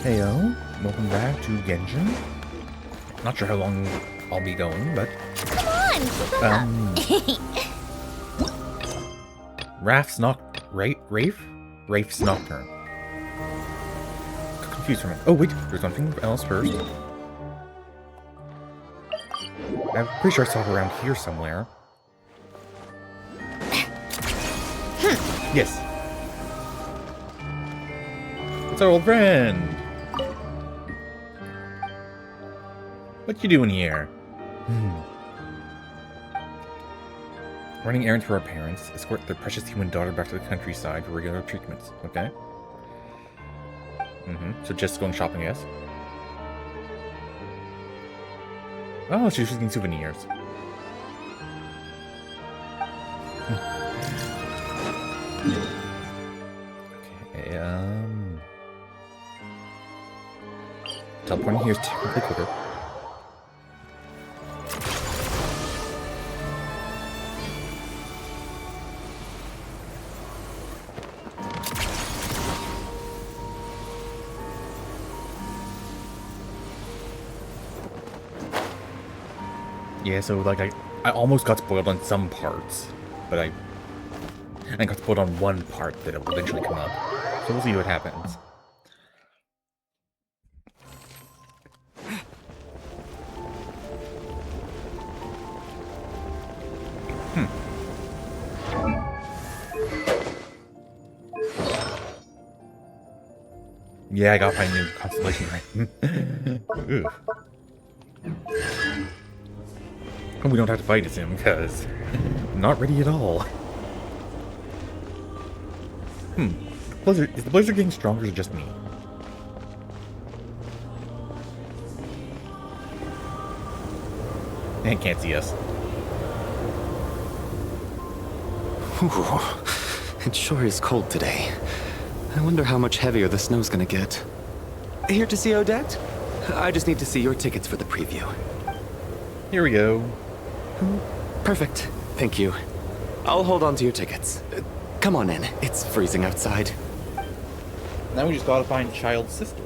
Heyo, welcome back to Genshin. Not sure how long I'll be going, but Come on, keep up. Wraith's Nocturne. Confused for a minute. Oh wait, there's something else first. I'm pretty sure I saw it around here somewhere. Yes. It's our old friend. What you doing here? Running errands for our parents, escort their precious human daughter back to the countryside for regular treatments. Okay. So just going shopping, yes? Oh, she's using souvenirs. Okay, teleporting here is technically quicker. Yeah, so like I almost got spoiled on some parts, but I got spoiled on one part that will eventually come up. So we'll see what happens. Yeah, I got my new constellation right. We don't have to fight as him, because I'm not ready at all. Is the blizzard getting stronger or just me? And can't see us. Ooh, it sure is cold today. I wonder how much heavier the snow's gonna get. Here to see Odette? I just need to see your tickets for the preview. Here we go. Perfect. Thank you. I'll hold on to your tickets. Come on in. It's freezing outside. Now we just gotta find Child's sister.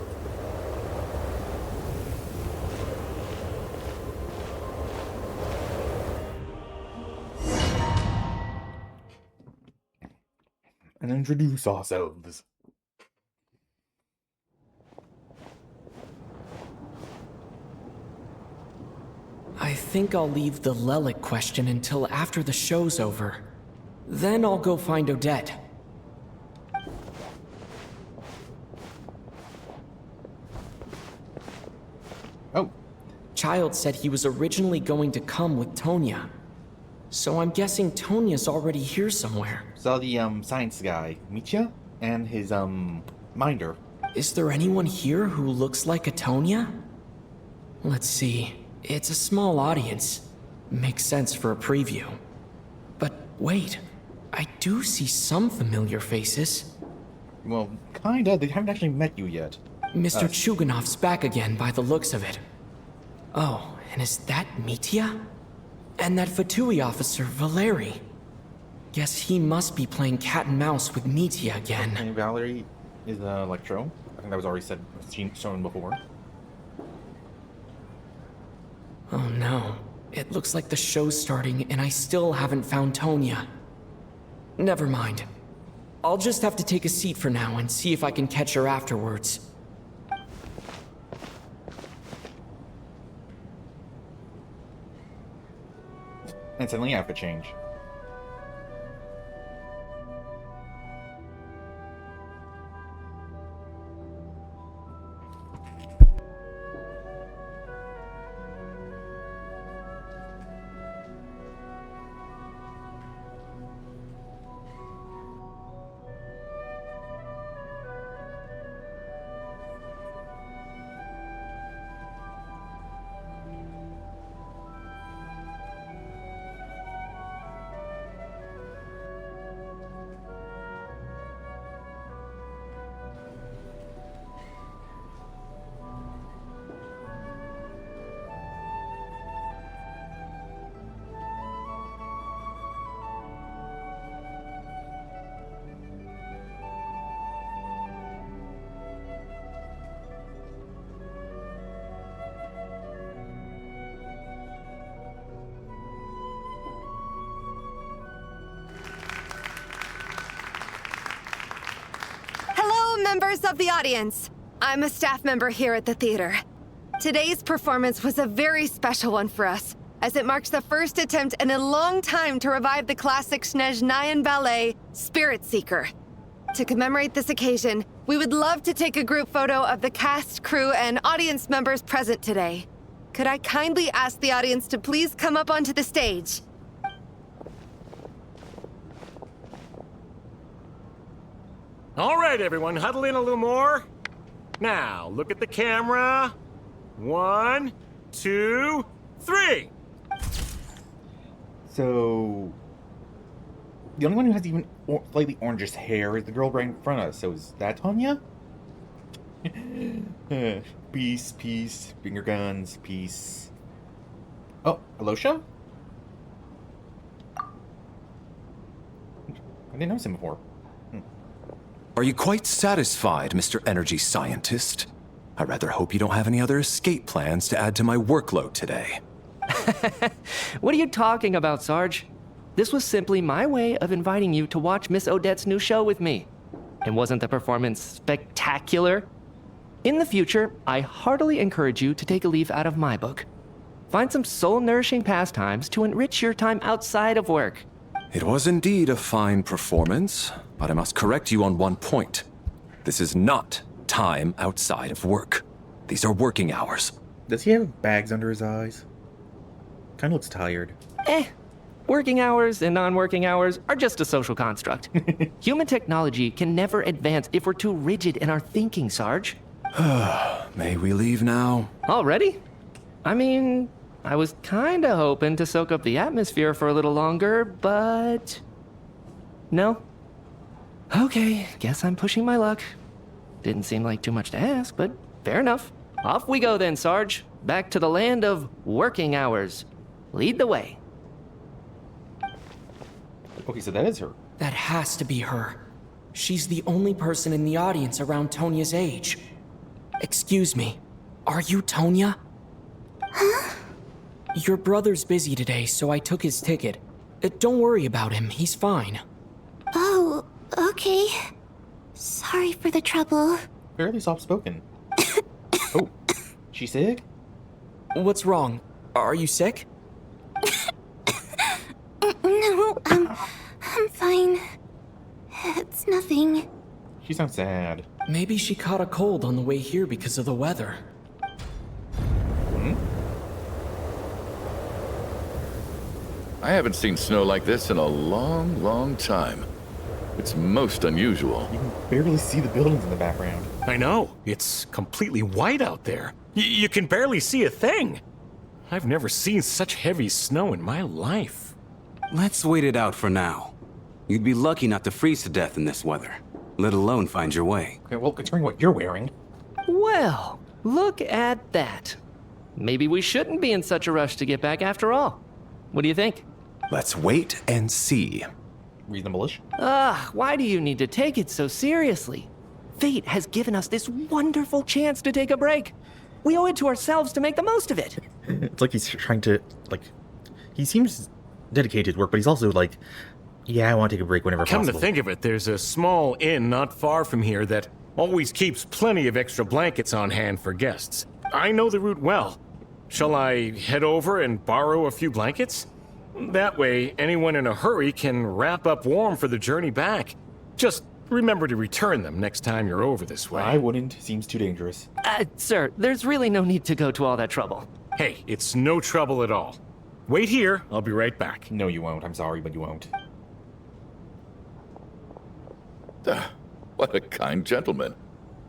And introduce ourselves. I think I'll leave the Lelic question until after the show's over. Then I'll go find Odette. Oh. Child said he was originally going to come with Tonya. So I'm guessing Tonya's already here somewhere. Saw the science guy, Mitya, and his minder. Is there anyone here who looks like a Tonya? Let's see. It's a small audience. Makes sense for a preview. But wait, I do see some familiar faces. Well, kinda. They haven't actually met you yet. Mr. Chuganov's back again by the looks of it. Oh, and is that Mitya? And that Fatui officer, Valeri. Guess he must be playing cat and mouse with Mitya again. And Valerie is Electro. I think that was already shown before. Oh no. It looks like the show's starting and I still haven't found Tonya. Never mind. I'll just have to take a seat for now and see if I can catch her afterwards. And suddenly outfit change. members of the audience. I'm a staff member here at the theater. Today's performance was a very special one for us, as it marks the first attempt in a long time to revive the classic Snezhnayan ballet, Spirit Seeker. To commemorate this occasion, we would love to take a group photo of the cast, crew, and audience members present today. Could I kindly ask the audience to please come up onto the stage? All right, everyone, huddle in a little more. Now, look at the camera. 1, 2, 3. So, the only one who has even slightly orangish hair is the girl right in front of us. So is that Tonya? Peace, peace, finger guns, peace. Oh, Alosha? I didn't notice him before. Are you quite satisfied, Mr. Energy Scientist? I rather hope you don't have any other escape plans to add to my workload today. What are you talking about, Sarge? This was simply my way of inviting you to watch Miss Odette's new show with me. And wasn't the performance spectacular? In the future, I heartily encourage you to take a leaf out of my book. Find some soul-nourishing pastimes to enrich your time outside of work. It was indeed a fine performance, but I must correct you on one point. This is not time outside of work. These are working hours. Does he have bags under his eyes? Kind of looks tired. Working hours and non-working hours are just a social construct. Human technology can never advance if we're too rigid in our thinking, Sarge. May we leave now? Already? I mean, I was kinda hoping to soak up the atmosphere for a little longer, but... No? Okay, guess I'm pushing my luck. Didn't seem like too much to ask, but fair enough. Off we go then, Sarge. Back to the land of working hours. Lead the way. Okay, so that is her. That has to be her. She's the only person in the audience around Tonya's age. Excuse me, are you Tonya? Huh? Your brother's busy today, so I took his ticket. Don't worry about him, he's fine. Oh, okay. Sorry for the trouble. Fairly soft-spoken. Oh, she sick? What's wrong? Are you sick? No, I'm fine. It's nothing. She sounds sad. Maybe she caught a cold on the way here because of the weather. I haven't seen snow like this in a long, long time. It's most unusual. You can barely see the buildings in the background. I know. It's completely white out there. You can barely see a thing. I've never seen such heavy snow in my life. Let's wait it out for now. You'd be lucky not to freeze to death in this weather, let alone find your way. Okay, well, considering what you're wearing. Well, look at that. Maybe we shouldn't be in such a rush to get back after all. What do you think? Let's wait and see. Reasonable-ish. Why do you need to take it so seriously? Fate has given us this wonderful chance to take a break. We owe it to ourselves to make the most of it. It's like he's trying to, like, he seems dedicated to work, but he's also like, yeah, I want to take a break whenever Come possible. to think of it, there's a small inn not far from here that always keeps plenty of extra blankets on hand for guests. I know the route well. Shall I head over and borrow a few blankets? That way, anyone in a hurry can wrap up warm for the journey back. Just remember to return them next time you're over this way. I wouldn't. Seems too dangerous. Sir, there's really no need to go to all that trouble. Hey, it's no trouble at all. Wait here, I'll be right back. No, you won't. I'm sorry, but you won't. What a kind gentleman.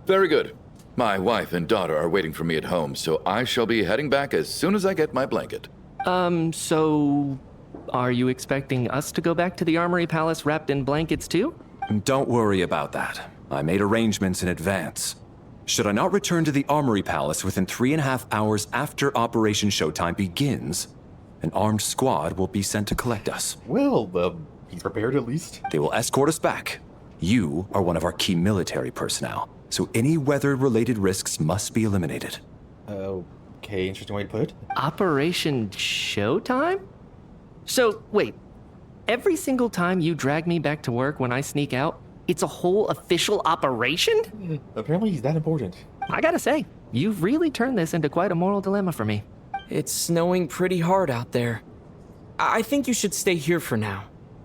Very good. My wife and daughter are waiting for me at home, so I shall be heading back as soon as I get my blanket. So... Are you expecting us to go back to the Armory Palace wrapped in blankets too? Don't worry about that. I made arrangements in advance. Should I not return to the Armory Palace within 3.5 hours after Operation Showtime begins, an armed squad will be sent to collect us. Well, he's prepared at least. They will escort us back. You are one of our key military personnel, so any weather-related risks must be eliminated. Okay, interesting way to put it. Operation Showtime? So, wait. Every single time you drag me back to work when I sneak out, It's a whole official operation? Apparently he's that important. I gotta say, you've really turned this into quite a moral dilemma for me. It's snowing pretty hard out there. I think you should stay here for now.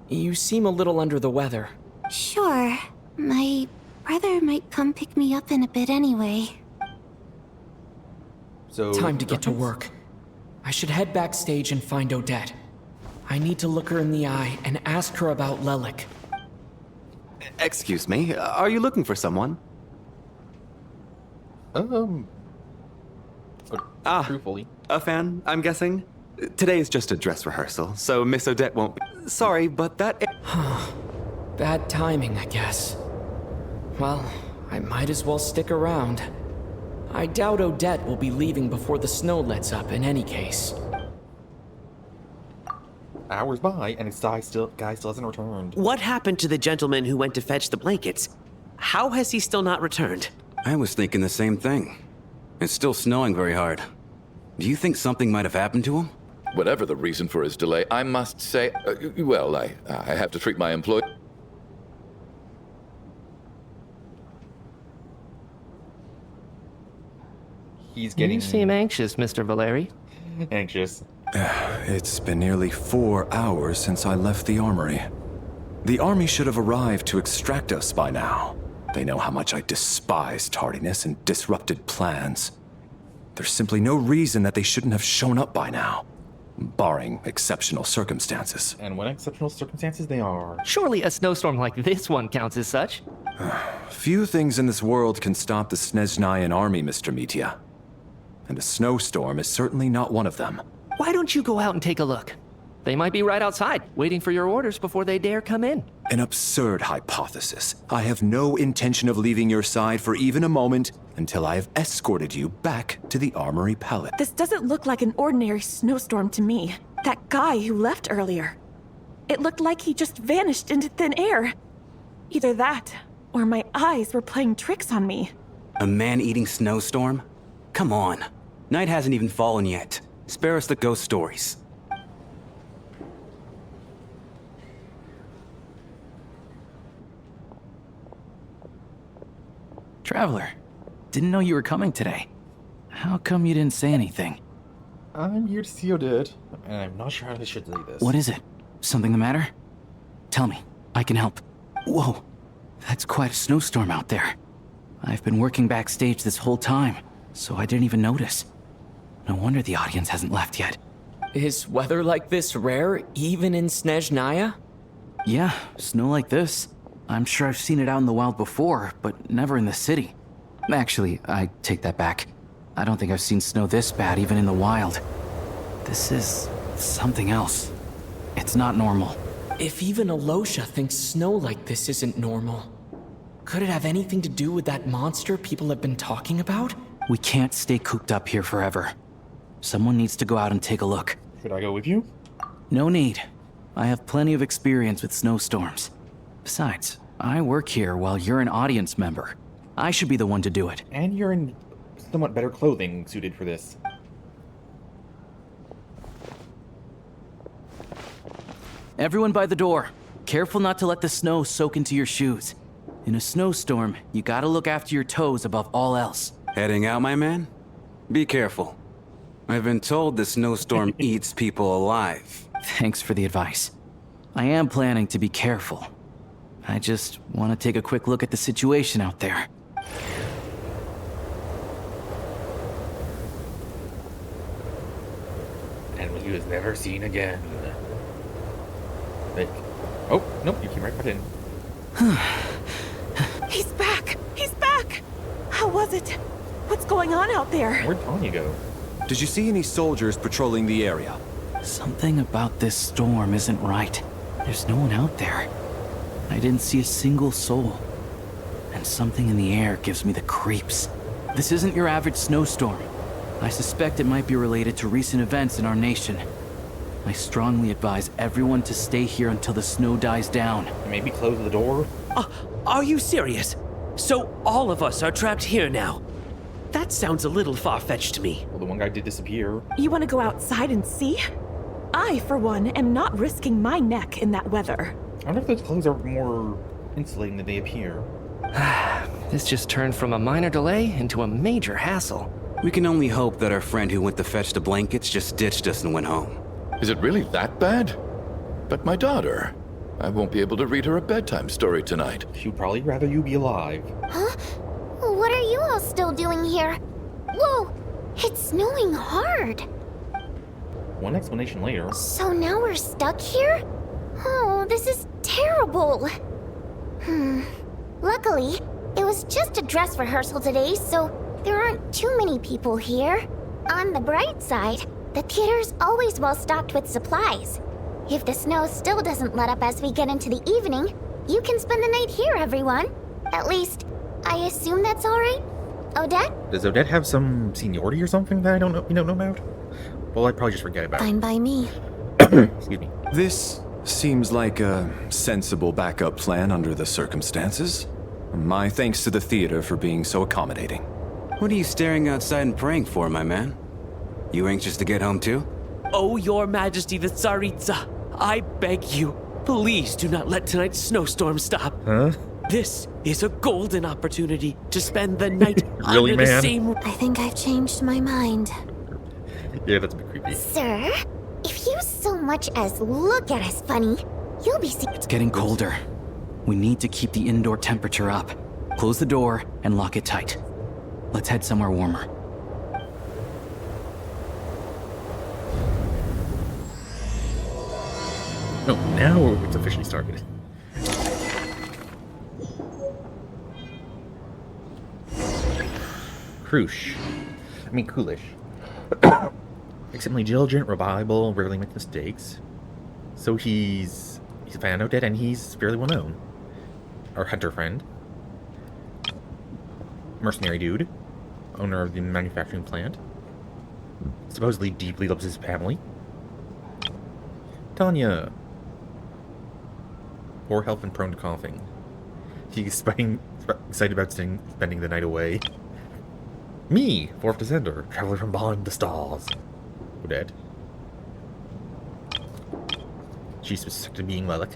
You seem a little under the weather. Sure. My brother might come pick me up in a bit anyway. So Time to get to work. I should head backstage and find Odette. I need to look her in the eye and ask her about Lelik. Excuse me, are you looking for someone? Truthfully. A fan, I'm guessing? Today is just a dress rehearsal, so Miss Odette won't be... Sorry, but that... Bad timing, I guess. Well, I might as well stick around. I doubt Odette will be leaving before the snow lets up in any case. Hours by, and his guy still hasn't returned. What happened to the gentleman who went to fetch the blankets? How has he still not returned? I was thinking the same thing. It's still snowing very hard. Do you think something might have happened to him? Whatever the reason for his delay, I must say, well, I have to treat my employee. He's getting... You seem anxious, Mr. Valeri. anxious. It's been nearly 4 hours since I left the armory. The army should have arrived to extract us by now. They know how much I despise tardiness and disrupted plans. There's simply no reason that they shouldn't have shown up by now, barring exceptional circumstances. And what exceptional circumstances they are. Surely a snowstorm like this one counts as such. Few things in this world can stop the Snezhnayan army, Mr. Mitya. And a snowstorm is certainly not one of them. Why don't you go out and take a look? They might be right outside, waiting for your orders before they dare come in. An absurd hypothesis. I have no intention of leaving your side for even a moment until I have escorted you back to the Armory Palace. This doesn't look like an ordinary snowstorm to me. That guy who left earlier. It looked like he just vanished into thin air. Either that, or my eyes were playing tricks on me. A man-eating snowstorm? Come on. Night hasn't even fallen yet. Spare us the ghost stories. Traveler, didn't know you were coming today. How come you didn't say anything? I'm here to see Odette, and I'm not sure how I should say this. What is it? Something the matter? Tell me, I can help. Whoa, that's quite a snowstorm out there. I've been working backstage this whole time, so I didn't even notice. No wonder the audience hasn't left yet. Is weather like this rare, even in Snezhnaya? Yeah, snow like this. I'm sure I've seen it out in the wild before, but never in the city. Actually, I take that back. I don't think I've seen snow this bad even in the wild. This is something else. It's not normal. If even Alosha thinks snow like this isn't normal, could it have anything to do with that monster people have been talking about? We can't stay cooped up here forever. Someone needs to go out and take a look. Should I go with you? No need. I have plenty of experience with snowstorms. Besides, I work here while you're an audience member. I should be the one to do it. And you're in somewhat better clothing suited for this. Everyone by the door. Careful not to let the snow soak into your shoes. In a snowstorm, you gotta look after your toes above all else. Heading out, my man? Be careful. I've been told the snowstorm eats people alive. Thanks for the advice. I am planning to be careful. I just want to take a quick look at the situation out there. And he was never seen again. Like, oh, nope, you came right back in. He's back! He's back! How was it? What's going on out there? Where'd Tanya go? Did you see any soldiers patrolling the area? Something about this storm isn't right. There's no one out there. I didn't see a single soul. And something in the air gives me the creeps. This isn't your average snowstorm. I suspect it might be related to recent events in our nation. I strongly advise everyone to stay here until the snow dies down. Maybe close the door? Are you serious? So all of us are trapped here now? That sounds a little far-fetched to me. Well, the one guy did disappear. You want to go outside and see? I, for one, am not risking my neck in that weather. I wonder if those clothes are more insulating that they appear. This just turned from a minor delay into a major hassle. We can only hope that our friend who went to fetch the blankets just ditched us and went home. Is it really that bad? But my daughter, I won't be able to read her a bedtime story tonight. She'd probably rather you be alive. Huh? What are you all still doing here? Whoa! It's snowing hard. One explanation later. So now we're stuck here? Oh, this is terrible. Luckily, it was just a dress rehearsal today, so there aren't too many people here. On the bright side, the theater's always well stocked with supplies. If the snow still doesn't let up as we get into the evening, you can spend the night here, everyone. At least, I assume that's all right? Odette? Does Odette have some seniority or something that we don't know about? Well, I'd probably just forget about it. Fine by me. Excuse me. This seems like a sensible backup plan under the circumstances. My thanks to the theater for being so accommodating. What are you staring outside and praying for, my man? You anxious to get home too? Oh, Your Majesty the Tsaritsa, I beg you, please do not let tonight's snowstorm stop. Huh? This is a golden opportunity to spend the night Really, under the man? same... I think I've changed my mind. Yeah, that's a bit creepy. Sir, if you so much as look at us funny, you'll be see- It's getting colder. We need to keep the indoor temperature up. Close the door and lock it tight. Let's head somewhere warmer. No, now it's officially started. Coolish. Extremely diligent, reliable, rarely makes mistakes. So he's a fan of Odette, and he's fairly well known. Our hunter friend. Mercenary dude. Owner of the manufacturing plant. Supposedly deeply loves his family. Tanya. Poor health and prone to coughing. He's excited about spending the night away. Me, fourth descender, traveler from behind the stars. Odette. She's specific to being Lilac.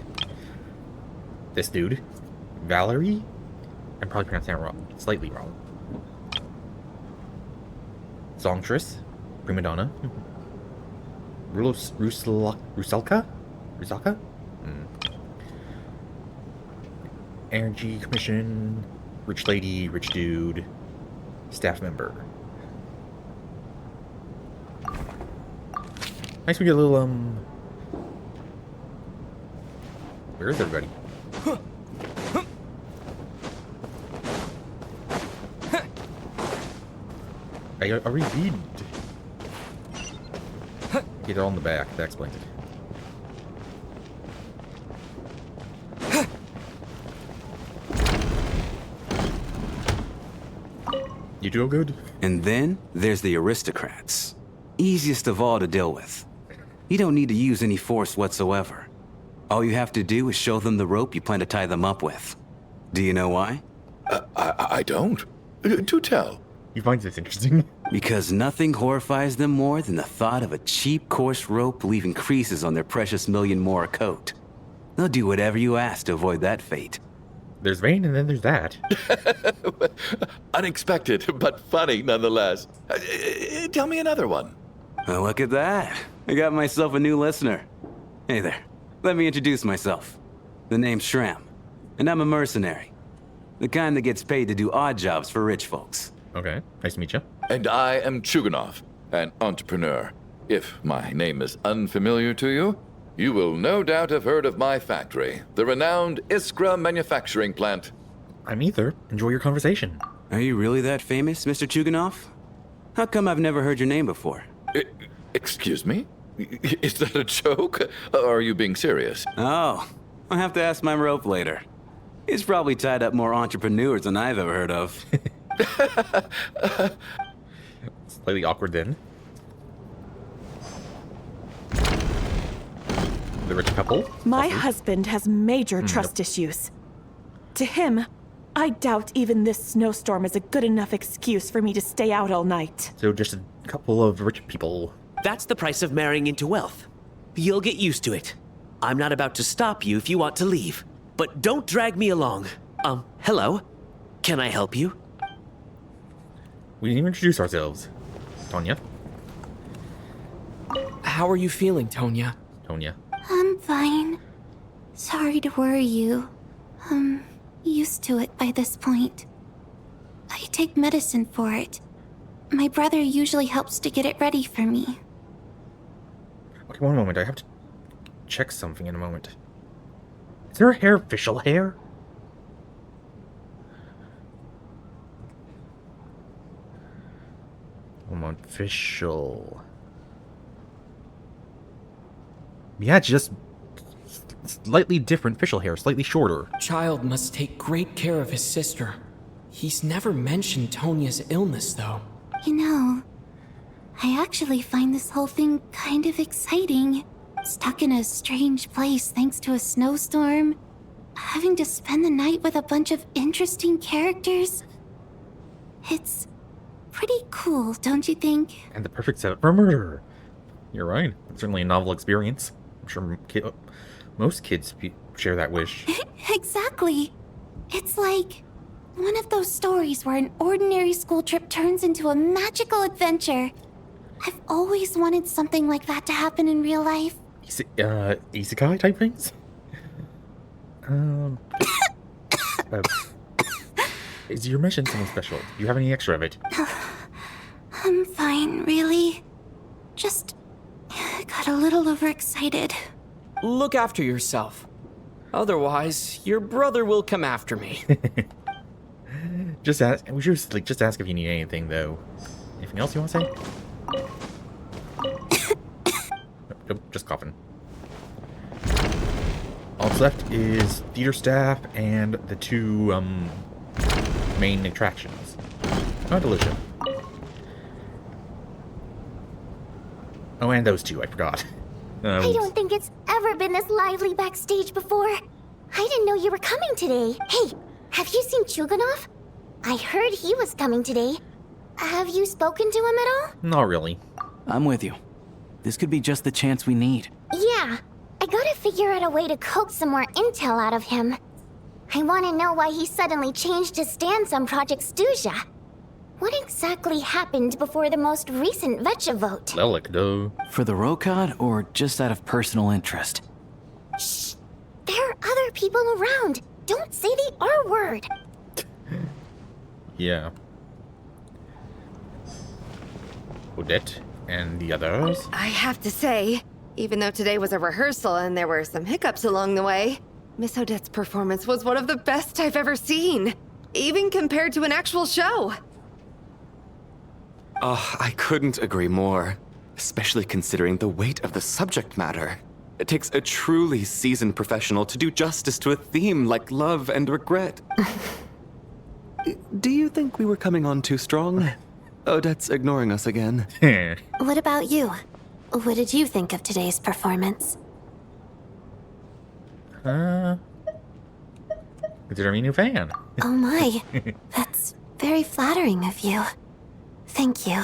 This dude, Valerie. I'm probably pronouncing that wrong, slightly wrong. Songstress, prima donna. Rusalka? Energy Commission, rich lady, rich dude, staff member. Nice, we get a little, where is everybody? I already did. Okay, they're all in the back. That explains it. You do good? And then there's the aristocrats. Easiest of all to deal with. You don't need to use any force whatsoever. All you have to do is show them the rope you plan to tie them up with. Do you know why? I don't. Do tell. You find this interesting? Because nothing horrifies them more than the thought of a cheap, coarse rope leaving creases on their precious million Mora coat. They'll do whatever you ask to avoid that fate. There's Vayne, and then there's that. Unexpected, but funny nonetheless. Tell me another one. Oh, look at that. I got myself a new listener. Hey there. Let me introduce myself. The name's Shram, and I'm a mercenary. The kind that gets paid to do odd jobs for rich folks. Okay, nice to meet you. And I am Chuganov, an entrepreneur. If my name is unfamiliar to you, you will no doubt have heard of my factory, the renowned Iskra manufacturing plant. I'm Ether. Enjoy your conversation. Are you really that famous, Mr. Chuganov? How come I've never heard your name before? Excuse me? Is that a joke? Or are you being serious? Oh, I'll have to ask my rope later. He's probably tied up more entrepreneurs than I've ever heard of. Slightly awkward then. The rich couple. My husband has major trust issues. To him, I doubt even this snowstorm is a good enough excuse for me to stay out all night. So just a couple of rich people. That's the price of marrying into wealth. You'll get used to it. I'm not about to stop you if you want to leave. but don't drag me along. Hello? Can I help you? We didn't even introduce ourselves. Tonya. How are you feeling, Tonya? Tonya. I'm fine. Sorry to worry you. I'm used to it by this point. I take medicine for it. My brother usually helps to get it ready for me. Okay, one moment. I have to check something in a moment. Is her hair official hair? One moment. Official. Yeah, it's just slightly different facial hair, slightly shorter. Child must take great care of his sister. He's never mentioned Tonya's illness, though. You know, I actually find this whole thing kind of exciting. Stuck in a strange place thanks to a snowstorm. Having to spend the night with a bunch of interesting characters. It's pretty cool, don't you think? And the perfect setup for murder. You're right. It's certainly a novel experience. I'm sure most kids share that wish. Exactly. It's like one of those stories where an ordinary school trip turns into a magical adventure. I've always wanted something like that to happen in real life. Isekai type things? Is your mission something special? Do you have any extra of it? I'm fine, really. Just got a little overexcited. Look after yourself. Otherwise, your brother will come after me. Just ask. We should just ask if you need anything, though. Anything else you want to say? Nope, just coughing. All that's left is theater staff and the two main attractions. Oh, delicious. Oh, and those two, I forgot. I don't think it's ever been this lively backstage before. I didn't know you were coming today. Hey, have you seen Chuganov? I heard he was coming today. Have you spoken to him at all? Not really. I'm with you. This could be just the chance we need. Yeah, I gotta figure out a way to coax some more intel out of him. I want to know why he suddenly changed his stance on Project Stuja. What exactly happened before the most recent Vetcha vote? Lelik, though. For the Rokad, or just out of personal interest? Shh! There are other people around. Don't say the R word. Yeah. Odette and the others. I have to say, even though today was a rehearsal and there were some hiccups along the way, Miss Odette's performance was one of the best I've ever seen, even compared to an actual show. Oh, I couldn't agree more, especially considering the weight of the subject matter. It takes a truly seasoned professional to do justice to a theme like love and regret. Do you think we were coming on too strong? Odette's ignoring us again. What about you? What did you think of today's performance? Consider me a new fan. Oh my, that's very flattering of you. Thank you.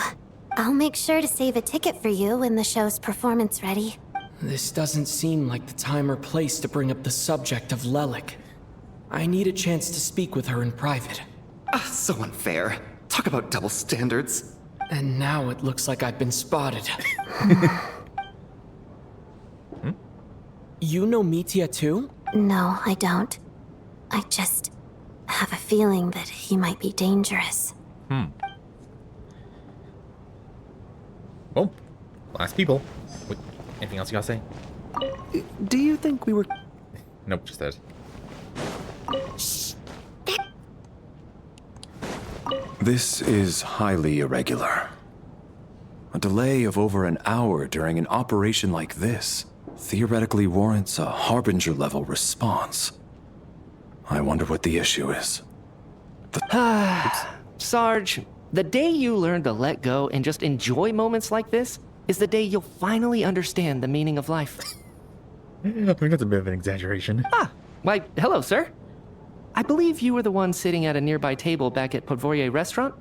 I'll make sure to save a ticket for you when the show's performance ready. This doesn't seem like the time or place to bring up the subject of Lelik. I need a chance to speak with her in private. So unfair. Talk about double standards. And now it looks like I've been spotted. You know Mitya too? No, I don't. I just have a feeling that he might be dangerous. Well, last people. Wait, anything else you gotta say? Do you think we were... Nope, just that. Shh! This is highly irregular. A delay of over an hour during an operation like this theoretically warrants a Harbinger-level response. I wonder what the issue is. Sarge, the day you learn to let go and just enjoy moments like this is the day you'll finally understand the meaning of life. I think that's a bit of an exaggeration. Why, hello, sir. I believe you were the one sitting at a nearby table back at Podvorye Restaurant?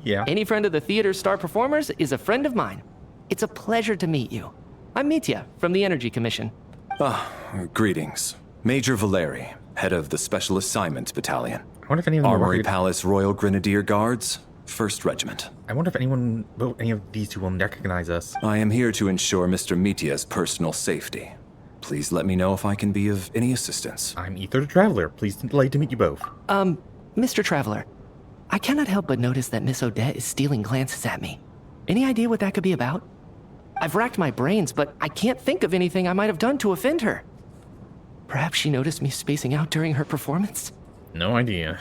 Yeah. Any friend of the theater's star performers is a friend of mine. It's a pleasure to meet you. I'm Mitya from the Energy Commission. Greetings. Major Valeri, head of the Special Assignments Battalion. I wonder if anyone Armory Palace Royal Grenadier Guards, 1st Regiment. I wonder if any of these two will recognize us. I am here to ensure Mr. Mitya's personal safety. Please let me know if I can be of any assistance. I'm Ether the Traveler. Pleased and delighted to meet you both. Mr. Traveler, I cannot help but notice that Miss Odette is stealing glances at me. Any idea what that could be about? I've racked my brains, but I can't think of anything I might have done to offend her. Perhaps she noticed me spacing out during her performance? No idea.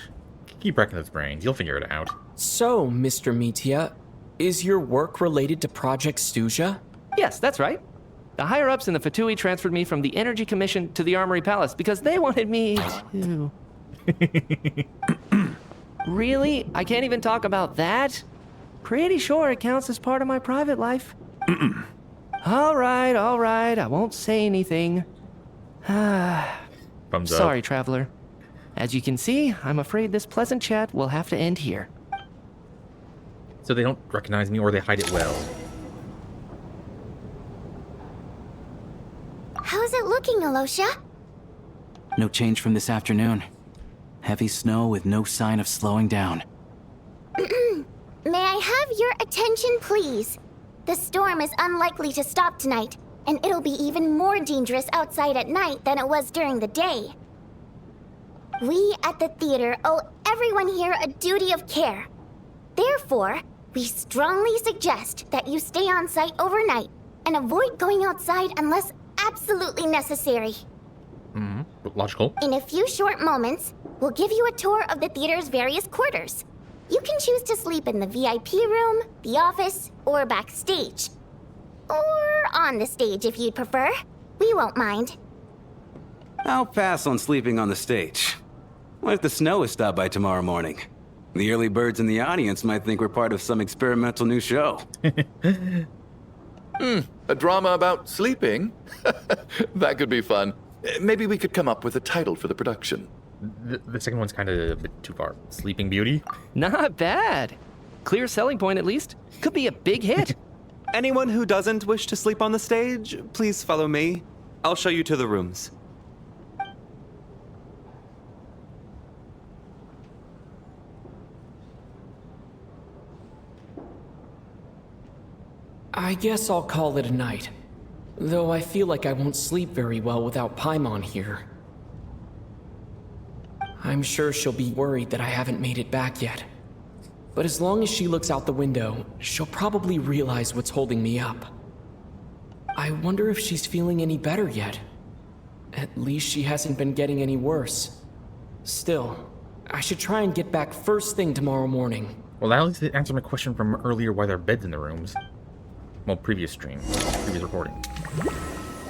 Keep racking those brains. You'll figure it out. So, Mr. Mitya, is your work related to Project Stuja? Yes, that's right. The higher-ups in the Fatui transferred me from the Energy Commission to the Armory Palace because they wanted me to... Really? I can't even talk about that? Pretty sure it counts as part of my private life. All right, I won't say anything. Thumbs up. Sorry, Traveler. As you can see, I'm afraid this pleasant chat will have to end here. So they don't recognize me or they hide it well. How's it looking, Alosha? No change from this afternoon. Heavy snow with no sign of slowing down. May I have your attention, please? The storm is unlikely to stop tonight, and it'll be even more dangerous outside at night than it was during the day. We at the theater owe everyone here a duty of care. Therefore, we strongly suggest that you stay on site overnight and avoid going outside unless absolutely necessary. Logical. In a few short moments, we'll give you a tour of the theater's various quarters. You can choose to sleep in the VIP room, the office, or backstage. Or on the stage if you'd prefer. We won't mind. I'll pass on sleeping on the stage. What if the snow is stopped by tomorrow morning? The early birds in the audience might think we're part of some experimental new show. A drama about sleeping? That could be fun. Maybe we could come up with a title for the production. The second one's kind of a bit too far. Sleeping Beauty? Not bad. Clear selling point, at least. Could be a big hit. Anyone who doesn't wish to sleep on the stage, please follow me. I'll show you to the rooms. I guess I'll call it a night. Though I feel like I won't sleep very well without Paimon here. I'm sure she'll be worried that I haven't made it back yet. But as long as she looks out the window, she'll probably realize what's holding me up. I wonder if she's feeling any better yet. At least she hasn't been getting any worse. Still, I should try and get back first thing tomorrow morning. Well, that at least answered my question from earlier why there are beds in the rooms. Well, previous stream. Previous recording.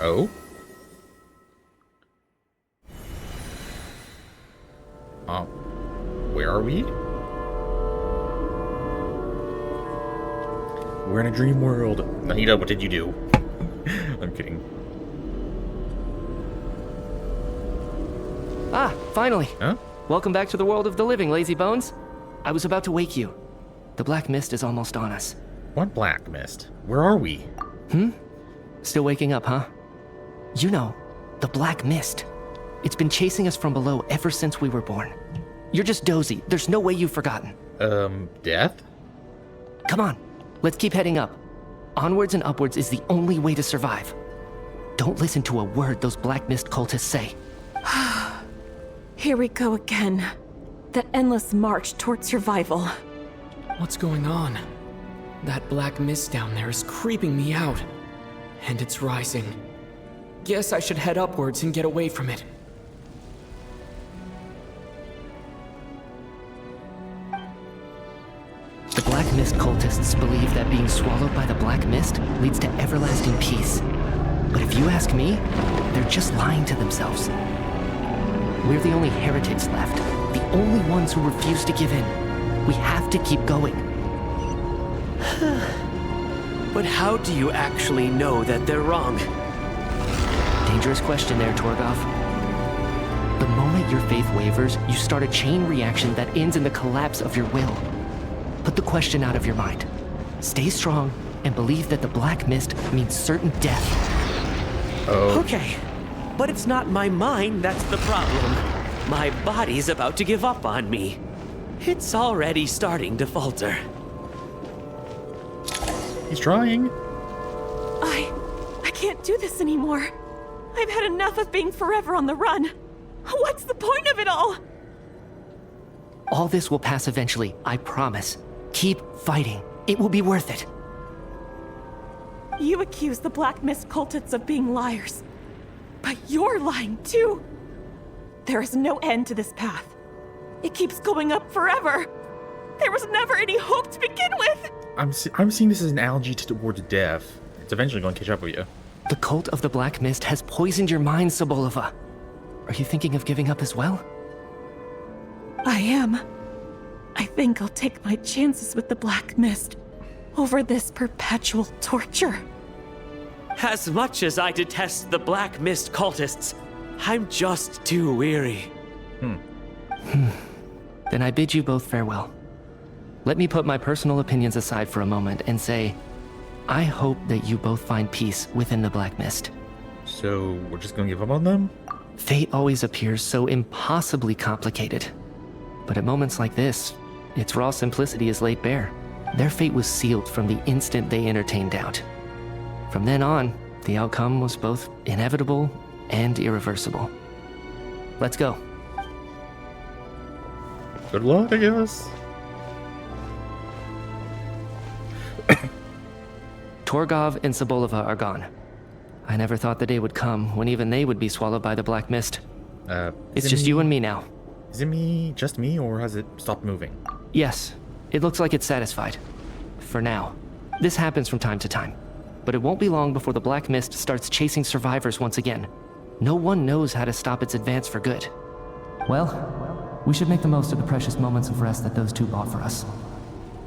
Oh? Where are we? We're in a dream world. Nahida, what did you do? I'm kidding. Ah, finally. Huh? Welcome back to the world of the living, lazy bones. I was about to wake you. The black mist is almost on us. What black mist? Where are we? Still waking up, huh? You know, the black mist. It's been chasing us from below ever since we were born. You're just dozy. There's no way you've forgotten. Death? Come on, let's keep heading up. Onwards and upwards is the only way to survive. Don't listen to a word those black mist cultists say. Here we go again. The endless march toward survival. What's going on? That black mist down there is creeping me out. And it's rising. Guess I should head upwards and get away from it. The black mist cultists believe that being swallowed by the black mist leads to everlasting peace. But if you ask me, they're just lying to themselves. We're the only heretics left, the only ones who refuse to give in. We have to keep going. But how do you actually know that they're wrong? Dangerous question there, Torgov. The moment your faith wavers, you start a chain reaction that ends in the collapse of your will. Put the question out of your mind. Stay strong and believe that the black mist means certain death. Okay, but it's not my mind that's the problem. My body's about to give up on me. It's already starting to falter. He's trying. I can't do this anymore. I've had enough of being forever on the run. What's the point of it all? All this will pass eventually, I promise. Keep fighting. It will be worth it. You accuse the Black Mist cultists of being liars. But you're lying too. There is no end to this path. It keeps going up forever. There was never any hope to begin with. I'm seeing this as an analogy towards death. It's eventually going to catch up with you. The cult of the Black Mist has poisoned your mind, Sobolova. Are you thinking of giving up as well? I am. I think I'll take my chances with the Black Mist over this perpetual torture. As much as I detest the Black Mist cultists, I'm just too weary. Then I bid you both farewell. Let me put my personal opinions aside for a moment and say, I hope that you both find peace within the Black Mist. So, we're just going to give up on them? Fate always appears so impossibly complicated. But at moments like this, its raw simplicity is laid bare. Their fate was sealed from the instant they entertained doubt. From then on, the outcome was both inevitable and irreversible. Let's go. Good luck, I guess. Torgov and Sobolova are gone. I never thought the day would come when even they would be swallowed by the Black Mist. It's just you and me now. Is it just me, or has it stopped moving? Yes, it looks like it's satisfied. For now. This happens from time to time. But it won't be long before the Black Mist starts chasing survivors once again. No one knows how to stop its advance for good. Well, we should make the most of the precious moments of rest that those two bought for us.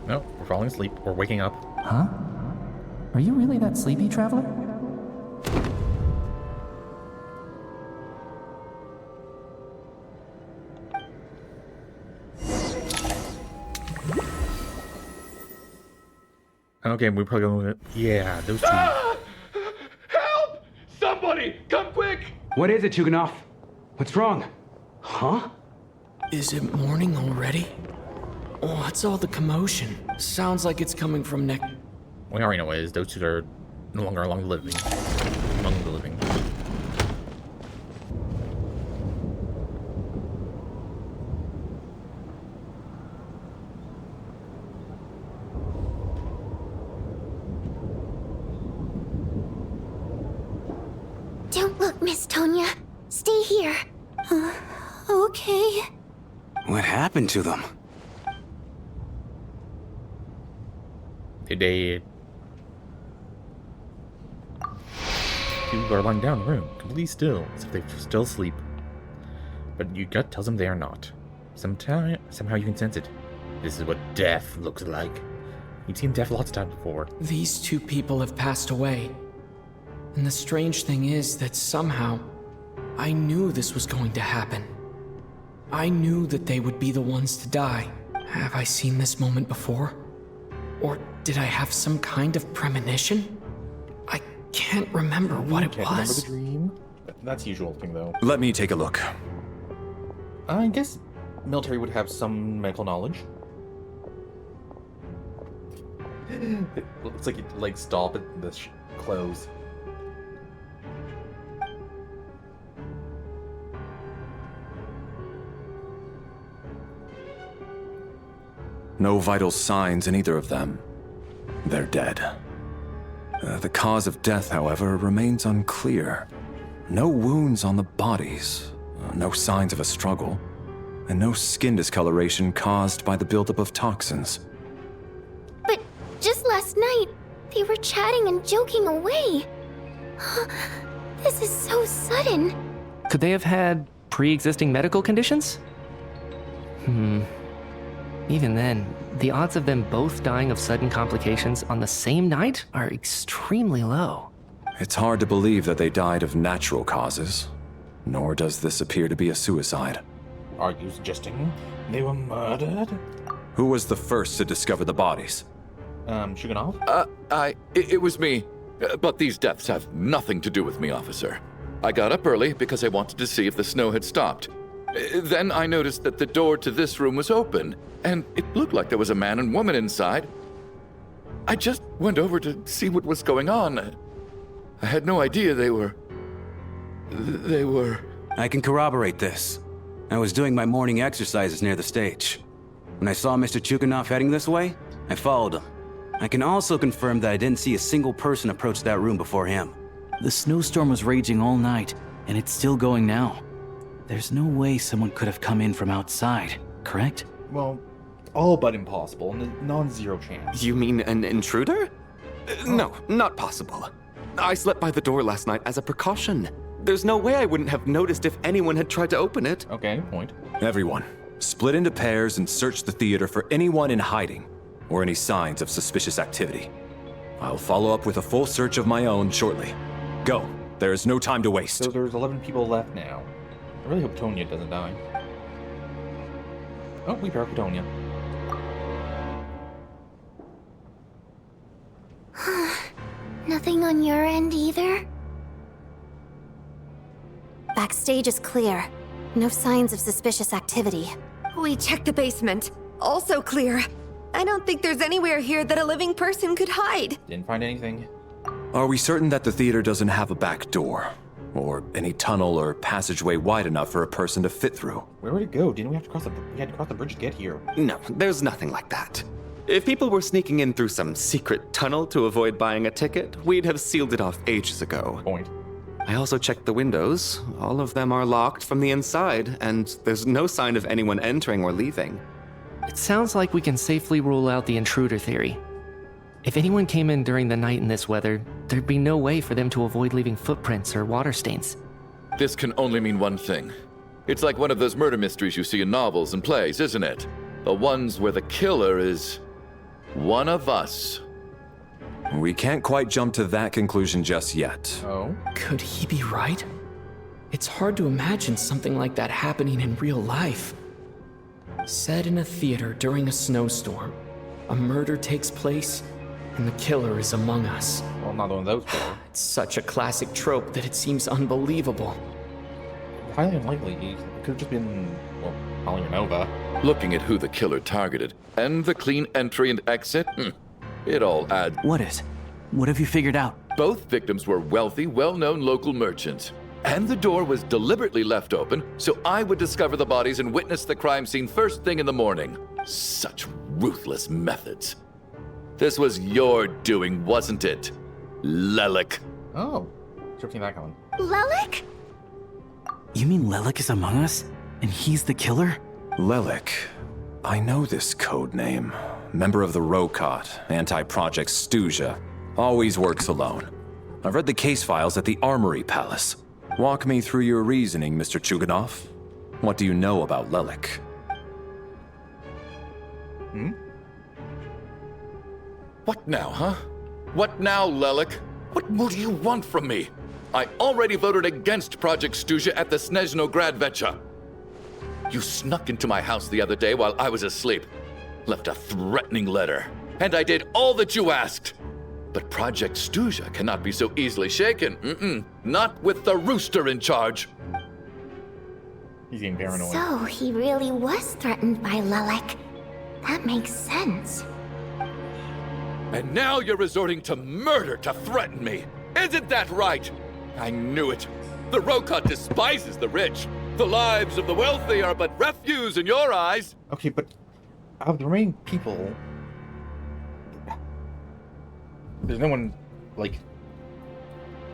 No, we're falling asleep. We're waking up. Huh? Are you really that sleepy, traveler? Okay, we're probably going to... Yeah, those two. Ah! Help! Somebody, come quick! What is it, Chuganov? What's wrong? Huh? Is it morning already? What's all the commotion? Sounds like it's coming from neck. We already know what it is. Those two are no longer among the living. Among the living. Don't look, Miss Tonya. Stay here. Okay. What happened to them? They did. People are lying down in the room, completely still, as if they're still asleep. But your gut tells them they are not. Somehow you can sense it. This is what death looks like. You've seen death lots of times before. These two people have passed away. And the strange thing is that somehow, I knew this was going to happen. I knew that they would be the ones to die. Have I seen this moment before? Or did I have some kind of premonition? I can't remember what it was. Remember the dream? That's the usual thing, though. Let me take a look. I guess military would have some medical knowledge. It looks like it like stop at the close. No vital signs in either of them. They're dead. The cause of death, however, remains unclear. No wounds on the bodies, no signs of a struggle, and no skin discoloration caused by the buildup of toxins. But just last night, they were chatting and joking away. This is so sudden. Could they have had pre-existing medical conditions? Even then, the odds of them both dying of sudden complications on the same night are extremely low. It's hard to believe that they died of natural causes, nor does this appear to be a suicide. Are you suggesting they were murdered? Who was the first to discover the bodies? Shuganov? It was me. But these deaths have nothing to do with me, officer. I got up early because I wanted to see if the snow had stopped. Then I noticed that the door to this room was open, and it looked like there was a man and woman inside. I just went over to see what was going on. I had no idea they were... I can corroborate this. I was doing my morning exercises near the stage. When I saw Mr. Chuganov heading this way, I followed him. I can also confirm that I didn't see a single person approach that room before him. The snowstorm was raging all night, and it's still going now. There's no way someone could have come in from outside, correct? Well, all but impossible, non-zero chance. You mean an intruder? No, not possible. I slept by the door last night as a precaution. There's no way I wouldn't have noticed if anyone had tried to open it. Okay, point. Everyone, split into pairs and search the theater for anyone in hiding or any signs of suspicious activity. I'll follow up with a full search of my own shortly. Go. There is no time to waste. So there's 11 people left now. I really hope Tonya doesn't die. Oh, we broke Tonya. Nothing on your end either? Backstage is clear. No signs of suspicious activity. We checked the basement. Also clear. I don't think there's anywhere here that a living person could hide. Didn't find anything. Are we certain that the theater doesn't have a back door? Or any tunnel or passageway wide enough for a person to fit through? Where would it go? Didn't we have to cross we had to cross the bridge to get here? No, there's nothing like that. If people were sneaking in through some secret tunnel to avoid buying a ticket, we'd have sealed it off ages ago. Point. I also checked the windows. All of them are locked from the inside, and there's no sign of anyone entering or leaving. It sounds like we can safely rule out the intruder theory. If anyone came in during the night in this weather, there'd be no way for them to avoid leaving footprints or water stains. This can only mean one thing. It's like one of those murder mysteries you see in novels and plays, isn't it? The ones where the killer is one of us. We can't quite jump to that conclusion just yet. Oh? Could he be right? It's hard to imagine something like that happening in real life. Set in a theater during a snowstorm, a murder takes place, and the killer is among us. Well, not one of those people. It's such a classic trope that it seems unbelievable. Highly unlikely. It could have just been, well, Holly or Nova. Looking at who the killer targeted, and the clean entry and exit, it all adds. What is? What have you figured out? Both victims were wealthy, well-known local merchants. And the door was deliberately left open so I would discover the bodies and witness the crime scene first thing in the morning. Such ruthless methods. This was your doing, wasn't it, Lelik? Oh, sure seen that coming. Lelik? You mean Lelik is among us? And he's the killer? Lelik. I know this code name. Member of the Rokot, anti-Project Stuja. Always works alone. I've read the case files at the Armory Palace. Walk me through your reasoning, Mr. Chuganov. What do you know about Lelik? What now, huh? What now, Lelik? What more do you want from me? I already voted against Project Stuja at the Snezhno Gradvecha. You snuck into my house the other day while I was asleep. Left a threatening letter. And I did all that you asked. But Project Stuja cannot be so easily shaken. Not with the rooster in charge. He's getting paranoid. So he really was threatened by Lelik. That makes sense. And now you're resorting to murder to threaten me. Isn't that right? I knew it. The Rokot despises the rich. The lives of the wealthy are but refuse in your eyes. Okay, but of the remaining people, there's no one, like,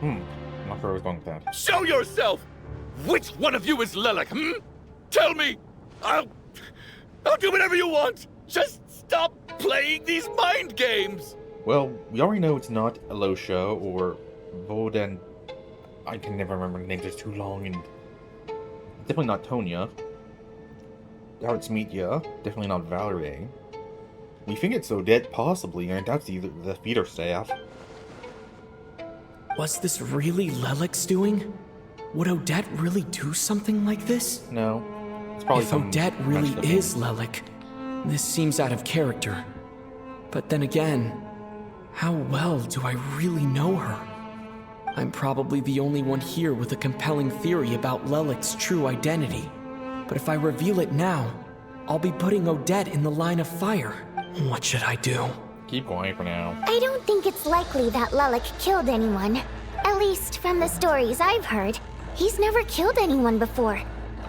I'm not sure where I was going with that. Show yourself! Which one of you is Lelik, Tell me! I'll do whatever you want! Just stop playing these mind games! Well, we already know it's not Alosha or Voden. I can never remember the names, it's too long, and definitely not Tonya. Doubt it's Mitya, definitely not Valerie. We think it's Odette, possibly, and I doubt it's either the feeder staff. Was this really Lelik's doing? Would Odette really do something like this? No. It's probably if Odette really is Lelik, this seems out of character. But then again, how well do I really know her? I'm probably the only one here with a compelling theory about Lelik's true identity. But if I reveal it now, I'll be putting Odette in the line of fire. What should I do? Keep quiet for now. I don't think it's likely that Lelik killed anyone. At least from the stories I've heard. He's never killed anyone before.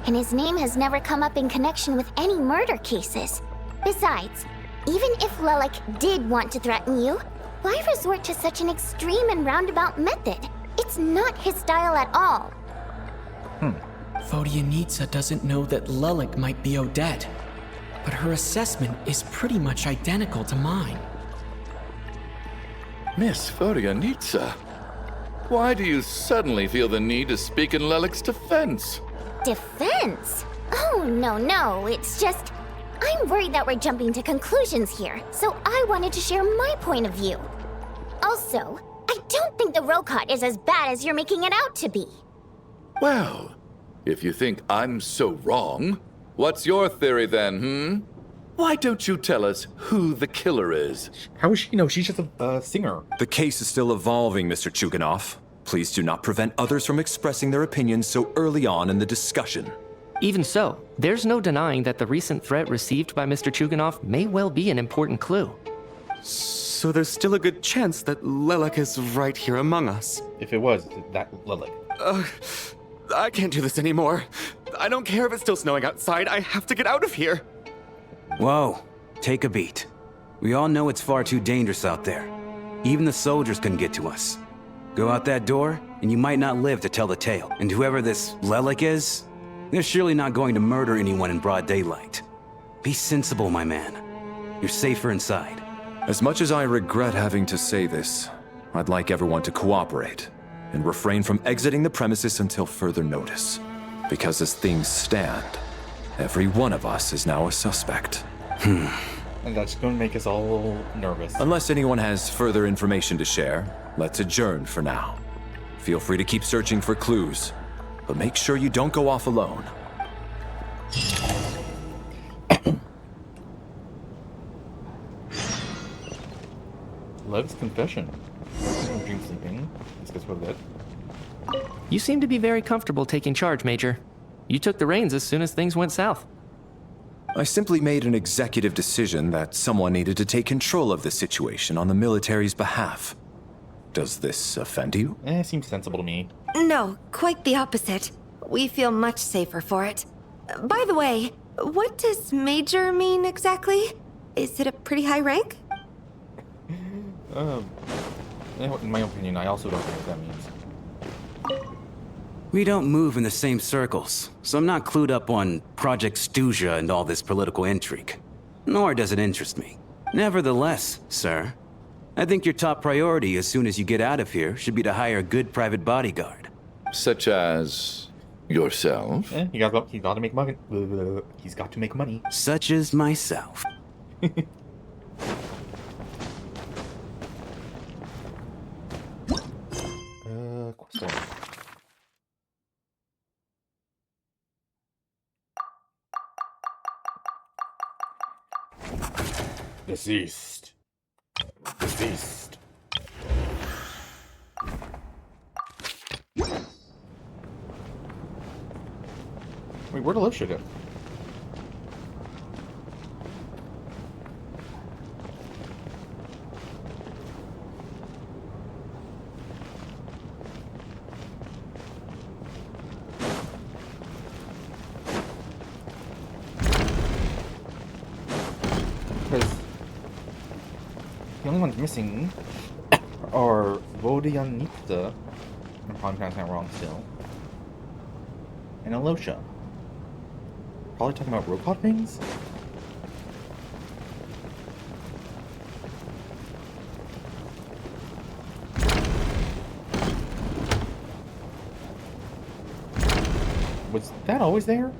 And his name has never come up in connection with any murder cases. Besides, even if Lelik did want to threaten you, why resort to such an extreme and roundabout method? It's not his style at all. Vodyanitsa doesn't know that Lelik might be Odette, but her assessment is pretty much identical to mine. Miss Vodyanitsa, why do you suddenly feel the need to speak in Lelik's defense? Defense? Oh, no, it's just... I'm worried that we're jumping to conclusions here, so I wanted to share my point of view. Also, I don't think the Rokot is as bad as you're making it out to be. Well, if you think I'm so wrong, what's your theory then, Why don't you tell us who the killer is? How would she know? She's just a singer. The case is still evolving, Mr. Chuganov. Please do not prevent others from expressing their opinions so early on in the discussion. Even so, there's no denying that the recent threat received by Mr. Chuganov may well be an important clue. So there's still a good chance that Lelik is right here among us. If it was, that Lelik. I can't do this anymore. I don't care if it's still snowing outside. I have to get out of here. Whoa, take a beat. We all know it's far too dangerous out there. Even the soldiers couldn't get to us. Go out that door, and you might not live to tell the tale. And whoever this Lelik is, they're surely not going to murder anyone in broad daylight. Be sensible, my man. You're safer inside. As much as I regret having to say this, I'd like everyone to cooperate and refrain from exiting the premises until further notice. Because as things stand, every one of us is now a suspect. And that's going to make us all nervous. Unless anyone has further information to share, let's adjourn for now. Feel free to keep searching for clues, but make sure you don't go off alone. Lev's confession. Dream sleeping. Discuss what that. You seem to be very comfortable taking charge, Major. You took the reins as soon as things went south. I simply made an executive decision that someone needed to take control of the situation on the military's behalf. Does this offend you? Seems sensible to me. No, quite the opposite. We feel much safer for it. By the way, what does Major mean exactly? Is it a pretty high rank? In my opinion, I also don't think what that means. We don't move in the same circles, so I'm not clued up on Project Stuja and all this political intrigue. Nor does it interest me. Nevertheless, sir, I think your top priority as soon as you get out of here should be to hire a good private bodyguard. Such as yourself? He got to make money. He's got to make money. Such as myself. Question. Deceased. Deceased. Wait, where'd Alicia go? Because the only ones missing are Vodyanitsa, I'm probably pronouncing that wrong still, and Alosha. Probably talking about robot things? Was that always there?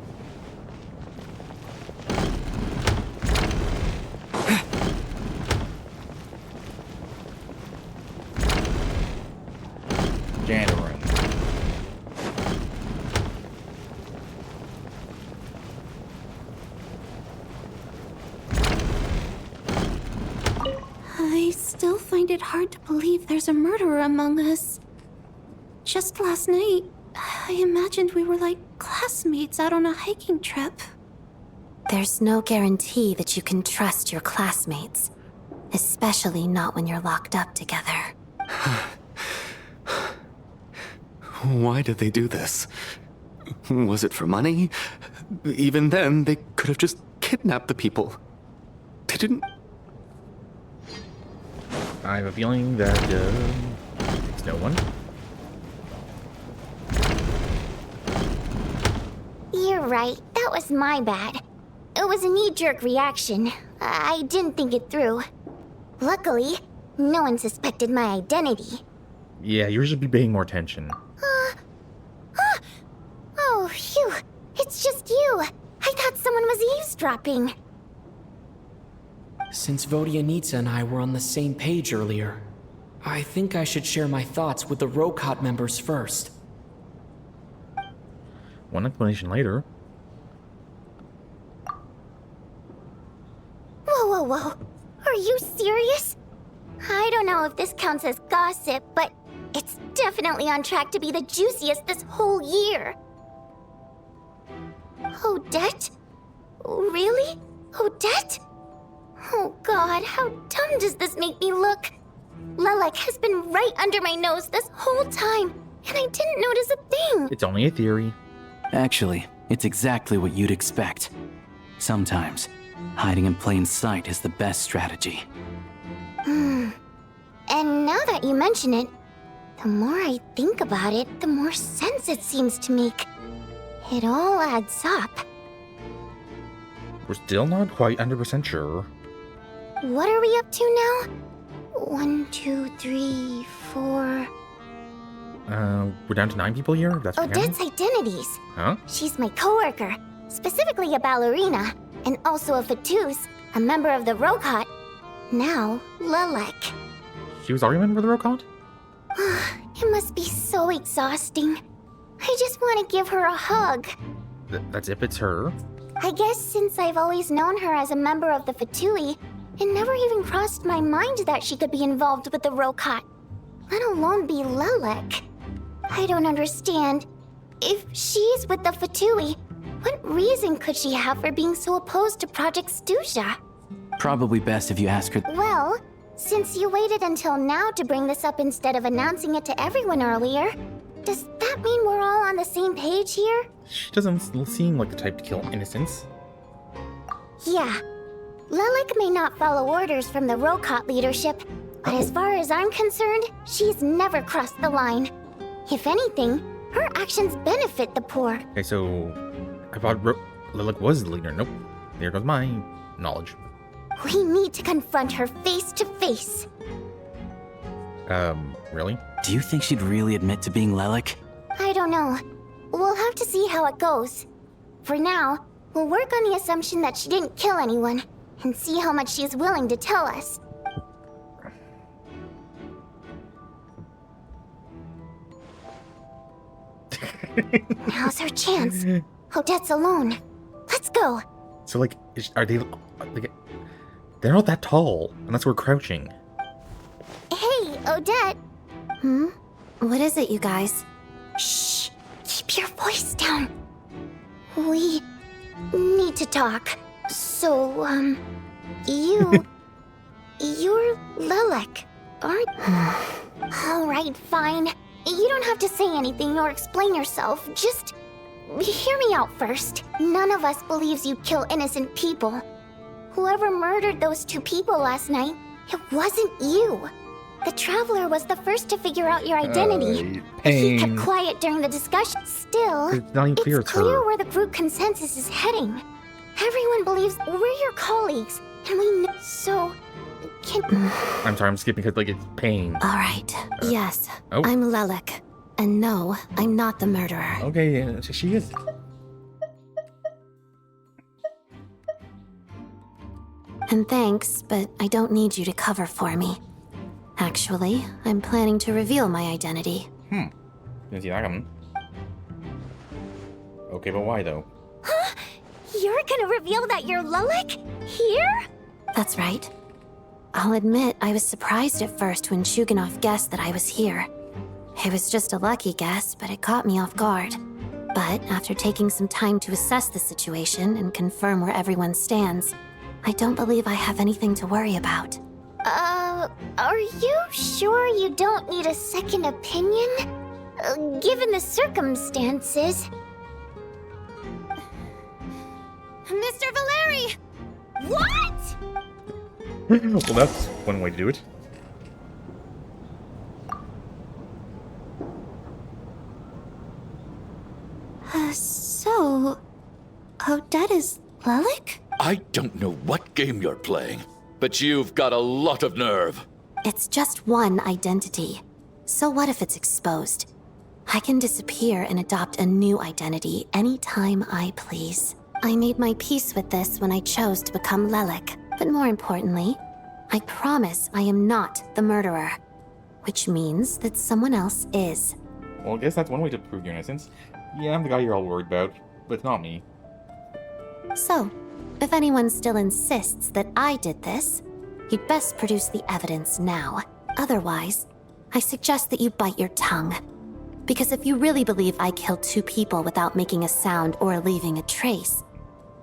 Janitor. I still find it hard to believe there's a murderer among us. Just last night, I imagined we were like classmates. classmates out on a hiking trip. There's no guarantee that you can trust your classmates, especially not when you're locked up together. Why did they do this? Was it for money? Even then, they could have just kidnapped the people. They didn't... I have a feeling that it's no one. You're right. That was my bad. It was a knee-jerk reaction. I didn't think it through. Luckily, no one suspected my identity. Yeah, you should be paying more attention. Oh, phew. It's just you. I thought someone was eavesdropping. Since Vodianitsa and I were on the same page earlier, I think I should share my thoughts with the Rokot members first. One explanation later. Whoa. Are you serious? I don't know if this counts as gossip, but it's definitely on track to be the juiciest this whole year. Odette? Really? Odette? Oh god, how dumb does this make me look? Lelek has been right under my nose this whole time, and I didn't notice a thing. It's only a theory. Actually, it's exactly what you'd expect. Sometimes, hiding in plain sight is the best strategy. And now that you mention it, the more I think about it, the more sense it seems to make. It all adds up. We're still not quite 100% sure. What are we up to now? 1, 2, 3, 4... We're down to 9 people here? That's what Odette's identities. Huh? She's my coworker, specifically a ballerina, and also a Fatous, a member of the Rokot. Now, Lelek. She was already a member of the Rokot? It must be so exhausting. I just want to give her a hug. That's if it's her. I guess since I've always known her as a member of the Fatui, it never even crossed my mind that she could be involved with the Rokot, let alone be Lelek. I don't understand. If she's with the Fatui, what reason could she have for being so opposed to Project Stuja? Probably best if you ask her. Well, since you waited until now to bring this up instead of announcing it to everyone earlier, does that mean we're all on the same page here? She doesn't seem like the type to kill innocents. Yeah. Lelek may not follow orders from the Rokot leadership, but as far as I'm concerned, she's never crossed the line. If anything, her actions benefit the poor. Okay, so I thought Lelek was the leader. Nope. There goes my knowledge. We need to confront her face to face. Really? Do you think she'd really admit to being Lelek? I don't know. We'll have to see how it goes. For now, we'll work on the assumption that she didn't kill anyone, and see how much she's willing to tell us. Now's her chance. Odette's alone. Let's go. So, like, are they... Like, they're not that tall, unless we're crouching. Hey, Odette. What is it, you guys? Shh. Keep your voice down. We need to talk. So, you're Lelek, aren't you? Alright, fine. You don't have to say anything or explain yourself. Just hear me out first. None of us believes you kill innocent people. Whoever murdered those 2 people last night, it wasn't you. The Traveler was the first to figure out your identity. He kept quiet during the discussion. Still, It's not even clear it's it's clear her. where the group consensus is heading. Everyone believes we're your colleagues, and we know. So, can... I'm sorry, I'm skipping because, like, it's pain. Alright, yes, oh. I'm Lelek. And no, I'm not the murderer. Okay, yeah, she is. And thanks, but I don't need you to cover for me. Actually, I'm planning to reveal my identity. Didn't see that coming. Okay, but why though? Huh? You're gonna reveal that you're Lelek? Here? That's right. I'll admit I was surprised at first when Shuganov guessed that I was here. It was just a lucky guess, but it caught me off guard. But after taking some time to assess the situation and confirm where everyone stands, I don't believe I have anything to worry about. Are you sure you don't need a second opinion? Given the circumstances. Mr. Valeri! What? Well, that's one way to do it. So... Odette is Lelik? I don't know what game you're playing, but you've got a lot of nerve. It's just one identity. So what if it's exposed? I can disappear and adopt a new identity anytime I please. I made my peace with this when I chose to become Lelik. But more importantly, I promise I am not the murderer. Which means that someone else is. Well, I guess that's one way to prove your innocence. Yeah, I'm the guy you're all worried about, but it's not me. So, if anyone still insists that I did this, you'd best produce the evidence now. Otherwise, I suggest that you bite your tongue. Because if you really believe I killed 2 people without making a sound or leaving a trace,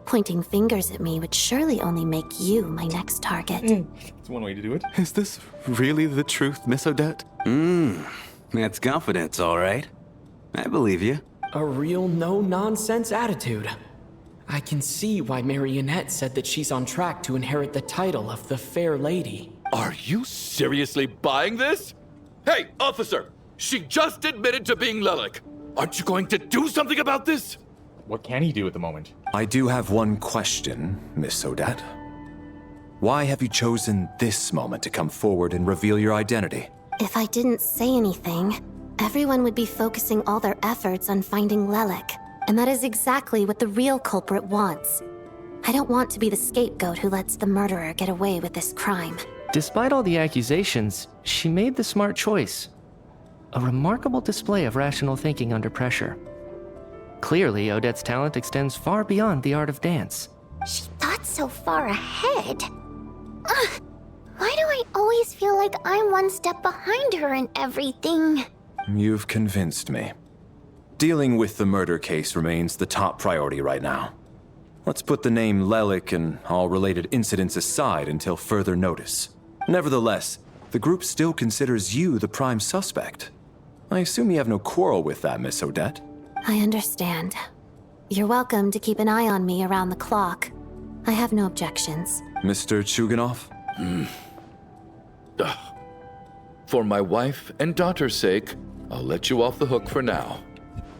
pointing fingers at me would surely only make you my next target. That's one way to do it. Is this really the truth, Miss Odette? That's confidence, all right. I believe you. A real no-nonsense attitude. I can see why Marionette said that she's on track to inherit the title of the Fair Lady. Are you seriously buying this? Hey, officer! She just admitted to being Lelik. Aren't you going to do something about this? What can he do at the moment? I do have one question, Miss Odette. Why have you chosen this moment to come forward and reveal your identity? If I didn't say anything, everyone would be focusing all their efforts on finding Lelik. And that is exactly what the real culprit wants. I don't want to be the scapegoat who lets the murderer get away with this crime. Despite all the accusations, she made the smart choice. A remarkable display of rational thinking under pressure. Clearly, Odette's talent extends far beyond the art of dance. She thought so far ahead. Ugh, why do I always feel like I'm one step behind her in everything? You've convinced me. Dealing with the murder case remains the top priority right now. Let's put the name Lelik and all related incidents aside until further notice. Nevertheless, the group still considers you the prime suspect. I assume you have no quarrel with that, Miss Odette? I understand. You're welcome to keep an eye on me around the clock. I have no objections. Mr. Chuganov? For my wife and daughter's sake, I'll let you off the hook for now.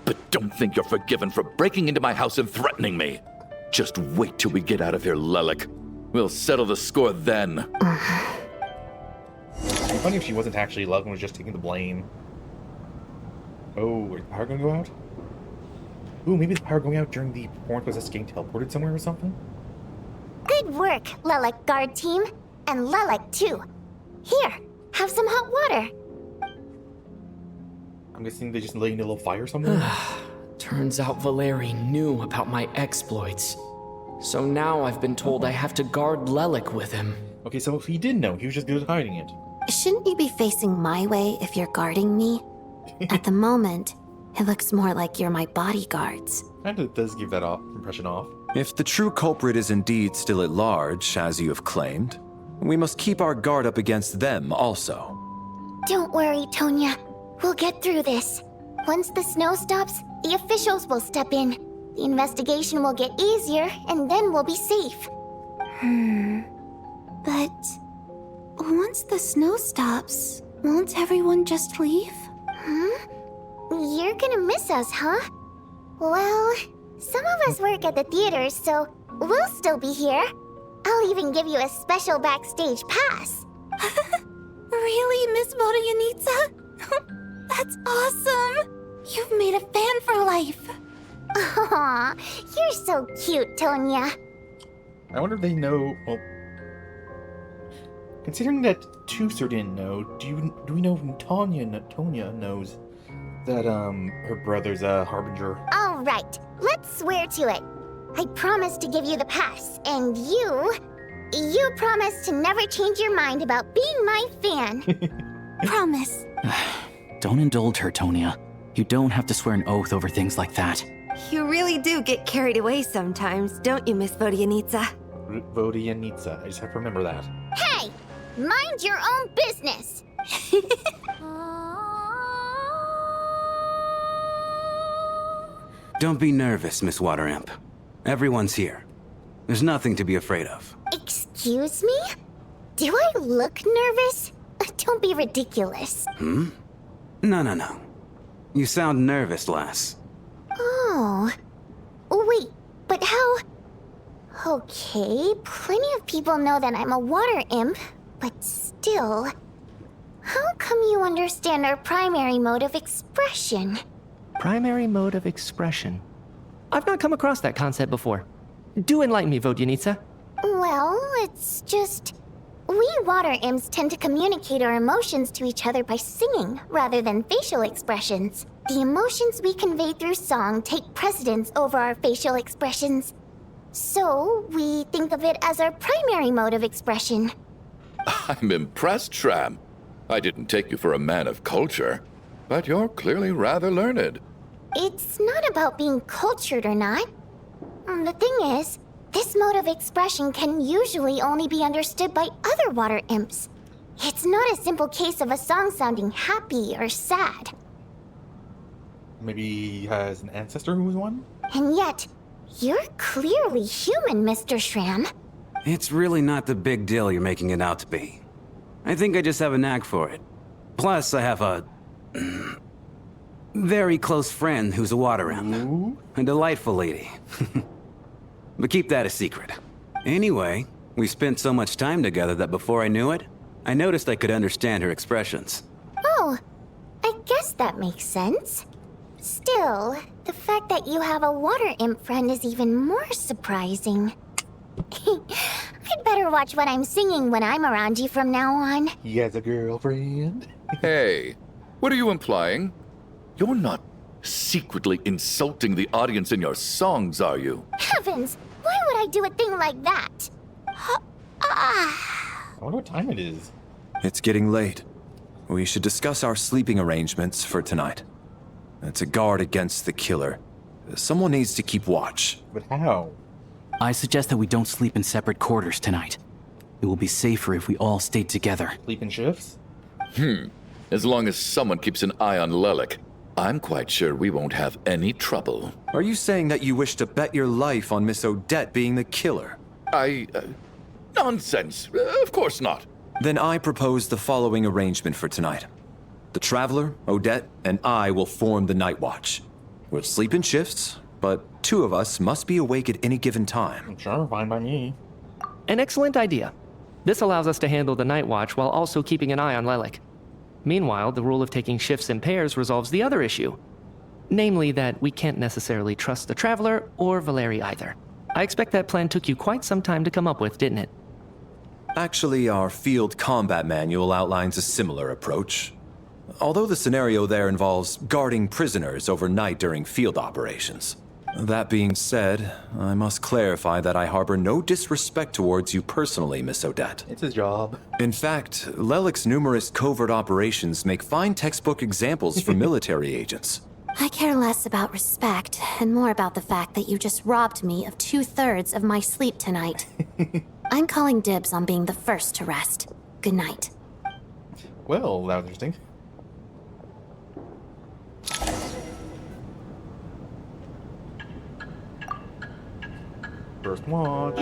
But don't think you're forgiven for breaking into my house and threatening me. Just wait till we get out of here, Lelik. We'll settle the score then. It'd be funny if she wasn't actually loved and was just taking the blame. Oh, is the power gonna go out? Ooh, maybe the power going out during the performance was just getting teleported somewhere or something? Good work, Lelik guard team. And Lelik too. Here, have some hot water. I'm guessing they just laying a little fire somewhere? Turns out Valeri knew about my exploits. So now I've been told I have to guard Lelik with him. Okay, so if he did know, he was just good at hiding it. Shouldn't you be facing my way if you're guarding me? At the moment, it looks more like you're my bodyguards. Kinda does give that impression off. If the true culprit is indeed still at large, as you have claimed, we must keep our guard up against them also. Don't worry, Tonya. We'll get through this. Once the snow stops, the officials will step in. The investigation will get easier, and then we'll be safe. But once the snow stops, won't everyone just leave? You're gonna miss us, huh? Well, some of us work at the theater, so we'll still be here. I'll even give you a special backstage pass. Really, Miss Vodoyanitsa? That's awesome! You've made a fan for life. Aw, you're so cute, Tonya. I wonder if they know, well... Considering that Tusser didn't know, do we know who Tonya knows that, her brother's a Harbinger? All right, let's swear to it. I promise to give you the pass, and you promise to never change your mind about being my fan. Promise. Don't indulge her, Tonya. You don't have to swear an oath over things like that. You really do get carried away sometimes, don't you, Miss Vodyanitsa? Vodyanitsa. I just have to remember that. Hey! Mind your own business! Don't be nervous, Miss Water Imp. Everyone's here. There's nothing to be afraid of. Excuse me? Do I look nervous? Don't be ridiculous. No. You sound nervous, lass. Oh. Wait, but how... Okay, plenty of people know that I'm a water imp, but still... How come you understand our primary mode of expression? Primary mode of expression. I've not come across that concept before. Do enlighten me, Vodyanitsa. Well, it's just... We water imps tend to communicate our emotions to each other by singing, rather than facial expressions. The emotions we convey through song take precedence over our facial expressions. So, we think of it as our primary mode of expression. I'm impressed, Shram. I didn't take you for a man of culture, but you're clearly rather learned. It's not about being cultured or not. The thing is, this mode of expression can usually only be understood by other water imps. It's not a simple case of a song sounding happy or sad. Maybe he has an ancestor who was one? And yet, you're clearly human, Mr. Shram. It's really not the big deal you're making it out to be. I think I just have a knack for it. Plus, I have a... very close friend who's a water imp. A delightful lady. But keep that a secret. Anyway, we spent so much time together that before I knew it, I noticed I could understand her expressions. Oh, I guess that makes sense. Still, the fact that you have a water imp friend is even more surprising. I'd better watch what I'm singing when I'm around you from now on. He has a girlfriend. Hey, what are you implying? You're not secretly insulting the audience in your songs, are you? Heavens, why would I do a thing like that? I wonder what time it is. It's getting late. We should discuss our sleeping arrangements for tonight. To guard against the killer, someone needs to keep watch. But how? I suggest that we don't sleep in separate quarters tonight. It will be safer if we all stay together. Sleep in shifts? As long as someone keeps an eye on Lelik, I'm quite sure we won't have any trouble. Are you saying that you wish to bet your life on Miss Odette being the killer? Nonsense. Of course not. Then I propose the following arrangement for tonight. The Traveler, Odette, and I will form the Night Watch. We'll sleep in shifts, but two of us must be awake at any given time. Sure, fine by me. An excellent idea. This allows us to handle the night watch while also keeping an eye on Lelik. Meanwhile, the rule of taking shifts in pairs resolves the other issue. Namely that we can't necessarily trust the Traveler or Valeri either. I expect that plan took you quite some time to come up with, didn't it? Actually, our field combat manual outlines a similar approach. Although the scenario there involves guarding prisoners overnight during field operations. That being said, I must clarify that I harbor no disrespect towards you personally, Miss Odette. It's his job. In fact, Lelik's numerous covert operations make fine textbook examples for military agents. I care less about respect and more about the fact that you just robbed me of 2/3 of my sleep tonight. I'm calling dibs on being the first to rest. Good night. Well, that was interesting. First watch.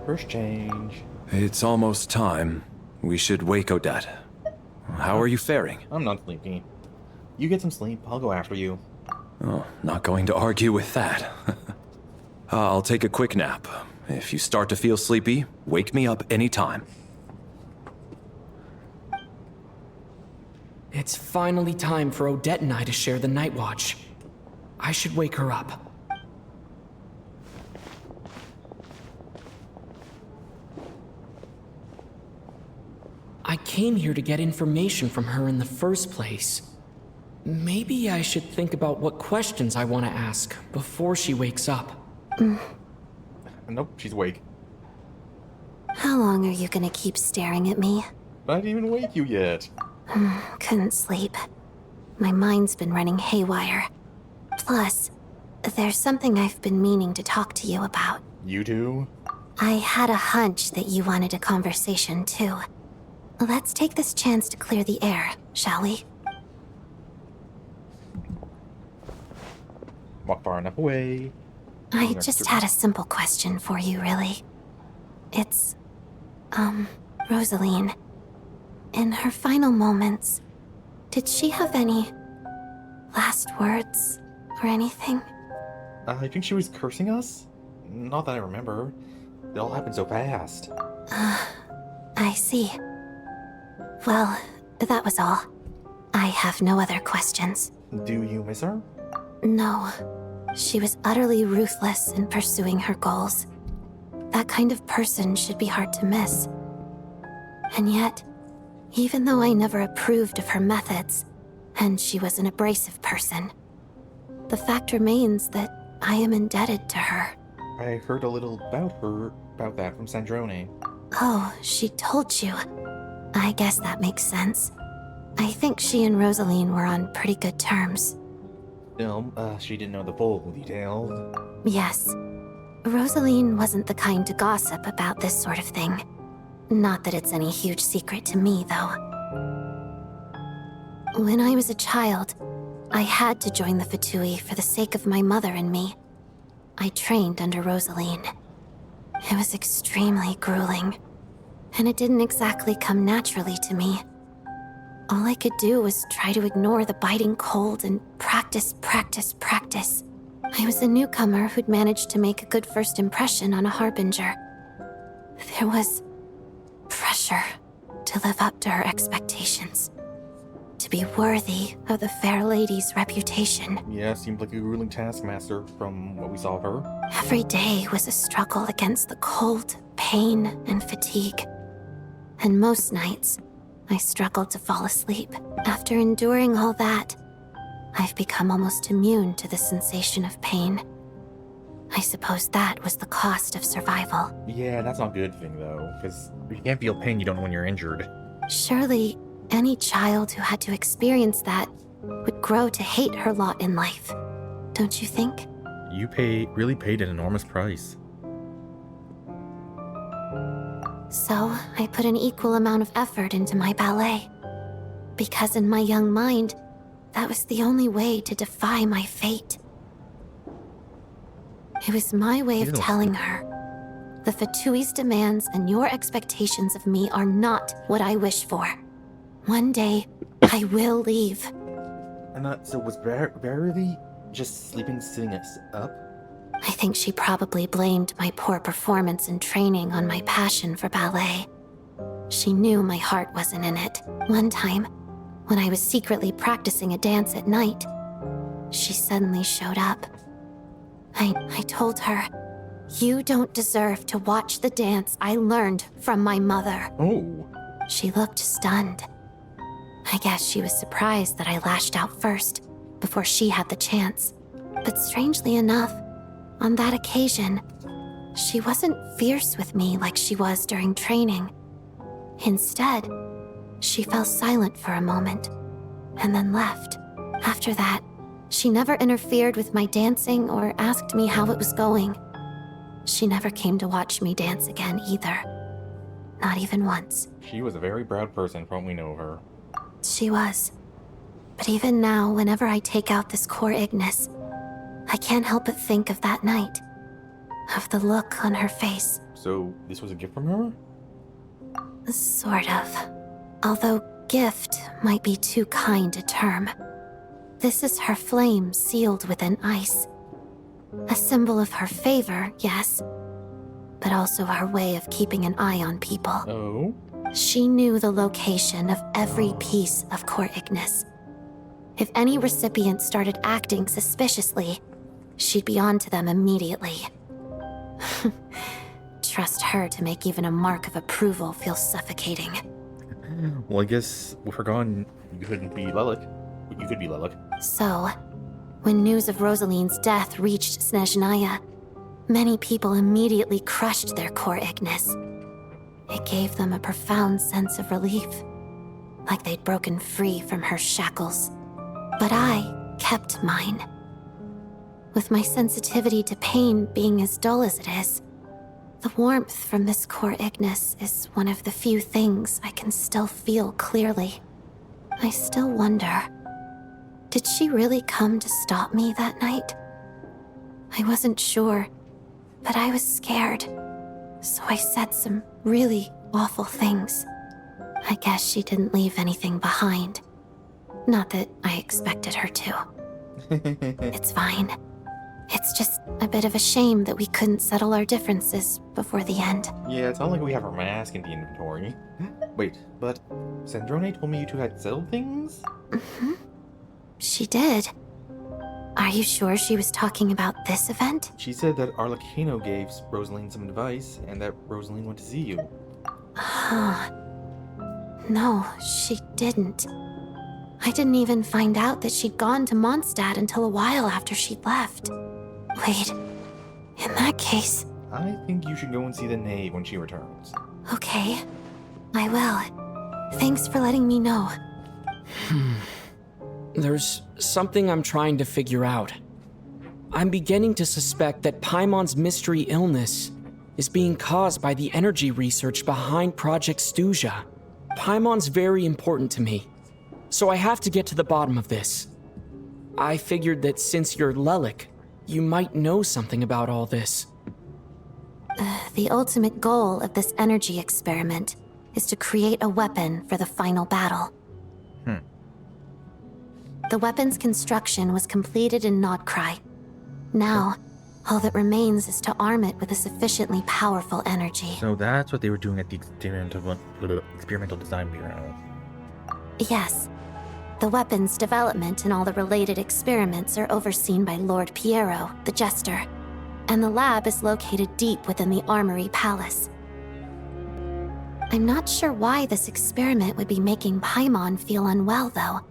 First change. It's almost time. We should wake Odette. How are you faring? I'm not sleepy. You get some sleep, I'll go after you. Oh, not going to argue with that. I'll take a quick nap. If you start to feel sleepy, wake me up anytime. It's finally time for Odette and I to share the night watch. I should wake her up. I came here to get information from her in the first place. Maybe I should think about what questions I want to ask before she wakes up. Nope, she's awake. How long are you gonna keep staring at me? I didn't even wake you yet. Couldn't sleep. My mind's been running haywire. Plus, there's something I've been meaning to talk to you about. You do? I had a hunch that you wanted a conversation, too. Let's take this chance to clear the air, shall we? Walk far enough away. I just had a simple question for you, really. It's, Rosaline. In her final moments, did she have any last words or anything? I think she was cursing us? Not that I remember. It all happened so fast. I see. Well, that was all. I have no other questions. Do you miss her? No. She was utterly ruthless in pursuing her goals. That kind of person should be hard to miss. And yet, even though I never approved of her methods, and she was an abrasive person, the fact remains that I am indebted to her. I heard a little about that from Sandrone. Oh, she told you. I guess that makes sense. I think she and Rosaline were on pretty good terms. No, she didn't know the full details. Yes. Rosaline wasn't the kind to gossip about this sort of thing. Not that it's any huge secret to me, though. When I was a child, I had to join the Fatui for the sake of my mother and me. I trained under Rosaline. It was extremely grueling, and it didn't exactly come naturally to me. All I could do was try to ignore the biting cold and practice. I was a newcomer who'd managed to make a good first impression on a harbinger. There was pressure to live up to her expectations, to be worthy of the fair lady's reputation. Yeah, seemed like a grueling taskmaster from what we saw of her. Every day was a struggle against the cold, pain, and fatigue. And most nights, I struggled to fall asleep. After enduring all that, I've become almost immune to the sensation of pain. I suppose that was the cost of survival. Yeah, that's not a good thing, though, because if you can't feel pain, you don't know when you're injured. Surely, any child who had to experience that would grow to hate her lot in life, don't you think? You really paid an enormous price. So, I put an equal amount of effort into my ballet. Because in my young mind, that was the only way to defy my fate. It was my way of telling her, the Fatui's demands and your expectations of me are not what I wish for. One day, I will leave. And so was Verily just sitting us up? I think she probably blamed my poor performance in training on my passion for ballet. She knew my heart wasn't in it. One time, when I was secretly practicing a dance at night, she suddenly showed up. I told her, "You don't deserve to watch the dance I learned from my mother." Oh. She looked stunned. I guess she was surprised that I lashed out first, before she had the chance. But strangely enough, on that occasion, she wasn't fierce with me like she was during training. Instead, she fell silent for a moment, and then left. After that, she never interfered with my dancing or asked me how it was going. She never came to watch me dance again either. Not even once. She was a very proud person from what we know of her. She was. But even now, whenever I take out this core Ignis, I can't help but think of that night. Of the look on her face. So, this was a gift from her? Sort of. Although gift might be too kind a term. This is her flame sealed within ice. A symbol of her favor, yes, but also her way of keeping an eye on people. Oh? She knew the location of every piece of core Ignis. If any recipient started acting suspiciously, she'd be on to them immediately. Trust her to make even a mark of approval feel suffocating. Well, I guess with her gone, you couldn't be Lelik. You could be Lelik. So, when news of Rosaline's death reached Snezhnaya, many people immediately crushed their core Ignis. It gave them a profound sense of relief, like they'd broken free from her shackles. But I kept mine. With my sensitivity to pain being as dull as it is, the warmth from this core Ignis is one of the few things I can still feel clearly. I still wonder, did she really come to stop me that night? I wasn't sure, but I was scared, so I said some really awful things. I guess she didn't leave anything behind. Not that I expected her to. It's fine. It's just a bit of a shame that we couldn't settle our differences before the end. Yeah, it's not like we have our mask in the inventory. Wait, but Sandrone told me you two had settled things? Mm-hmm. She did. Are you sure she was talking about this event? She said that Arlecano gave Rosaline some advice, and that Rosaline went to see you. No, she didn't. I didn't even find out that she'd gone to Mondstadt until a while after she'd left. Wait, in that case... I think you should go and see the Knave when she returns. Okay, I will. Thanks for letting me know. There's something I'm trying to figure out. I'm beginning to suspect that Paimon's mystery illness is being caused by the energy research behind Project Stuja. Paimon's very important to me, so I have to get to the bottom of this. I figured that since you're Lelik, you might know something about all this. The ultimate goal of this energy experiment is to create a weapon for the final battle. The weapon's construction was completed in Nocturne. Now, all that remains is to arm it with a sufficiently powerful energy. So that's what they were doing at the Experimental Design Bureau. Yes. The weapon's development and all the related experiments are overseen by Lord Piero, the Jester, and the lab is located deep within the Armory Palace. I'm not sure why this experiment would be making Paimon feel unwell, though.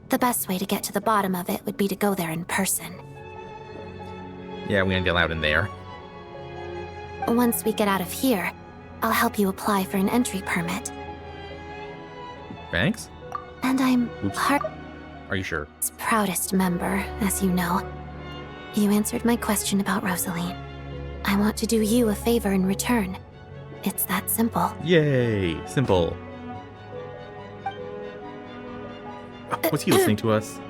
The best way to get to the bottom of it would be to go there in person. Yeah, we ain't allowed in there. Once we get out of here, I'll help you apply for an entry permit. Thanks? And I'm Are you sure? Heart's proudest member, as you know. You answered my question about Rosaline. I want to do you a favor in return. It's that simple. Yay! Simple. Was he listening to us?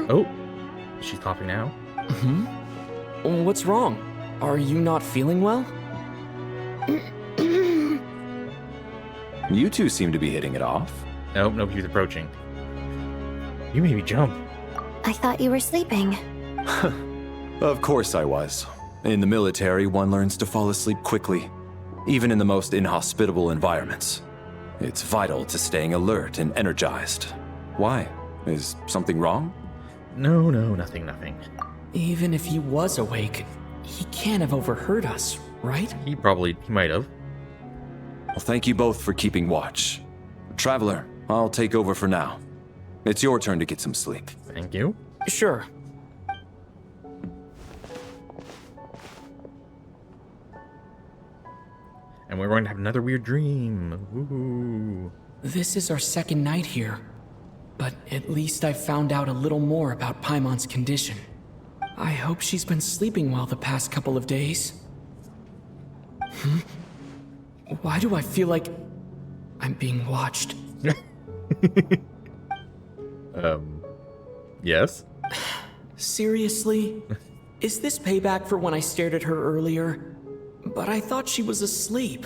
Oh, she's coughing now. What's wrong? Are you not feeling well? You two seem to be hitting it off. Nope, nobody's approaching. You made me jump. I thought you were sleeping. Of course I was. In the military, one learns to fall asleep quickly, even in the most inhospitable environments. It's vital to staying alert and energized. Why? Is something wrong? No, nothing. Even if he was awake, he can't have overheard us, right? He might have. Well, thank you both for keeping watch. Traveler, I'll take over for now. It's your turn to get some sleep. Thank you. Sure. And we're going to have another weird dream. Woohoo. This is our second night here, but at least I've found out a little more about Paimon's condition. I hope she's been sleeping well the past couple of days. Why do I feel like I'm being watched? Yes? Seriously? Is this payback for when I stared at her earlier? But I thought she was asleep.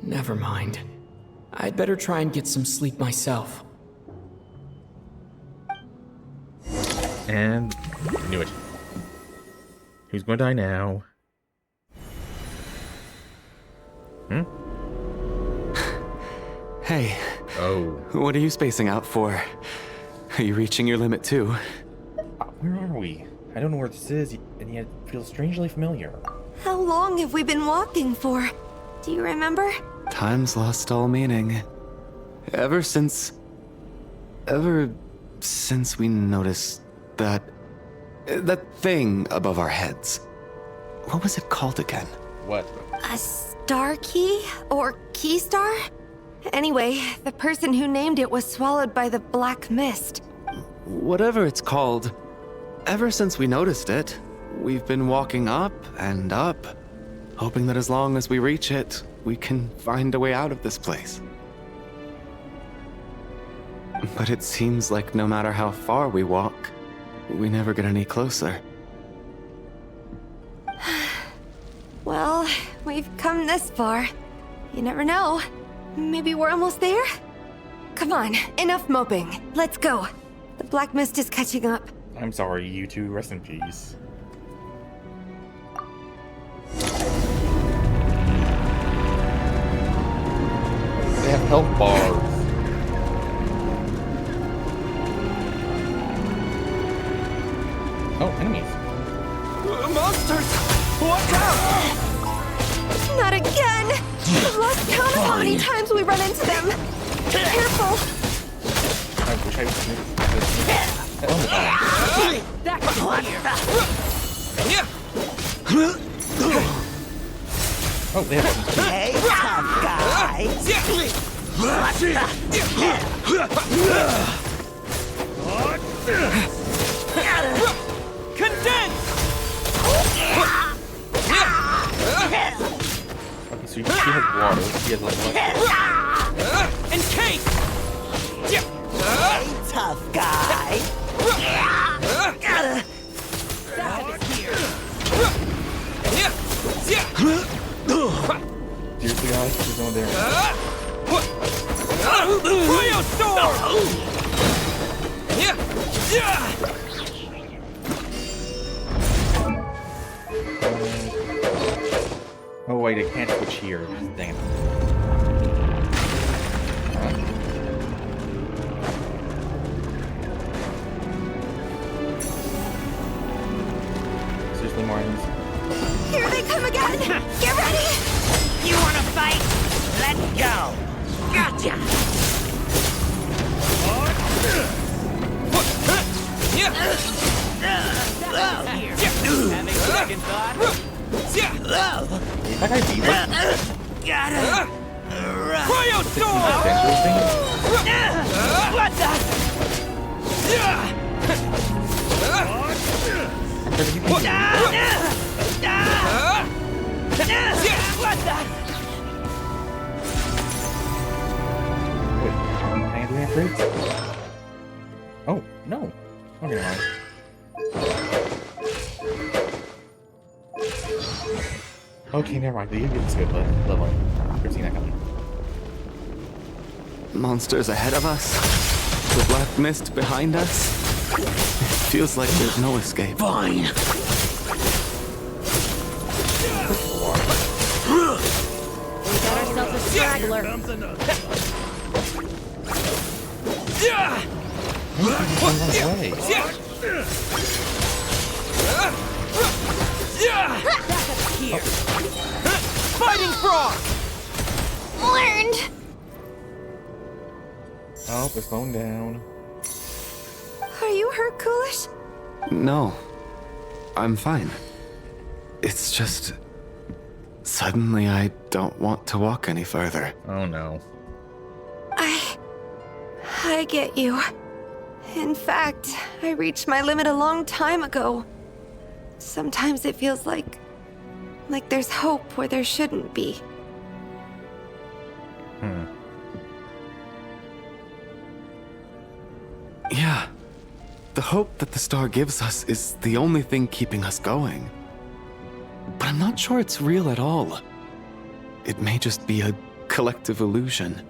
Never mind. I'd better try and get some sleep myself. And I knew it. Who's going to die now? Hey. Oh. What are you spacing out for? Are you reaching your limit too? Where are we? I don't know where this is, and yet it feels strangely familiar. How long have we been walking for? Do you remember? Time's lost all meaning. Ever since we noticed that thing above our heads. What was it called again? What? A star key? Or key star? Anyway, the person who named it was swallowed by the black mist. Whatever it's called, ever since we noticed it, we've been walking up and up, hoping that as long as we reach it, we can find a way out of this place. But it seems like no matter how far we walk, we never get any closer. Well, we've come this far. You never know. Maybe we're almost there? Come on, enough moping. Let's go. The black mist is catching up. I'm sorry, you two. Rest in peace. They have health bars. Oh, enemies. Monsters! Watch out! Not again! I've lost count of how many times we run into them. Careful! I wish I was. That could Oh, they have weapons. Hey, tough guy! Condense! Okay, so she has water. She has like Encase! Hey, tough guy! seriously, guys, she's going there. Cryo Storm! Oh wait, I can't switch here. Dang it. Seriously, Martins. Here they come again! Get ready! You wanna fight? Let's go! Gotcha! Having second thought? That guy beat like Gotta... Cryo Storm! What the? What the? Wait, can I do that first? Oh, no. Okay, never mind. Okay, never mind. You get this good level. I've seen that coming. Monsters ahead of us? The black mist behind us? It feels like there's no escape. Fine! We got ourselves a straggler. Fighting frog! Learned! Oh, we're slowing down. Are you hurt, Coolish? No, I'm fine. It's just... suddenly I don't want to walk any further. Oh no. I get you. In fact, I reached my limit a long time ago. Sometimes it feels like there's hope where there shouldn't be. Yeah. The hope that the star gives us is the only thing keeping us going. But I'm not sure it's real at all. It may just be a collective illusion.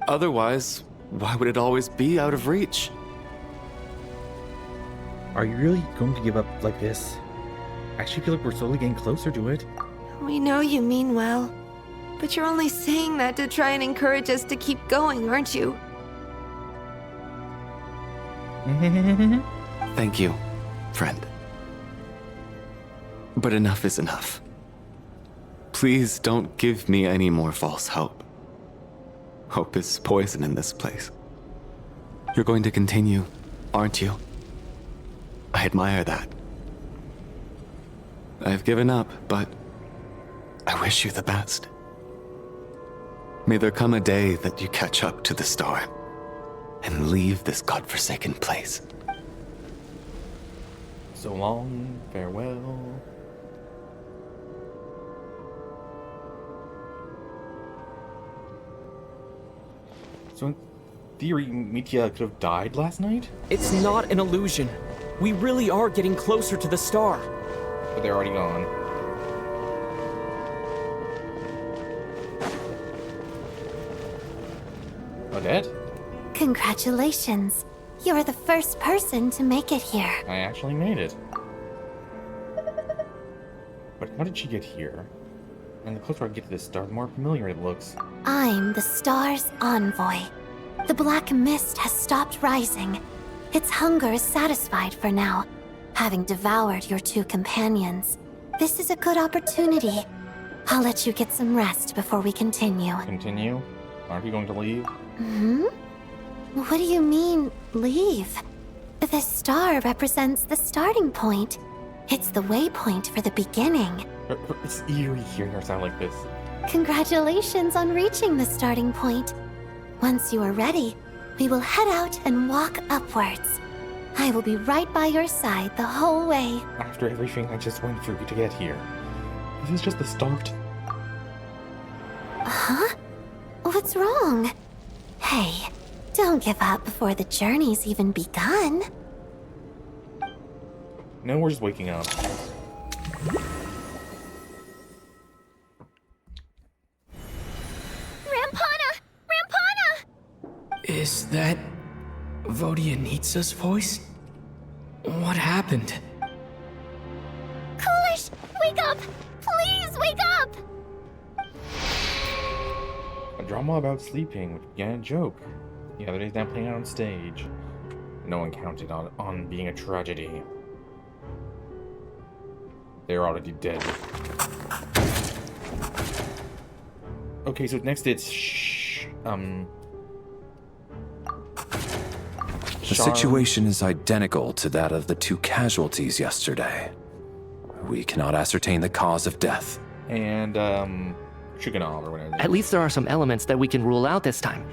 Otherwise, why would it always be out of reach? Are you really going to give up like this? I actually feel like we're slowly getting closer to it. We know you mean well, but you're only saying that to try and encourage us to keep going, aren't you? Thank you, friend. But enough is enough. Please don't give me any more false hope. Hope is poison in this place. You're going to continue, aren't you? I admire that. I've given up, but I wish you the best. May there come a day that you catch up to the star and leave this godforsaken place. So long, farewell. So in theory, Mitya could have died last night? It's not an illusion. We really are getting closer to the star. But they're already gone. Odette? Congratulations. You're the first person to make it here. I actually made it. But how did she get here? And the closer I get to this star, the more familiar it looks. I'm the star's envoy. The black mist has stopped rising. Its hunger is satisfied for now, having devoured your two companions. This is a good opportunity. I'll let you get some rest before we continue. Continue? Aren't you going to leave? Hmm? What do you mean, leave? The star represents the starting point. It's the waypoint for the beginning. It's eerie hearing her sound like this. Congratulations on reaching the starting point. Once you are ready, we will head out and walk upwards. I will be right by your side the whole way. After everything I just went through to get here, this is just the start. Huh? What's wrong? Hey, don't give up before the journey's even begun. No, we're just waking up. Rampana! Rampana! Is that Vodyanitsa's voice? What happened? Coolish, wake up! Please wake up! A drama about sleeping, which began a joke. The other day's now playing out on stage. No one counted on being a tragedy. They're already dead. Okay, so next it's The situation is identical to that of the two casualties yesterday. We cannot ascertain the cause of death. And, Shuganov or whatever. At least there are some elements that we can rule out this time.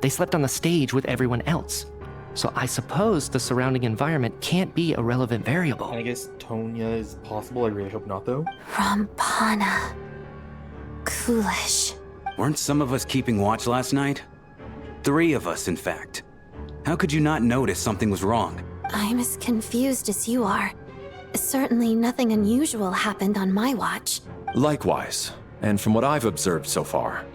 They slept on the stage with everyone else. So I suppose the surrounding environment can't be a relevant variable. And I guess Tonya is possible. I really hope not, though. Rampana. Coolish. Weren't some of us keeping watch last night? 3 of us, in fact. How could you not notice something was wrong? I'm as confused as you are. Certainly nothing unusual happened on my watch. Likewise, and from what I've observed so far,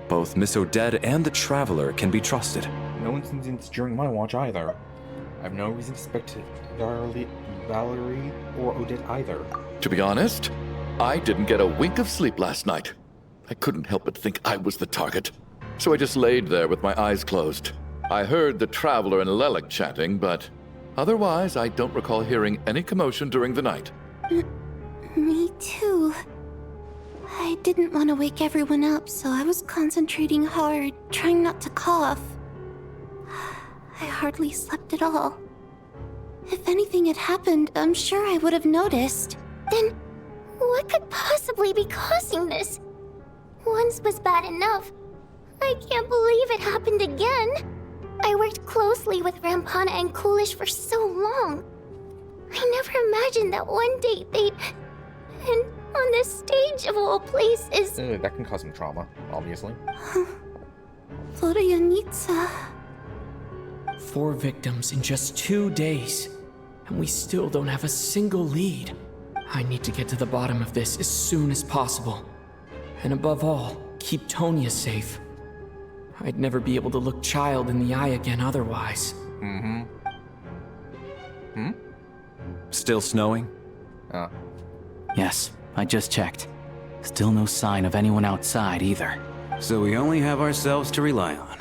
both Miss Odette and the Traveler can be trusted. No incidents during my watch either. I have no reason to suspect Valerie or Odette either. To be honest, I didn't get a wink of sleep last night. I couldn't help but think I was the target. So I just laid there with my eyes closed. I heard the Traveler and Lelik chatting, but otherwise I don't recall hearing any commotion during the night. Me too. I didn't want to wake everyone up, so I was concentrating hard, trying not to cough. I hardly slept at all. If anything had happened, I'm sure I would have noticed. Then, what could possibly be causing this? Once was bad enough. I can't believe it happened again. I worked closely with Rampana and Coolish for so long. I never imagined that one day they'd... And on the stage of all places... That can cause some trauma, obviously. Vodyanitsa... 4 victims in just 2 days, and we still don't have a single lead. I need to get to the bottom of this as soon as possible. And above all, keep Tonya safe. I'd never be able to look Child in the eye again otherwise. Still snowing? Yes, I just checked. Still no sign of anyone outside either. So we only have ourselves to rely on.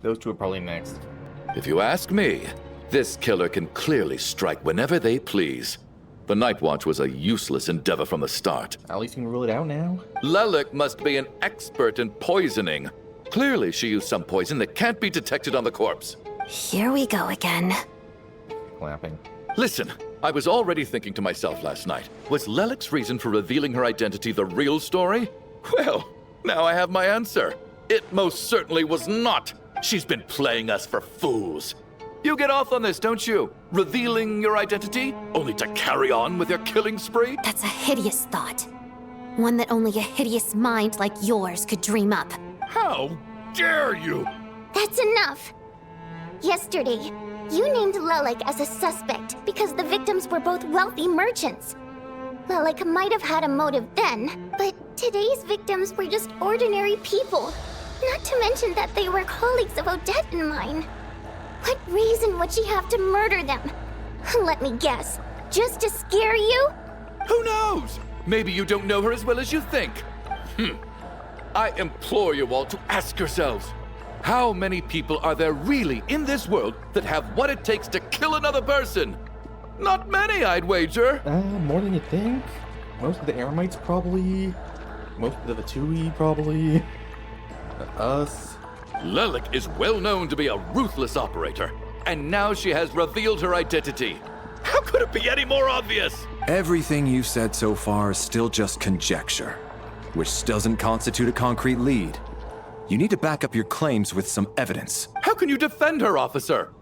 Those two are probably next. If you ask me, this killer can clearly strike whenever they please. The Night Watch was a useless endeavor from the start. At least you can rule it out now. Lelik must be an expert in poisoning. Clearly she used some poison that can't be detected on the corpse. Here we go again. Clapping. Listen, I was already thinking to myself last night, was Lelik's reason for revealing her identity the real story? Well, now I have my answer. It most certainly was not. She's been playing us for fools. You get off on this, don't you? Revealing your identity, only to carry on with your killing spree? That's a hideous thought. One that only a hideous mind like yours could dream up. How dare you? That's enough. Yesterday, you named Lelik as a suspect because the victims were both wealthy merchants. Lelik might have had a motive then, but today's victims were just ordinary people. Not to mention that they were colleagues of Odette and mine. What reason would she have to murder them? Let me guess. Just to scare you? Who knows? Maybe you don't know her as well as you think. I implore you all to ask yourselves, how many people are there really in this world that have what it takes to kill another person? Not many, I'd wager. More than you think. Most of the Eremites probably. Most of the Vatui probably. Us. Lelik is well known to be a ruthless operator, and now she has revealed her identity. How could it be any more obvious? Everything you've said so far is still just conjecture, which doesn't constitute a concrete lead. You need to back up your claims with some evidence. How can you defend her, officer?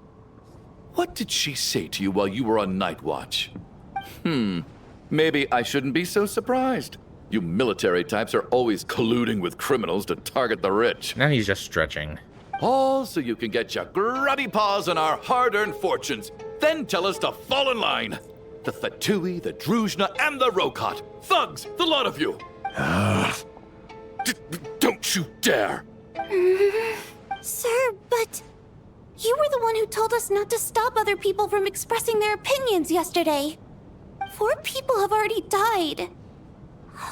What did she say to you while you were on night watch? Maybe I shouldn't be so surprised. You military types are always colluding with criminals to target the rich. Now he's just stretching. All so you can get your grubby paws on our hard-earned fortunes, then tell us to fall in line. The Fatui, the Druzhna, and the Rokot. Thugs, the lot of you. Don't you dare. Sir, but you were the one who told us not to stop other people from expressing their opinions yesterday. 4 people have already died.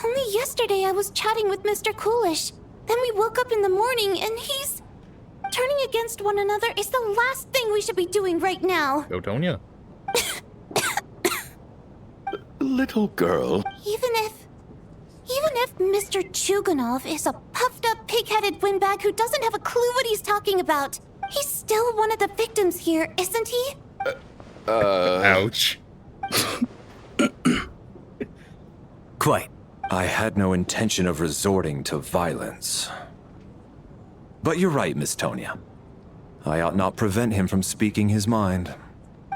Only yesterday I was chatting with Mr. Coolish. Then we woke up in the morning and he's... Turning against one another is the last thing we should be doing right now. Go, Tonya. Little girl. Even if Mr. Chuganov is a puffed-up, pig-headed windbag who doesn't have a clue what he's talking about, he's still one of the victims here, isn't he? Ouch. Quite. I had no intention of resorting to violence. But you're right, Miss Tonya. I ought not prevent him from speaking his mind.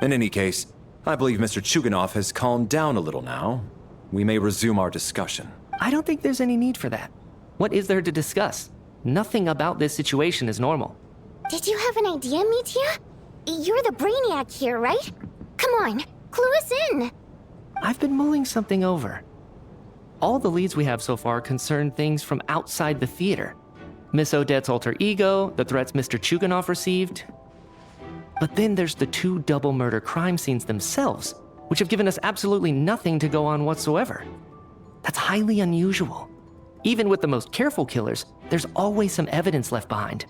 In any case, I believe Mr. Chuganov has calmed down a little now. We may resume our discussion. I don't think there's any need for that. What is there to discuss? Nothing about this situation is normal. Did you have an idea, Mitya? You're the brainiac here, right? Come on, clue us in. I've been mulling something over. All the leads we have so far concern things from outside the theater. Miss Odette's alter ego, the threats Mr. Chuganov received. But then there's the 2 double murder crime scenes themselves, which have given us absolutely nothing to go on whatsoever. That's highly unusual. Even with the most careful killers, there's always some evidence left behind.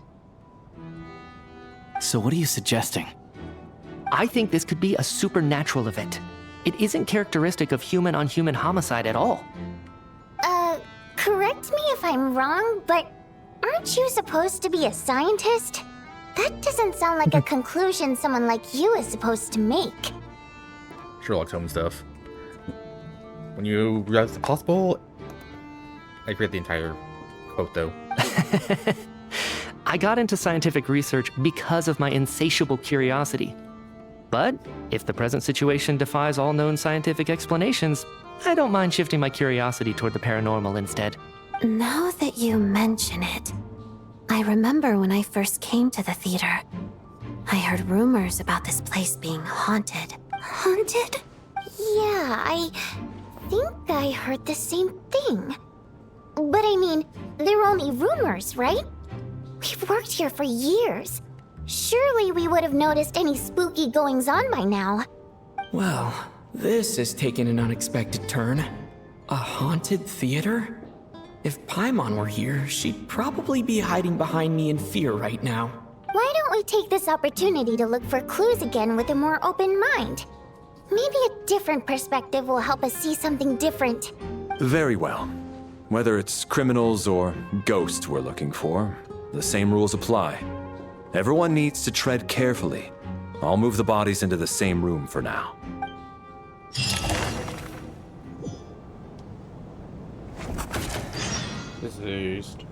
So what are you suggesting? I think this could be a supernatural event. It isn't characteristic of human-on-human homicide at all. Correct me if I'm wrong, but aren't you supposed to be a scientist? That doesn't sound like a conclusion someone like you is supposed to make. Sherlock Holmes stuff. When you realize it's possible, I read the entire quote though. I got into scientific research because of my insatiable curiosity. But if the present situation defies all known scientific explanations, I don't mind shifting my curiosity toward the paranormal instead. Now that you mention it, I remember when I first came to the theater. I heard rumors about this place being haunted. Haunted? Yeah, I think I heard the same thing. But I mean, they're only rumors, right? We've worked here for years. Surely we would have noticed any spooky goings-on by now. Well, this has taken an unexpected turn. A haunted theater? If Paimon were here, she'd probably be hiding behind me in fear right now. Why don't we take this opportunity to look for clues again with a more open mind? Maybe a different perspective will help us see something different. Very well. Whether it's criminals or ghosts we're looking for, the same rules apply. Everyone needs to tread carefully. I'll move the bodies into the same room for now. Deceased.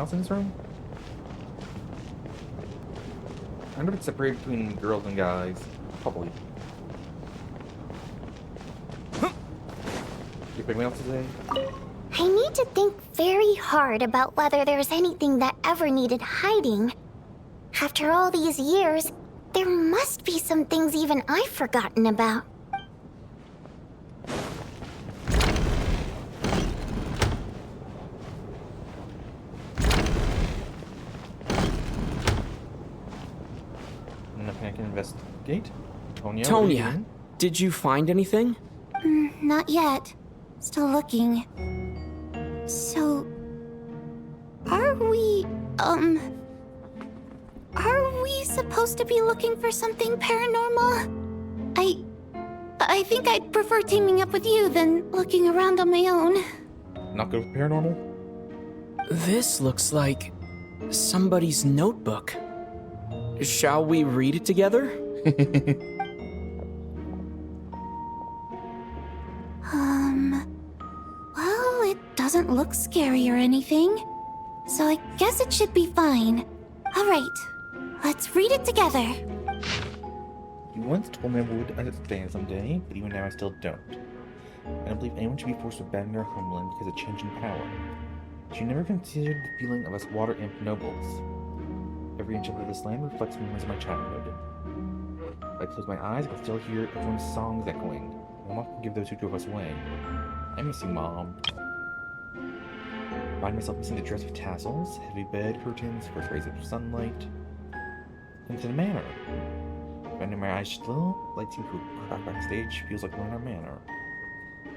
else in this room? I wonder if it's separated between girls and guys. Probably. You anything else to say? I need to think very hard about whether there's anything that ever needed hiding. After all these years, there must be some things even I've forgotten about. Nothing I can investigate? Tonya, did you find anything? Not yet. Still looking. So... Are we supposed to be looking for something paranormal? I think I'd prefer teaming up with you than looking around on my own. Not good with paranormal? This looks like somebody's notebook. Shall we read it together? Well, it doesn't look scary or anything. So I guess it should be fine. Alright, let's read it together. You once told me I would understand someday, but even now I still don't. I don't believe anyone should be forced to abandon our homeland because of change in power. She never considered the feeling of us water imp nobles. Every inch of this land reflects memories of my childhood. If I close my eyes, I can still hear everyone's songs echoing. I will not give those who drove us away. I miss you, Mom. I find myself missing the dress with tassels, heavy bed curtains, first rays of sunlight. Into the manor. Finding my eyes still, lights seem to crack backstage, feels like we're in our manor.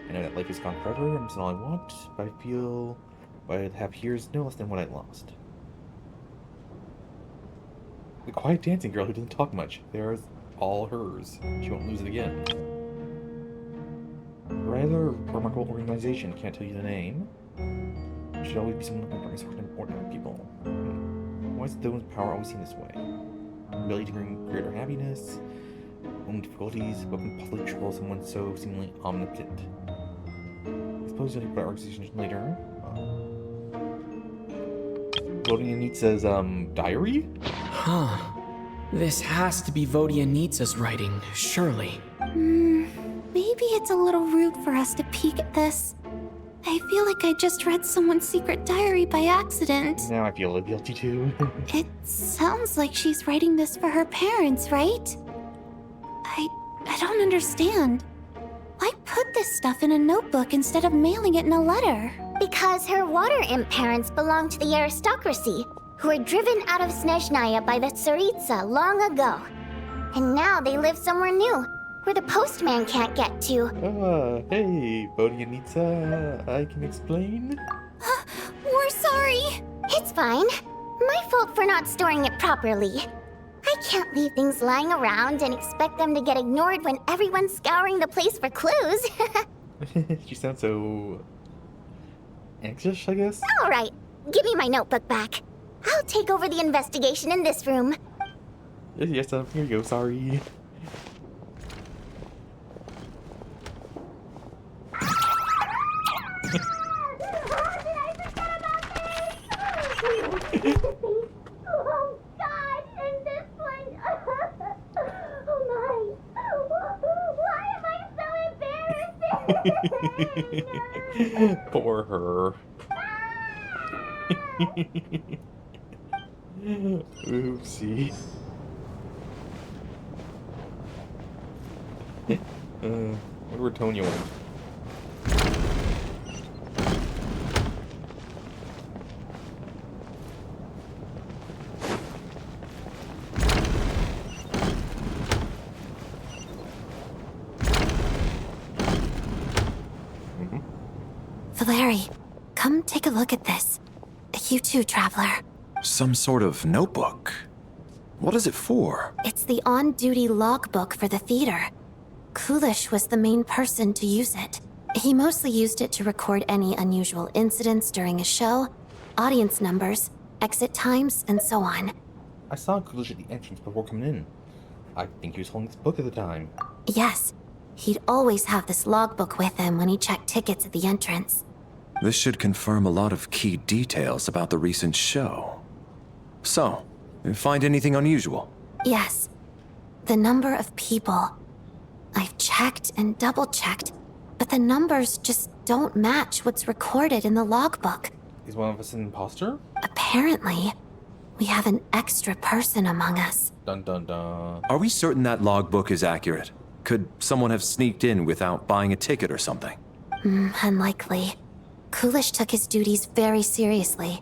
I know that life is gone forever, and it's all I want, but I feel what I have here is no less than what I lost. The quiet dancing girl who doesn't talk much. There's all hers. She won't lose it again. Rather remarkable organization, can't tell you the name. Should always be someone looking for inspiration from ordinary people. Why is those in power always seen this way? Ability to bring greater happiness, own difficulties, but can possibly trouble someone so seemingly omnipotent. I suppose you'll think about organization later. Vodianitsa's diary? Huh. This has to be Vodianitsa's writing, surely. Maybe it's a little rude for us to peek at this. I feel like I just read someone's secret diary by accident. Now I feel a little guilty too. It sounds like she's writing this for her parents, right? I don't understand. Why put this stuff in a notebook instead of mailing it in a letter? Because her water imp parents belonged to the aristocracy, who were driven out of Snezhnaya by the Tsaritsa long ago. And now they live somewhere new, where the postman can't get to. Hey, Vodianitsa, I can explain? We're sorry. It's fine. My fault for not storing it properly. I can't leave things lying around and expect them to get ignored when everyone's scouring the place for clues. She sounds so... anxious, I guess? Alright, give me my notebook back. I'll take over the investigation in this room. Yes, here you go, sorry. Oh God, and this one. Oh my. Why am I so embarrassing? Poor her. Oopsie. Wonder where Tonya went. Valeri, come take a look at this. You too, Traveler. Some sort of notebook. What is it for? It's the on-duty logbook for the theater. Kulish was the main person to use it. He mostly used it to record any unusual incidents during a show, audience numbers, exit times, and so on. I saw Kulish at the entrance before coming in. I think he was holding this book at the time. Yes, he'd always have this logbook with him when he checked tickets at the entrance. This should confirm a lot of key details about the recent show. So, you find anything unusual? Yes. The number of people. I've checked and double-checked, but the numbers just don't match what's recorded in the logbook. Is one of us an imposter? Apparently, we have an extra person among us. Dun dun dun. Are we certain that logbook is accurate? Could someone have sneaked in without buying a ticket or something? Unlikely. Coolish took his duties very seriously.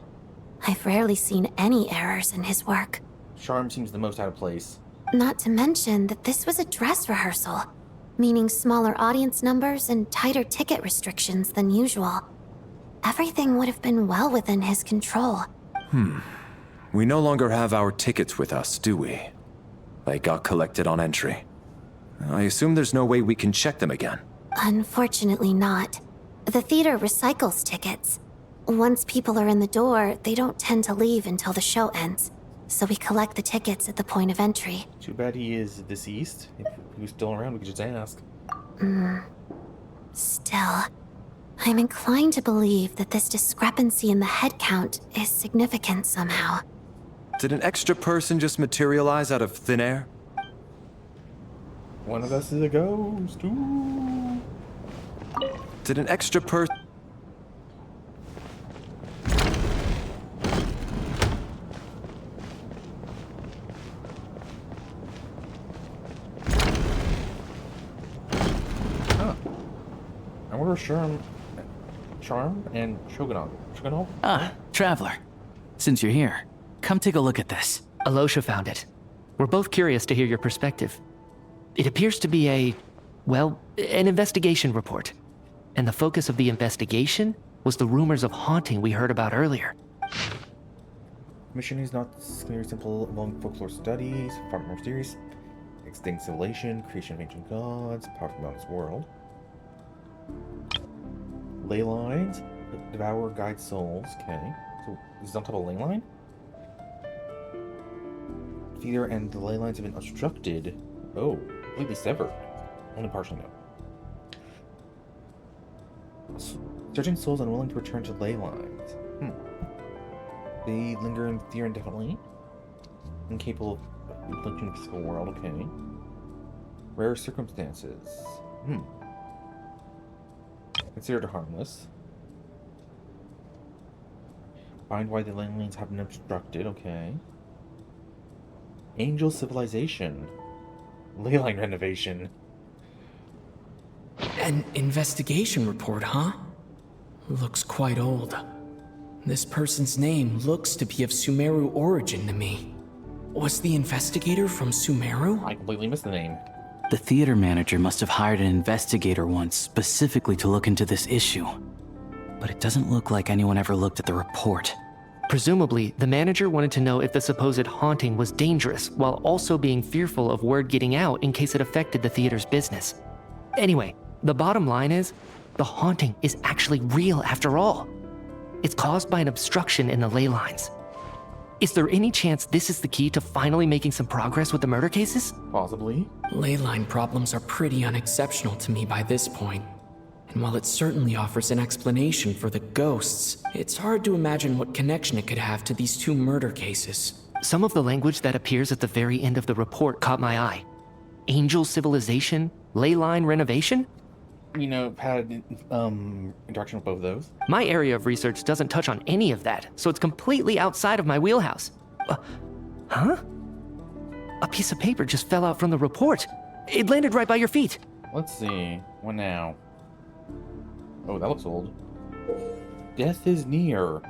I've rarely seen any errors in his work. Charm seems the most out of place. Not to mention that this was a dress rehearsal, meaning smaller audience numbers and tighter ticket restrictions than usual. Everything would have been well within his control. We no longer have our tickets with us, do we? They got collected on entry. I assume there's no way we can check them again. Unfortunately not. The theater recycles tickets. Once people are in the door, they don't tend to leave until the show ends. So we collect the tickets at the point of entry. Too bad he is deceased. If he was still around, we could just ask. Still, I'm inclined to believe that this discrepancy in the head count is significant somehow. Did an extra person just materialize out of thin air? One of us is a ghost. Ooh. Did an extra person... I wonder if Charm and Shogunal? Ah, Traveler. Since you're here, come take a look at this. Alosha found it. We're both curious to hear your perspective. It appears to be an investigation report. And the focus of the investigation was the rumors of haunting we heard about earlier. Mission is not clear, simple among folklore studies, far more mysterious. Extinct civilization, creation of ancient gods, power from this world. Ley lines, devour guide souls. Okay, so this is on top of ley line. Theater and the ley lines have been obstructed. Oh, completely severed. Only partially known. Searching souls unwilling to return to ley lines. They linger in theater indefinitely. Incapable of inflicting the physical world. Okay. Rare circumstances. Considered harmless. Find why the ley lines have been obstructed. Okay. Angel civilization. Ley line renovation. An investigation report, huh? Looks quite old. This person's name looks to be of Sumeru origin to me. Was the investigator from Sumeru? I completely missed the name. The theater manager must have hired an investigator once specifically to look into this issue. But it doesn't look like anyone ever looked at the report. Presumably, the manager wanted to know if the supposed haunting was dangerous, while also being fearful of word getting out in case it affected the theater's business. Anyway, the bottom line is, the haunting is actually real after all. It's caused by an obstruction in the ley lines. Is there any chance this is the key to finally making some progress with the murder cases? Possibly. Ley line problems are pretty unexceptional to me by this point. And while it certainly offers an explanation for the ghosts, it's hard to imagine what connection it could have to these two murder cases. Some of the language that appears at the very end of the report caught my eye. Angel civilization, ley line renovation? You know, had interaction with both of those. My area of research doesn't touch on any of that, so it's completely outside of my wheelhouse. Huh? A piece of paper just fell out from the report. It landed right by your feet. Let's see. What now? Oh, that looks old. Death is near.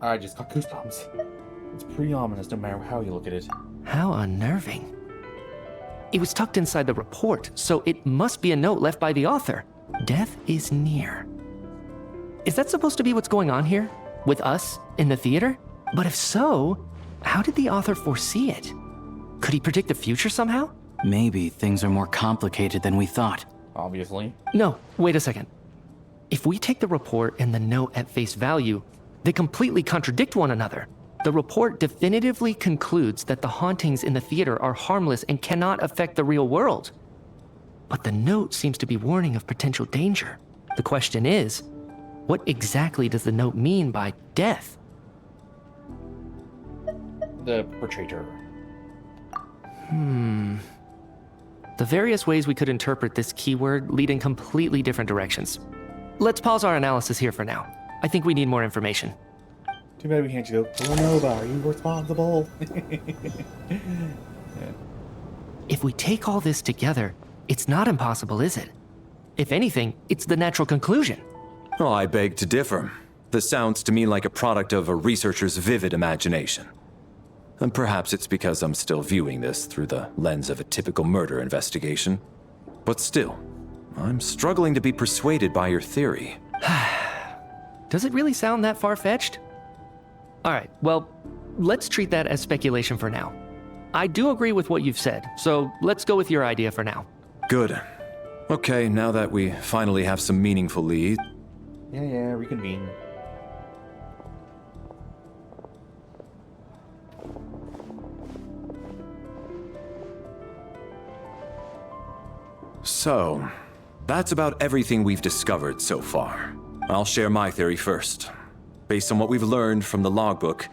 I just got goosebumps. It's pretty ominous no matter how you look at it. How unnerving. It was tucked inside the report, so it must be a note left by the author. Death is near. Is that supposed to be what's going on here? With us, in the theater? But if so, how did the author foresee it? Could he predict the future somehow? Maybe things are more complicated than we thought. Obviously. No, wait a second. If we take the report and the note at face value, they completely contradict one another. The report definitively concludes that the hauntings in the theater are harmless and cannot affect the real world. But the note seems to be warning of potential danger. The question is, what exactly does the note mean by death? The perpetrator. The various ways we could interpret this keyword lead in completely different directions. Let's pause our analysis here for now. I think we need more information. Too bad we can't just go, Villanova, are you responsible? If we take all this together, it's not impossible, is it? If anything, it's the natural conclusion. Oh, I beg to differ. This sounds to me like a product of a researcher's vivid imagination. And perhaps it's because I'm still viewing this through the lens of a typical murder investigation. But still, I'm struggling to be persuaded by your theory. Does it really sound that far-fetched? Alright, well, let's treat that as speculation for now. I do agree with what you've said, so let's go with your idea for now. Good. Okay, now that we finally have some meaningful lead. Yeah, reconvene. So, that's about everything we've discovered so far. I'll share my theory first. Based on what we've learned from the logbook,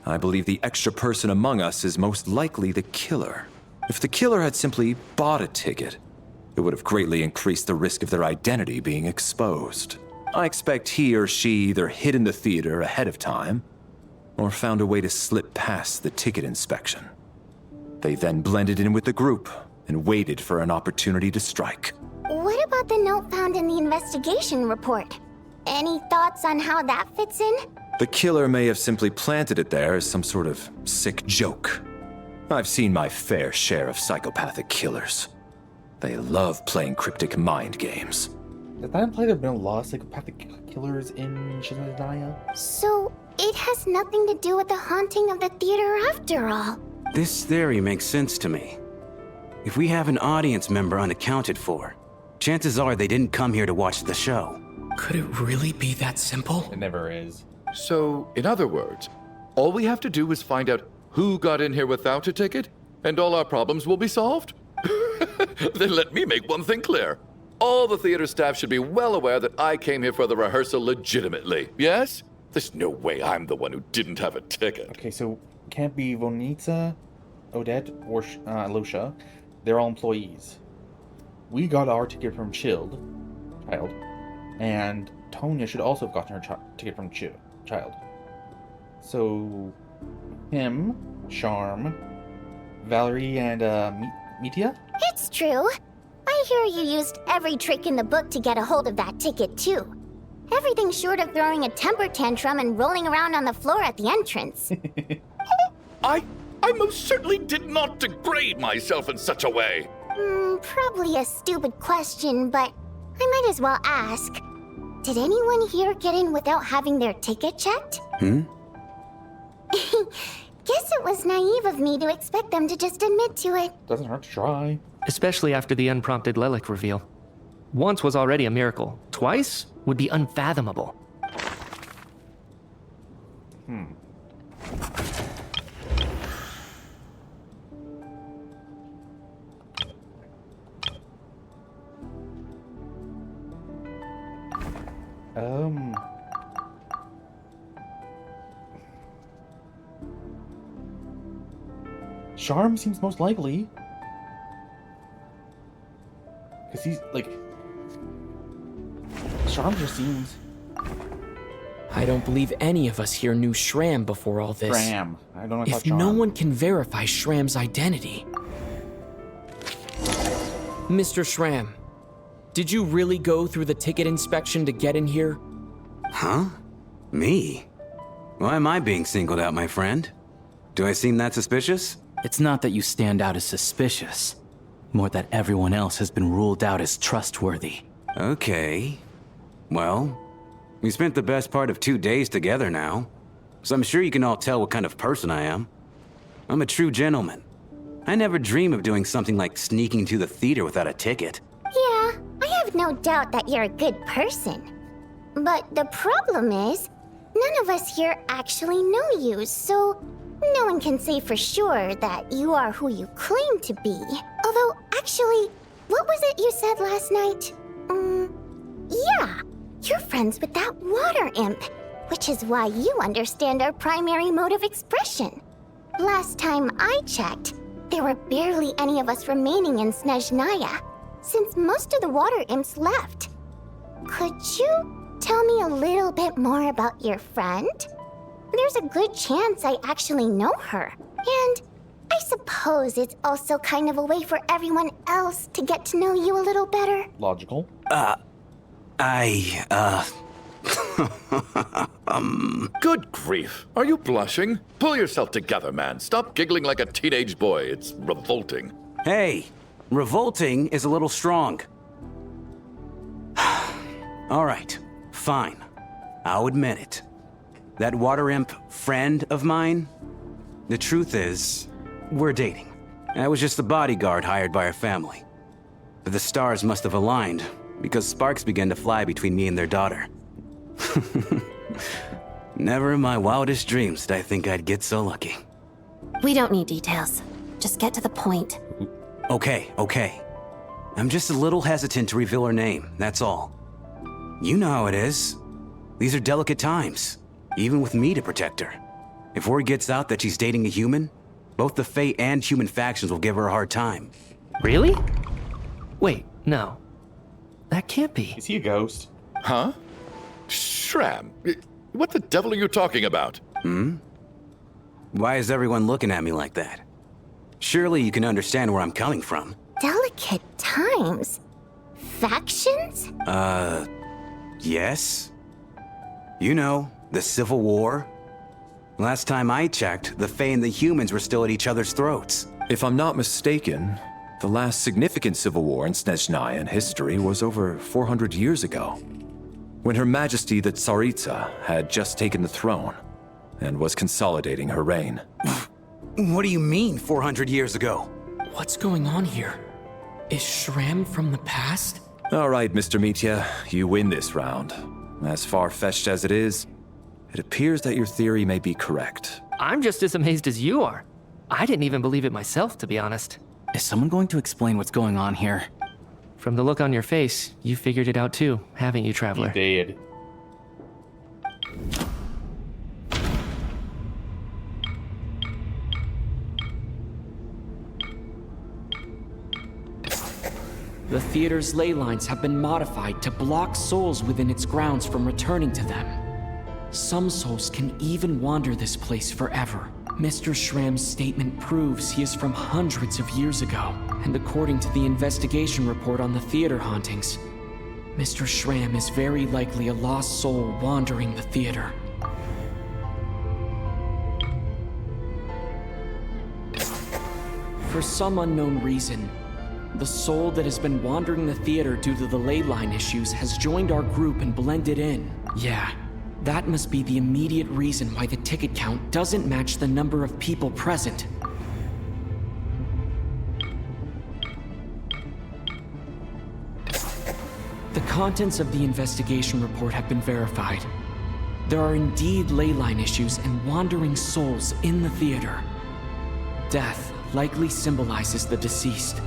I believe the extra person among us is most likely the killer. If the killer had simply bought a ticket, it would have greatly increased the risk of their identity being exposed. I expect he or she either hid in the theater ahead of time, or found a way to slip past the ticket inspection. They then blended in with the group and waited for an opportunity to strike. What about the note found in the investigation report? Any thoughts on how that fits in? The killer may have simply planted it there as some sort of sick joke. I've seen my fair share of psychopathic killers. They love playing cryptic mind games. Does that imply there have been a lot of psychopathic killers in Shizanaya? So, it has nothing to do with the haunting of the theater after all. This theory makes sense to me. If we have an audience member unaccounted for, chances are they didn't come here to watch the show. Could it really be that simple? It never is. So, in other words, all we have to do is find out who got in here without a ticket, and all our problems will be solved? Then let me make one thing clear. All the theater staff should be well aware that I came here for the rehearsal legitimately, yes? There's no way I'm the one who didn't have a ticket. Okay, so can't be Vonitsa, Odette, or Lucia. They're all employees. We got our ticket from Child, and Tonya should also have gotten her ticket from Child. So, him, Charm, Valerie, and Metia? It's true. I hear you used every trick in the book to get a hold of that ticket, too. Everything short of throwing a temper tantrum and rolling around on the floor at the entrance. I most certainly did not degrade myself in such a way. Probably a stupid question, but I might as well ask. Did anyone here get in without having their ticket checked? Guess it was naive of me to expect them to just admit to it. Doesn't hurt to try. Especially after the unprompted Lelik reveal. Once was already a miracle. Twice would be unfathomable. Charm seems most likely. Because he's, like... Charm just seems... I don't believe any of us here knew Shram before all this. Shram. I don't know if no one can verify Shram's identity... Mr. Shram, did you really go through the ticket inspection to get in here? Huh? Me? Why am I being singled out, my friend? Do I seem that suspicious? It's not that you stand out as suspicious, more that everyone else has been ruled out as trustworthy. Okay. Well, we spent the best part of 2 days together now, so I'm sure you can all tell what kind of person I am. I'm a true gentleman. I never dream of doing something like sneaking to the theater without a ticket. Yeah, I have no doubt that you're a good person. But the problem is, none of us here actually know you, so no one can say for sure that you are who you claim to be. Although, actually, what was it you said last night? Yeah, you're friends with that water imp, which is why you understand our primary mode of expression. Last time I checked, there were barely any of us remaining in Snezhnaya, since most of the water imps left. Could you tell me a little bit more about your friend? There's a good chance I actually know her. And I suppose it's also kind of a way for everyone else to get to know you a little better. Logical. Good grief. Are you blushing? Pull yourself together, man. Stop giggling like a teenage boy. It's revolting. Hey, revolting is a little strong. All right, fine. I'll admit it. That water imp friend of mine, the truth is, we're dating. I was just a bodyguard hired by our family. But the stars must have aligned, because sparks began to fly between me and their daughter. Never in my wildest dreams did I think I'd get so lucky. We don't need details. Just get to the point. Okay. I'm just a little hesitant to reveal her name, that's all. You know how it is. These are delicate times, even with me to protect her. If word gets out that she's dating a human, both the Fae and human factions will give her a hard time. Really? Wait, no. That can't be. Is he a ghost? Huh? Shram, what the devil are you talking about? Why is everyone looking at me like that? Surely you can understand where I'm coming from. Delicate times? Factions? Yes. You know, the Civil War. Last time I checked, the Fae and the humans were still at each other's throats. If I'm not mistaken, the last significant civil war in Snezhnayan history was over 400 years ago, when Her Majesty the Tsaritsa had just taken the throne and was consolidating her reign. What do you mean, 400 years ago? What's going on here? Is Shram from the past? All right, Mr. Mitya, you win this round. As far-fetched as it is, it appears that your theory may be correct. I'm just as amazed as you are. I didn't even believe it myself, to be honest. Is someone going to explain what's going on here? From the look on your face, you figured it out too, haven't you, Traveler? He did. The theater's ley lines have been modified to block souls within its grounds from returning to them. Some souls can even wander this place forever. Mr. Shram's statement proves he is from hundreds of years ago, and according to the investigation report on the theater hauntings, Mr. Shram is very likely a lost soul wandering the theater. For some unknown reason, the soul that has been wandering the theater due to the ley line issues has joined our group and blended in. Yeah, that must be the immediate reason why the ticket count doesn't match the number of people present. The contents of the investigation report have been verified. There are indeed ley line issues and wandering souls in the theater. Death likely symbolizes the deceased.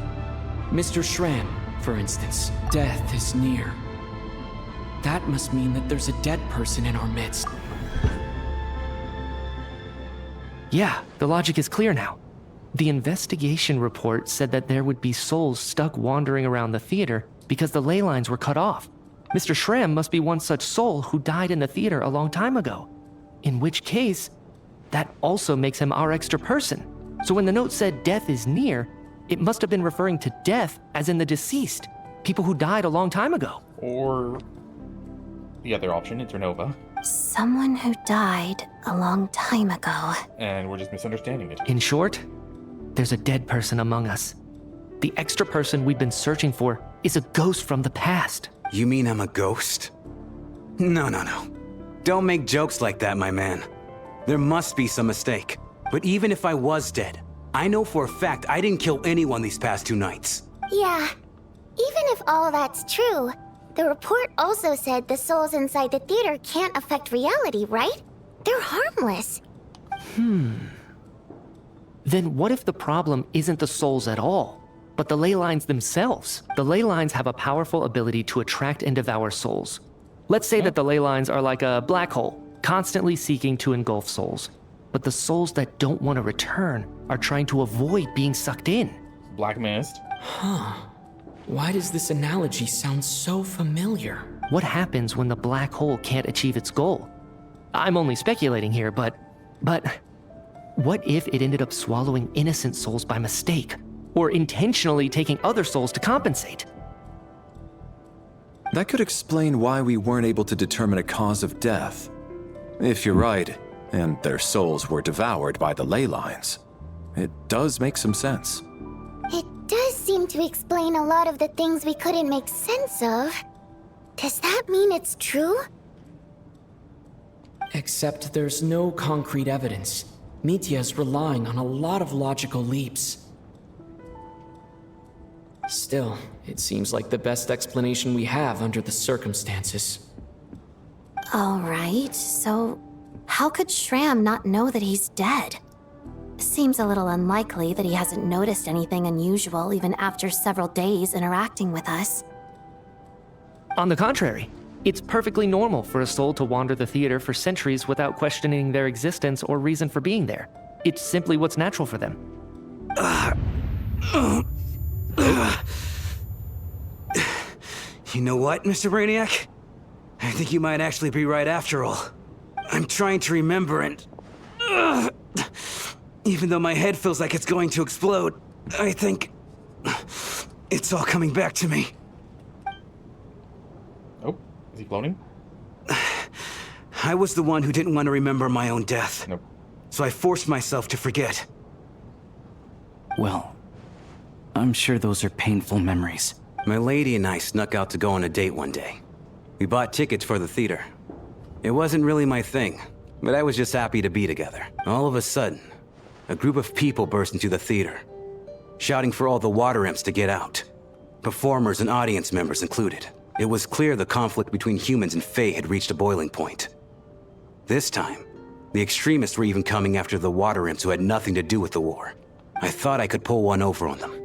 Mr. Shram, for instance, death is near. That must mean that there's a dead person in our midst. Yeah, the logic is clear now. The investigation report said that there would be souls stuck wandering around the theater because the ley lines were cut off. Mr. Shram must be one such soul who died in the theater a long time ago. In which case, that also makes him our extra person. So when the note said death is near, it must have been referring to death as in the deceased, people who died a long time ago. Or the other option, Internova. Someone who died a long time ago. And we're just misunderstanding it. In short, there's a dead person among us. The extra person we've been searching for is a ghost from the past. You mean I'm a ghost? No. Don't make jokes like that, my man. There must be some mistake. But even if I was dead, I know for a fact I didn't kill anyone these past 2 nights. Yeah. Even if all that's true, the report also said the souls inside the theater can't affect reality, right? They're harmless. Then what if the problem isn't the souls at all? but the ley lines themselves. The ley lines have a powerful ability to attract and devour souls. Let's say that the ley lines are like a black hole, constantly seeking to engulf souls. But the souls that don't want to return are trying to avoid being sucked in. Black mist. Huh. Why does this analogy sound so familiar? What happens when the black hole can't achieve its goal? I'm only speculating here, but what if it ended up swallowing innocent souls by mistake? Or intentionally taking other souls to compensate? That could explain why we weren't able to determine a cause of death. If you're right, and their souls were devoured by the ley lines, it does make some sense. It does seem to explain a lot of the things we couldn't make sense of. Does that mean it's true? Except there's no concrete evidence. Mitya's relying on a lot of logical leaps. Still, it seems like the best explanation we have under the circumstances. All right, so how could Shram not know that he's dead? Seems a little unlikely that he hasn't noticed anything unusual even after several days interacting with us. On the contrary, it's perfectly normal for a soul to wander the theater for centuries without questioning their existence or reason for being there. It's simply what's natural for them. You know what, Mr. Brainiac? I think you might actually be right after all. I'm trying to remember and... even though my head feels like it's going to explode, I think... it's all coming back to me. Oh, is he floating? I was the one who didn't want to remember my own death. Nope. So I forced myself to forget. Well, I'm sure those are painful memories. My lady and I snuck out to go on a date one day. We bought tickets for the theater. It wasn't really my thing, but I was just happy to be together. All of a sudden, a group of people burst into the theater, shouting for all the water imps to get out. Performers and audience members included. It was clear the conflict between humans and Fae had reached a boiling point. This time, the extremists were even coming after the water imps who had nothing to do with the war. I thought I could pull one over on them.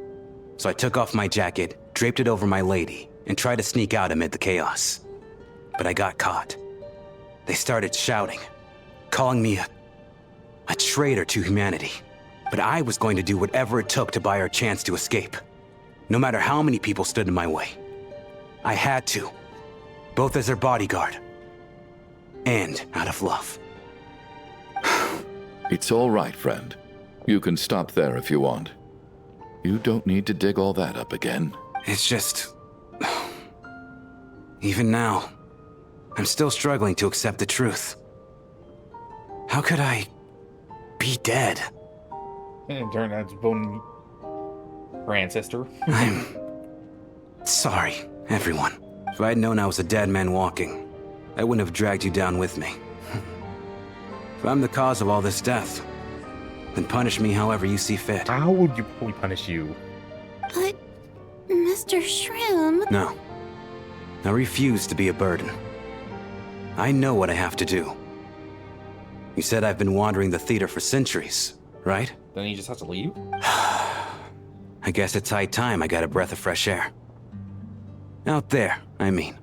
So I took off my jacket, draped it over my lady, and tried to sneak out amid the chaos. But I got caught. They started shouting, calling me a traitor to humanity. But I was going to do whatever it took to buy our chance to escape. No matter how many people stood in my way. I had to. Both as their bodyguard. And out of love. It's all right, friend. You can stop there if you want. You don't need to dig all that up again. It's just... even now, I'm still struggling to accept the truth. How could I be dead? And turn out to bone her ancestor. I'm sorry, everyone. If I had known I was a dead man walking, I wouldn't have dragged you down with me. If I'm the cause of all this death, then punish me however you see fit. How would you fully punish you? But, Mr. Shroom... No. I refuse to be a burden. I know what I have to do. You said I've been wandering the theater for centuries, right? Then you just have to leave? I guess it's high time I got a breath of fresh air. Out there, I mean.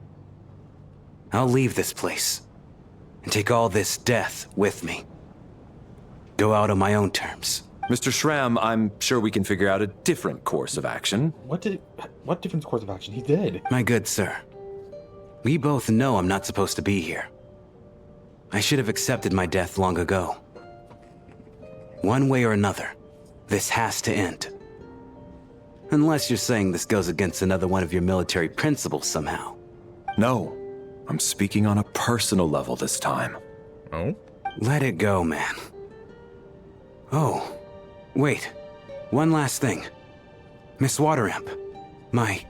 I'll leave this place and take all this death with me. Go out on my own terms. Mr. Shram, I'm sure we can figure out a different course of action. What different course of action? He did. My good sir, we both know I'm not supposed to be here. I should have accepted my death long ago. One way or another, this has to end. Unless you're saying this goes against another one of your military principles somehow. No, I'm speaking on a personal level this time. Oh? Let it go, man. Oh, wait. One last thing. Miss Water Imp. My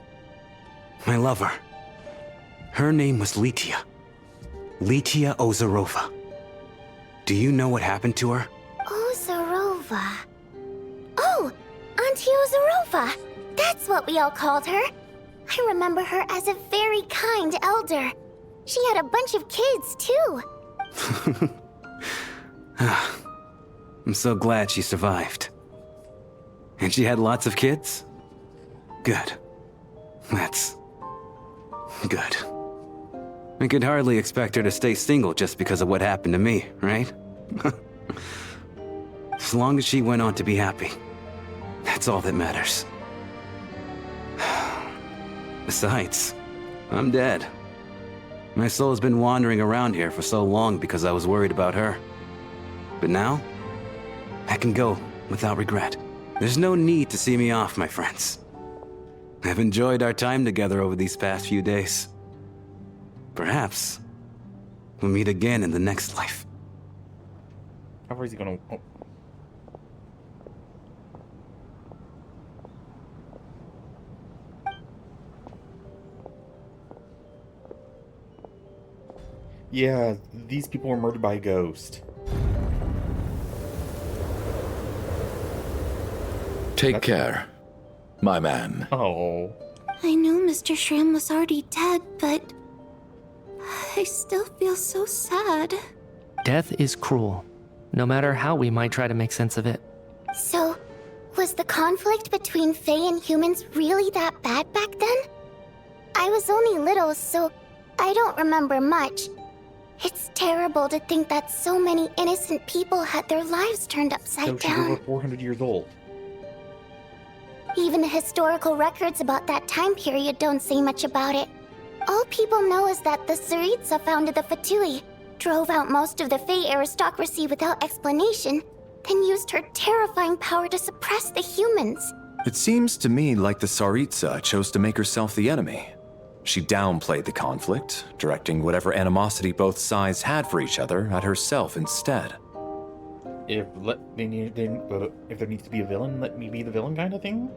lover. Her name was Litia. Litia Ozarova. Do you know what happened to her? Ozarova. Oh, Auntie Ozarova. That's what we all called her. I remember her as a very kind elder. She had a bunch of kids, too. I'm so glad she survived. And she had lots of kids? Good. That's... good. I could hardly expect her to stay single just because of what happened to me, right? As long as she went on to be happy, that's all that matters. Besides, I'm dead. My soul has been wandering around here for so long because I was worried about her. But now, I can go without regret. There's no need to see me off, my friends. I've enjoyed our time together over these past few days. Perhaps we'll meet again in the next life. How far is he gonna... Oh. Yeah, these people were murdered by a ghost. Take care, my man. Oh. I knew Mr. Shram was already dead, but I still feel so sad. Death is cruel, no matter how we might try to make sense of it. So, was the conflict between Fae and humans really that bad back then? I was only little, so I don't remember much. It's terrible to think that so many innocent people had their lives turned upside So she's down. over 400 years old. Even the historical records about that time period don't say much about it. All people know is that the Tsaritsa founded the Fatui, drove out most of the Fae aristocracy without explanation, then used her terrifying power to suppress the humans. It seems to me like the Tsaritsa chose to make herself the enemy. She downplayed the conflict, directing whatever animosity both sides had for each other at herself instead. If there needs to be a villain, let me be the villain kind of thing?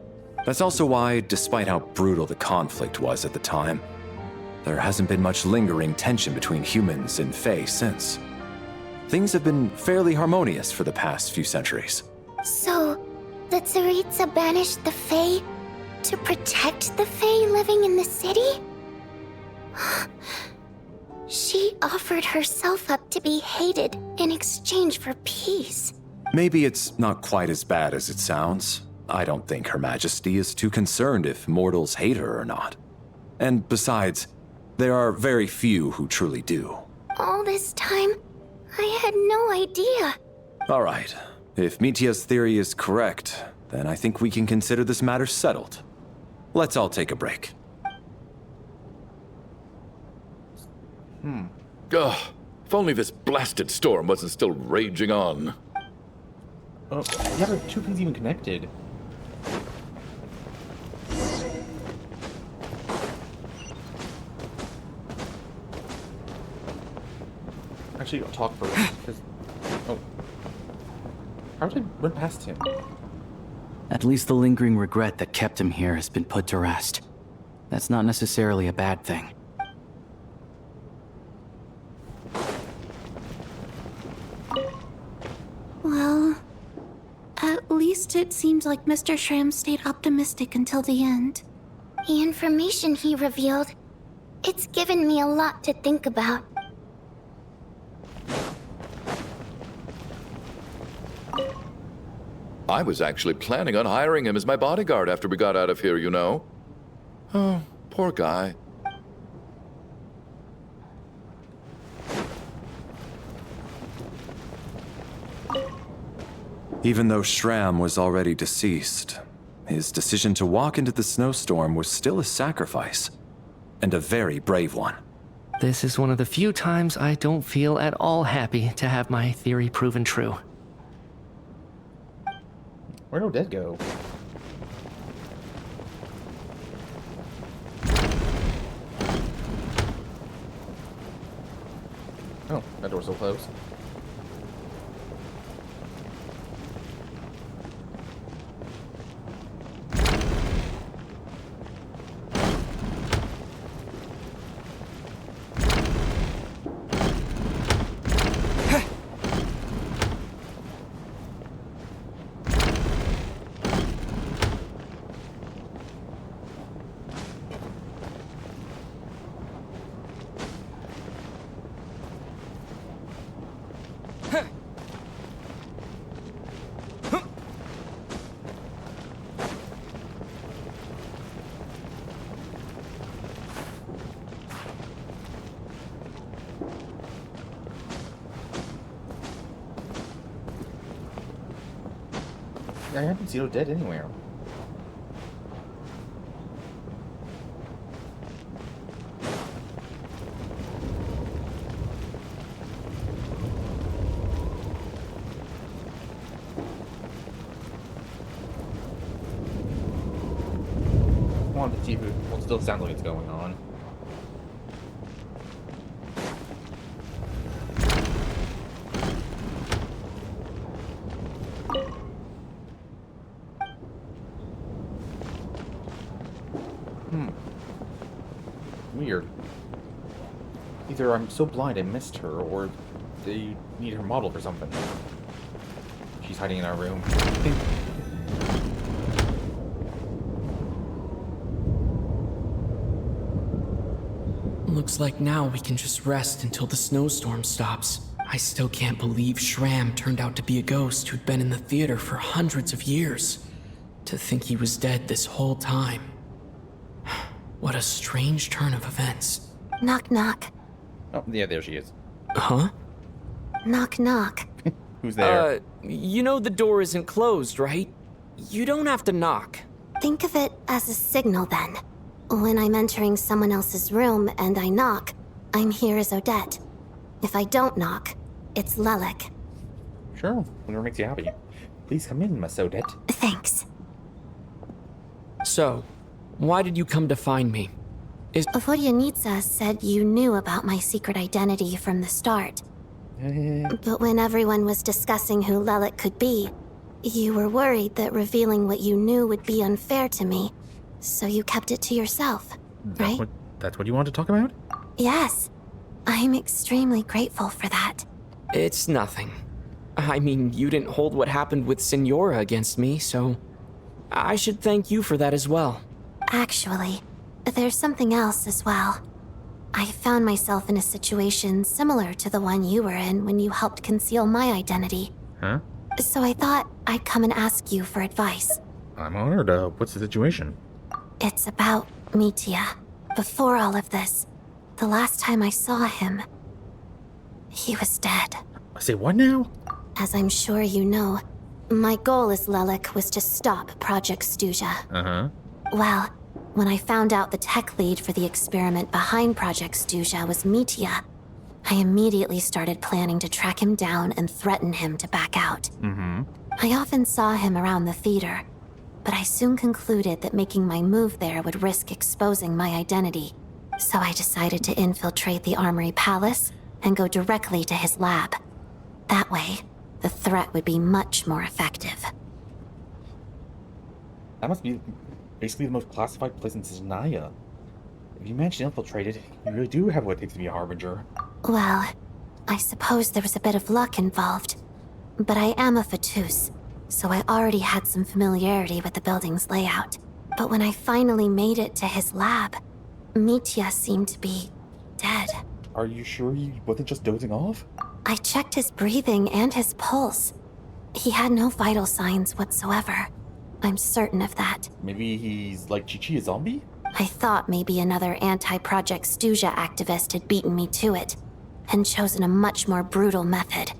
That's also why, despite how brutal the conflict was at the time, there hasn't been much lingering tension between humans and Fae since. Things have been fairly harmonious for the past few centuries. So, the Tsaritsa banished the Fae to protect the Fae living in the city? She offered herself up to be hated in exchange for peace. Maybe it's not quite as bad as it sounds. I don't think Her Majesty is too concerned if mortals hate her or not. And besides, there are very few who truly do. All this time, I had no idea. All right, if Mitia's theory is correct, then I think we can consider this matter settled. Let's all take a break. Ugh, if only this blasted storm wasn't still raging on. Oh, yeah, but two things even connected. Actually, I'll talk first, because... Oh. How did I run past him? At least the lingering regret that kept him here has been put to rest. That's not necessarily a bad thing. Well, at least it seems like Mr. Shram stayed optimistic until the end. The information he revealed, it's given me a lot to think about. I was actually planning on hiring him as my bodyguard after we got out of here, you know. Oh, poor guy. Even though Shram was already deceased, his decision to walk into the snowstorm was still a sacrifice, and a very brave one. This is one of the few times I don't feel at all happy to have my theory proven true. Where'd Odette go? Oh, that door's so closed. I haven't seen Odette anywhere. I wanted to see if it will still sound like it's going on. Weird. Either I'm so blind I missed her, or they need her model for something. She's hiding in our room. Looks like now we can just rest until the snowstorm stops. I still can't believe Shram turned out to be a ghost who'd been in the theater for hundreds of years. To think he was dead this whole time. What a strange turn of events. Knock, knock. Oh, yeah, there she is. Huh? Knock, knock. Who's there? You know the door isn't closed, right? You don't have to knock. Think of it as a signal then. When I'm entering someone else's room and I knock, I'm here as Odette. If I don't knock, it's Lelik. Sure, whatever makes you happy. Please come in, Miss Odette. Thanks. So, why did you come to find me? Vodyanitsa said you knew about my secret identity from the start. But when everyone was discussing who Lelik could be, you were worried that revealing what you knew would be unfair to me, so you kept it to yourself, right? That's what you want to talk about? Yes. I'm extremely grateful for that. It's nothing. I mean, you didn't hold what happened with Signora against me, so I should thank you for that as well. Actually, there's something else as well. I found myself in a situation similar to the one you were in when you helped conceal my identity. Huh? So I thought I'd come and ask you for advice. I'm honored. What's the situation? It's about Mitya. Before all of this, the last time I saw him, he was dead. Say what now? As I'm sure you know, my goal as Lelik was to stop Project Stuja. Uh-huh. Well, when I found out the tech lead for the experiment behind Project Stuja was Mitya, I immediately started planning to track him down and threaten him to back out. Mm-hmm. I often saw him around the theater, but I soon concluded that making my move there would risk exposing my identity. So I decided to infiltrate the Armory Palace and go directly to his lab. That way, the threat would be much more effective. That must be basically the most classified place in Snaya. If you managed to infiltrate it, you really do have what it takes to be a harbinger. Well, I suppose there was a bit of luck involved. But I am a Fatus, so I already had some familiarity with the building's layout. But when I finally made it to his lab, Mitya seemed to be dead. Are you sure he wasn't just dozing off? I checked his breathing and his pulse. He had no vital signs whatsoever. I'm certain of that. Maybe he's like Chi-Chi, a zombie? I thought maybe another anti-Project Stuja activist had beaten me to it, and chosen a much more brutal method.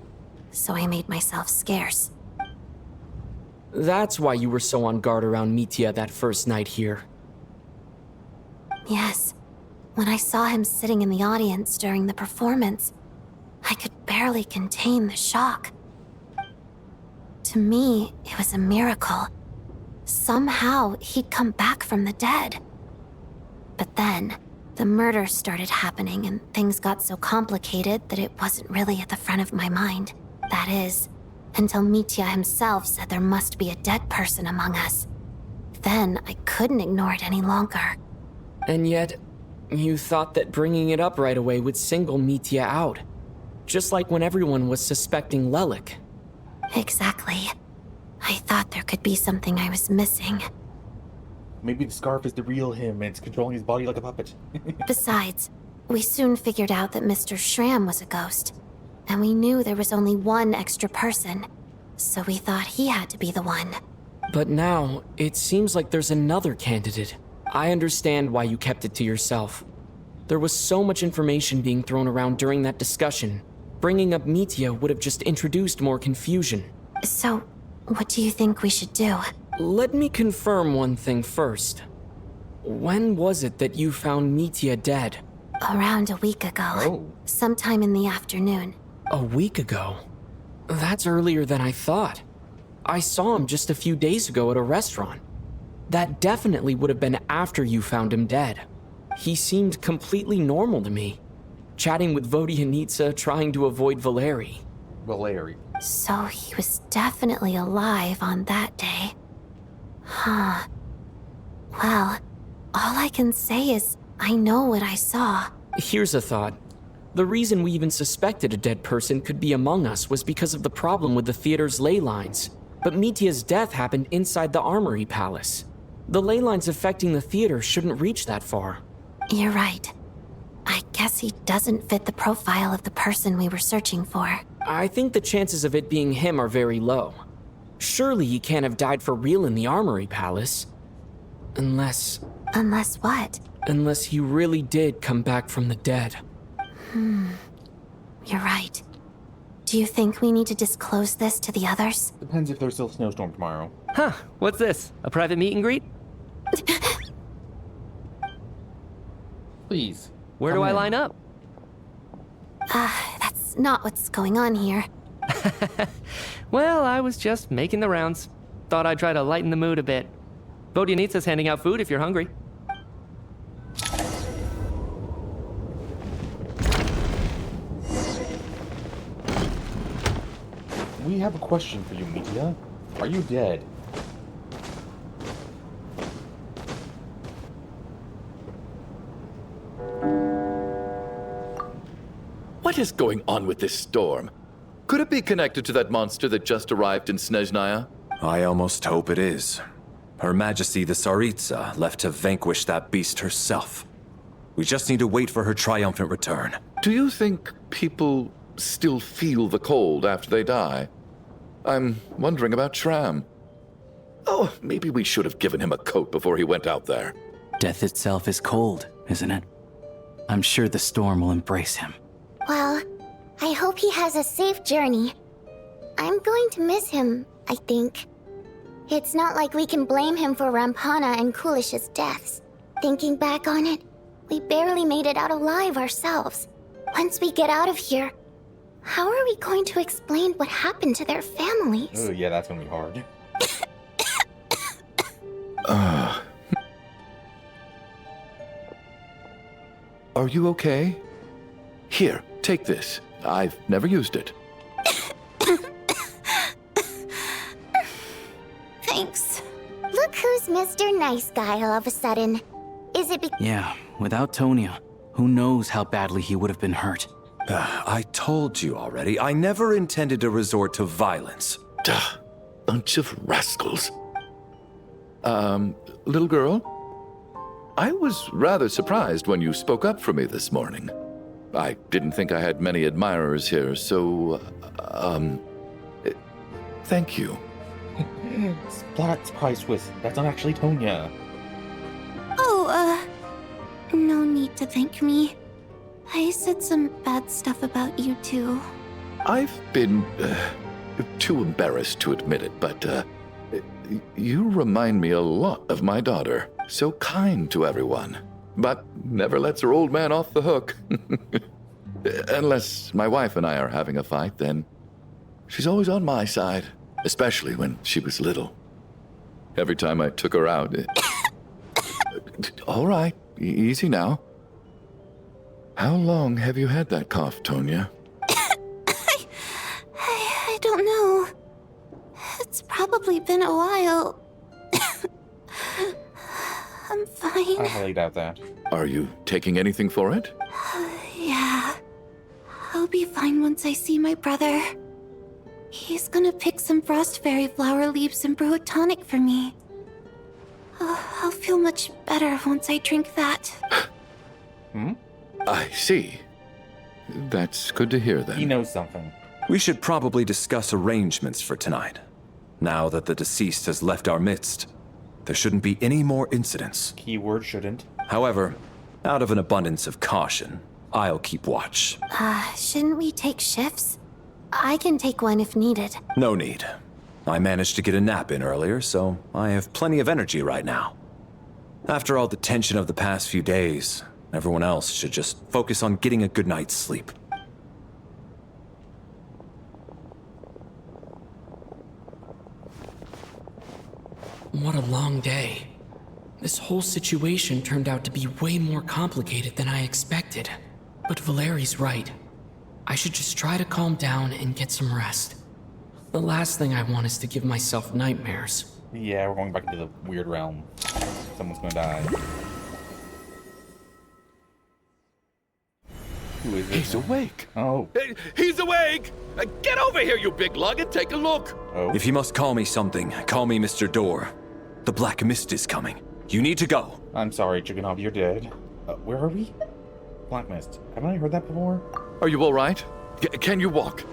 So I made myself scarce. That's why you were so on guard around Mitya that first night here. Yes. When I saw him sitting in the audience during the performance, I could barely contain the shock. To me, it was a miracle. Somehow, he'd come back from the dead. But then, the murder started happening and things got so complicated that it wasn't really at the front of my mind. That is, until Mitya himself said there must be a dead person among us. Then, I couldn't ignore it any longer. And yet, you thought that bringing it up right away would single Mitya out. Just like when everyone was suspecting Lelik. Exactly. I thought there could be something I was missing. Maybe the scarf is the real him and it's controlling his body like a puppet. Besides, we soon figured out that Mr. Shram was a ghost. And we knew there was only one extra person. So we thought he had to be the one. But now, it seems like there's another candidate. I understand why you kept it to yourself. There was so much information being thrown around during that discussion. Bringing up Mitya would have just introduced more confusion. So, What do you think we should do? Let me confirm one thing first. When was it that you found Mitya dead? Around a week ago. Sometime in the afternoon. A week ago? That's earlier than I thought. I saw him just a few days ago at a restaurant. That definitely would have been after you found him dead. He seemed completely normal to me. Chatting with Vodyanitsa, trying to avoid Valeri. So he was definitely alive on that day. Huh. Well, all I can say is I know what I saw. Here's a thought. The reason we even suspected a dead person could be among us was because of the problem with the theater's ley lines. But Mitya's death happened inside the Armory Palace. The ley lines affecting the theater shouldn't reach that far. You're right. I guess he doesn't fit the profile of the person we were searching for. I think the chances of it being him are very low. Surely he can't have died for real in the Armory Palace. Unless... Unless what? Unless he really did come back from the dead. You're right. Do you think we need to disclose this to the others? Depends if there's still a snowstorm tomorrow. Huh, what's this? A private meet and greet? Please. Where do I line up? That's not what's going on here. Well, I was just making the rounds. Thought I'd try to lighten the mood a bit. Vodyanitsa's handing out food if you're hungry. We have a question for you, Mitya. Are you dead? What is going on with this storm? Could it be connected to that monster that just arrived in Snezhnaya? I almost hope it is. Her Majesty the Tsaritsa left to vanquish that beast herself. We just need to wait for her triumphant return. Do you think people still feel the cold after they die? I'm wondering about Shram. Oh, maybe we should have given him a coat before he went out there. Death itself is cold, isn't it? I'm sure the storm will embrace him. Well, I hope he has a safe journey. I'm going to miss him, I think. It's not like we can blame him for Rampana and Kulish's deaths. Thinking back on it, we barely made it out alive ourselves. Once we get out of here, how are we going to explain what happened to their families? Oh, yeah, that's gonna be hard. Are you okay? Here, take this. I've never used it. Thanks. Look who's Mr. Nice Guy all of a sudden. Is it Yeah, without Tonya, who knows how badly he would have been hurt. I told you already, I never intended to resort to violence. Duh, bunch of rascals. Little girl? I was rather surprised when you spoke up for me this morning. I didn't think I had many admirers here, so, thank you. Splat surprise twist. That's not actually Tonya. Oh, no need to thank me. I said some bad stuff about you too. I've been, too embarrassed to admit it, but, you remind me a lot of my daughter. So kind to everyone, but never lets her old man off the hook. Unless my wife and I are having a fight, then she's always on my side, especially when she was little. Every time I took her out... All right, easy now. How long have you had that cough, Tonya? I don't know. It's probably been a while. I'm fine. I highly doubt that. Are you taking anything for it? Yeah. I'll be fine once I see my brother. He's gonna pick some frost fairy flower leaves and brew a tonic for me. I'll feel much better once I drink that. I see. That's good to hear, then. He knows something. We should probably discuss arrangements for tonight. Now that the deceased has left our midst, there shouldn't be any more incidents. Keyword shouldn't. However, out of an abundance of caution, I'll keep watch. Shouldn't we take shifts? I can take one if needed. No need. I managed to get a nap in earlier, so I have plenty of energy right now. After all the tension of the past few days, everyone else should just focus on getting a good night's sleep. What a long day. This whole situation turned out to be way more complicated than I expected. But Valeri's right. I should just try to calm down and get some rest. The last thing I want is to give myself nightmares. Yeah, we're going back into the weird realm. Someone's gonna die. Who is it? He's awake. Oh. He's awake! Get over here, you big lug, and take a look. Oh. If you must call me something, call me Mr. Door. The Black Mist is coming. You need to go. I'm sorry, Chicken you're dead. Where are we? Black Mist. Haven't I heard that before? Are you all right? Can you walk?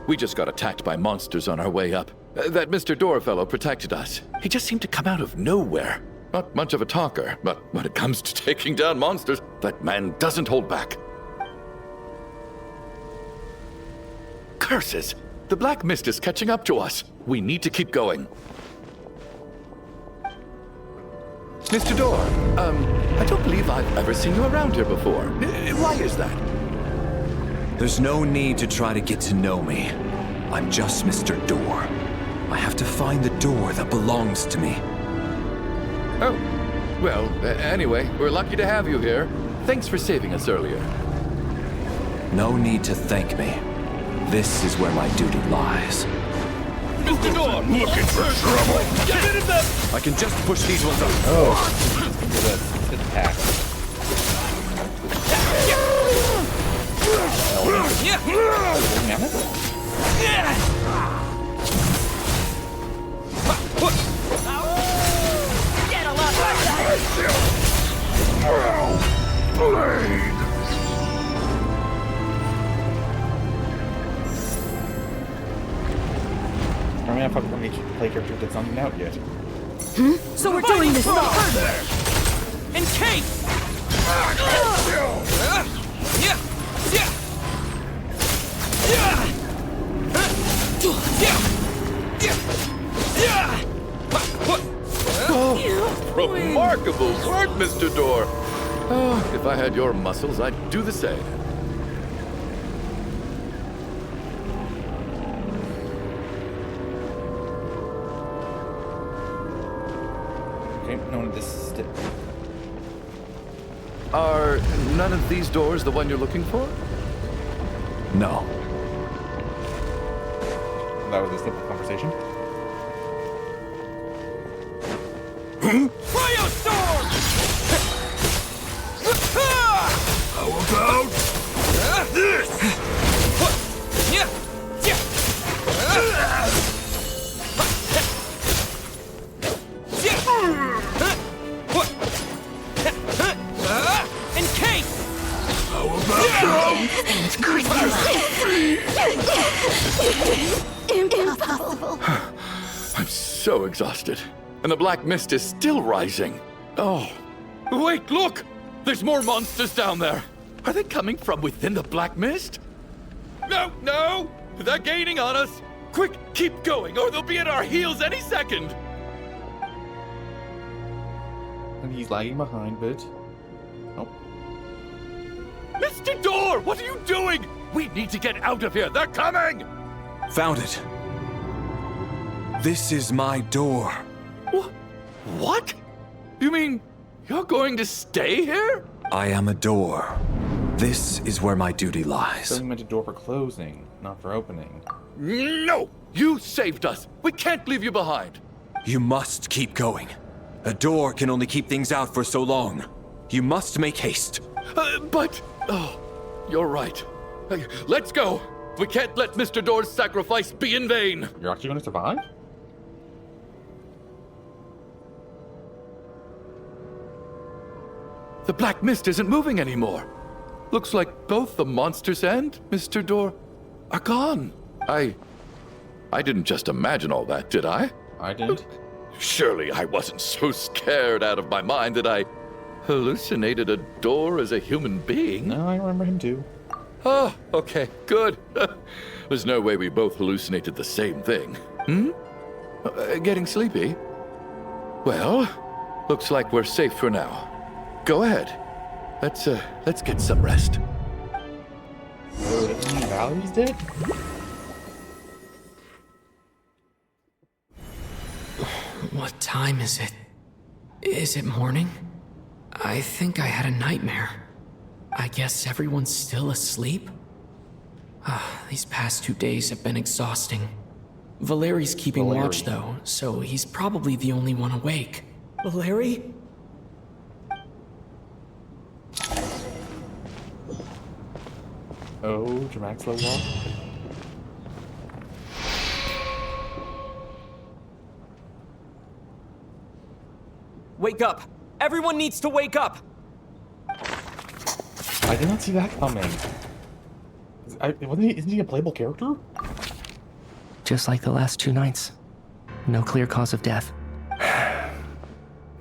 We just got attacked by monsters on our way up. That Mr. Door fellow protected us. He just seemed to come out of nowhere. Not much of a talker, but when it comes to taking down monsters, that man doesn't hold back. Curses! The Black Mist is catching up to us. We need to keep going. Mr. Door, I don't believe I've ever seen you around here before. Why is that? There's no need to try to get to know me. I'm just Mr. Door. I have to find the door that belongs to me. Oh, well, anyway, we're lucky to have you here. Thanks for saving us earlier. No need to thank me. This is where my duty lies. Mr. Door, looking for trouble. Get rid of them! I can just push these ones up. Oh. Good attack. Get a lot Blade! I mean, I fucking want to play a character that's not even out yet. So we're doing this Nocturne! Encase! Oh, remarkable work, Mr. Door. Oh, if I had your muscles, I'd do the same. Okay, no, this is it. Are none of these doors the one you're looking for? No. That was a simple conversation. Cryostorm! How about this? Encase! How about Impossible. I'm so exhausted. And the Black Mist is still rising. Oh. Wait, look! There's more monsters down there. Are they coming from within the Black Mist? No, no! They're gaining on us! Quick, keep going, or they'll be at our heels any second! And he's lagging behind, but... Oh. Mr. Door, what are you doing? We need to get out of here. They're coming! Found it. This is my door. What? You mean you're going to stay here? I am a door. This is where my duty lies. So you meant a door for closing, not for opening. No! You saved us. We can't leave you behind. You must keep going. A door can only keep things out for so long. You must make haste. But... Oh, you're right. Let's go. We can't let Mr. Door's sacrifice be in vain. You're actually going to survive? The Black Mist isn't moving anymore. Looks like both the monsters and Mr. Door are gone. I didn't just imagine all that, did I? I did. Surely I wasn't so scared out of my mind that I hallucinated a door as a human being. No, I remember him too. Oh, okay, good. There's no way we both hallucinated the same thing. Hmm? Getting sleepy? Well, looks like we're safe for now. Go ahead. Let's get some rest. Valley's dead? What time is it? Is it morning? I think I had a nightmare. I guess everyone's still asleep? These past 2 days have been exhausting. Valeri's keeping watch though, so he's probably the only one awake. Valeri? Oh, dramatic slow walk. Wake up! Everyone needs to wake up! I did not see that coming. Isn't he a playable character? Just like the last 2 nights. No clear cause of death.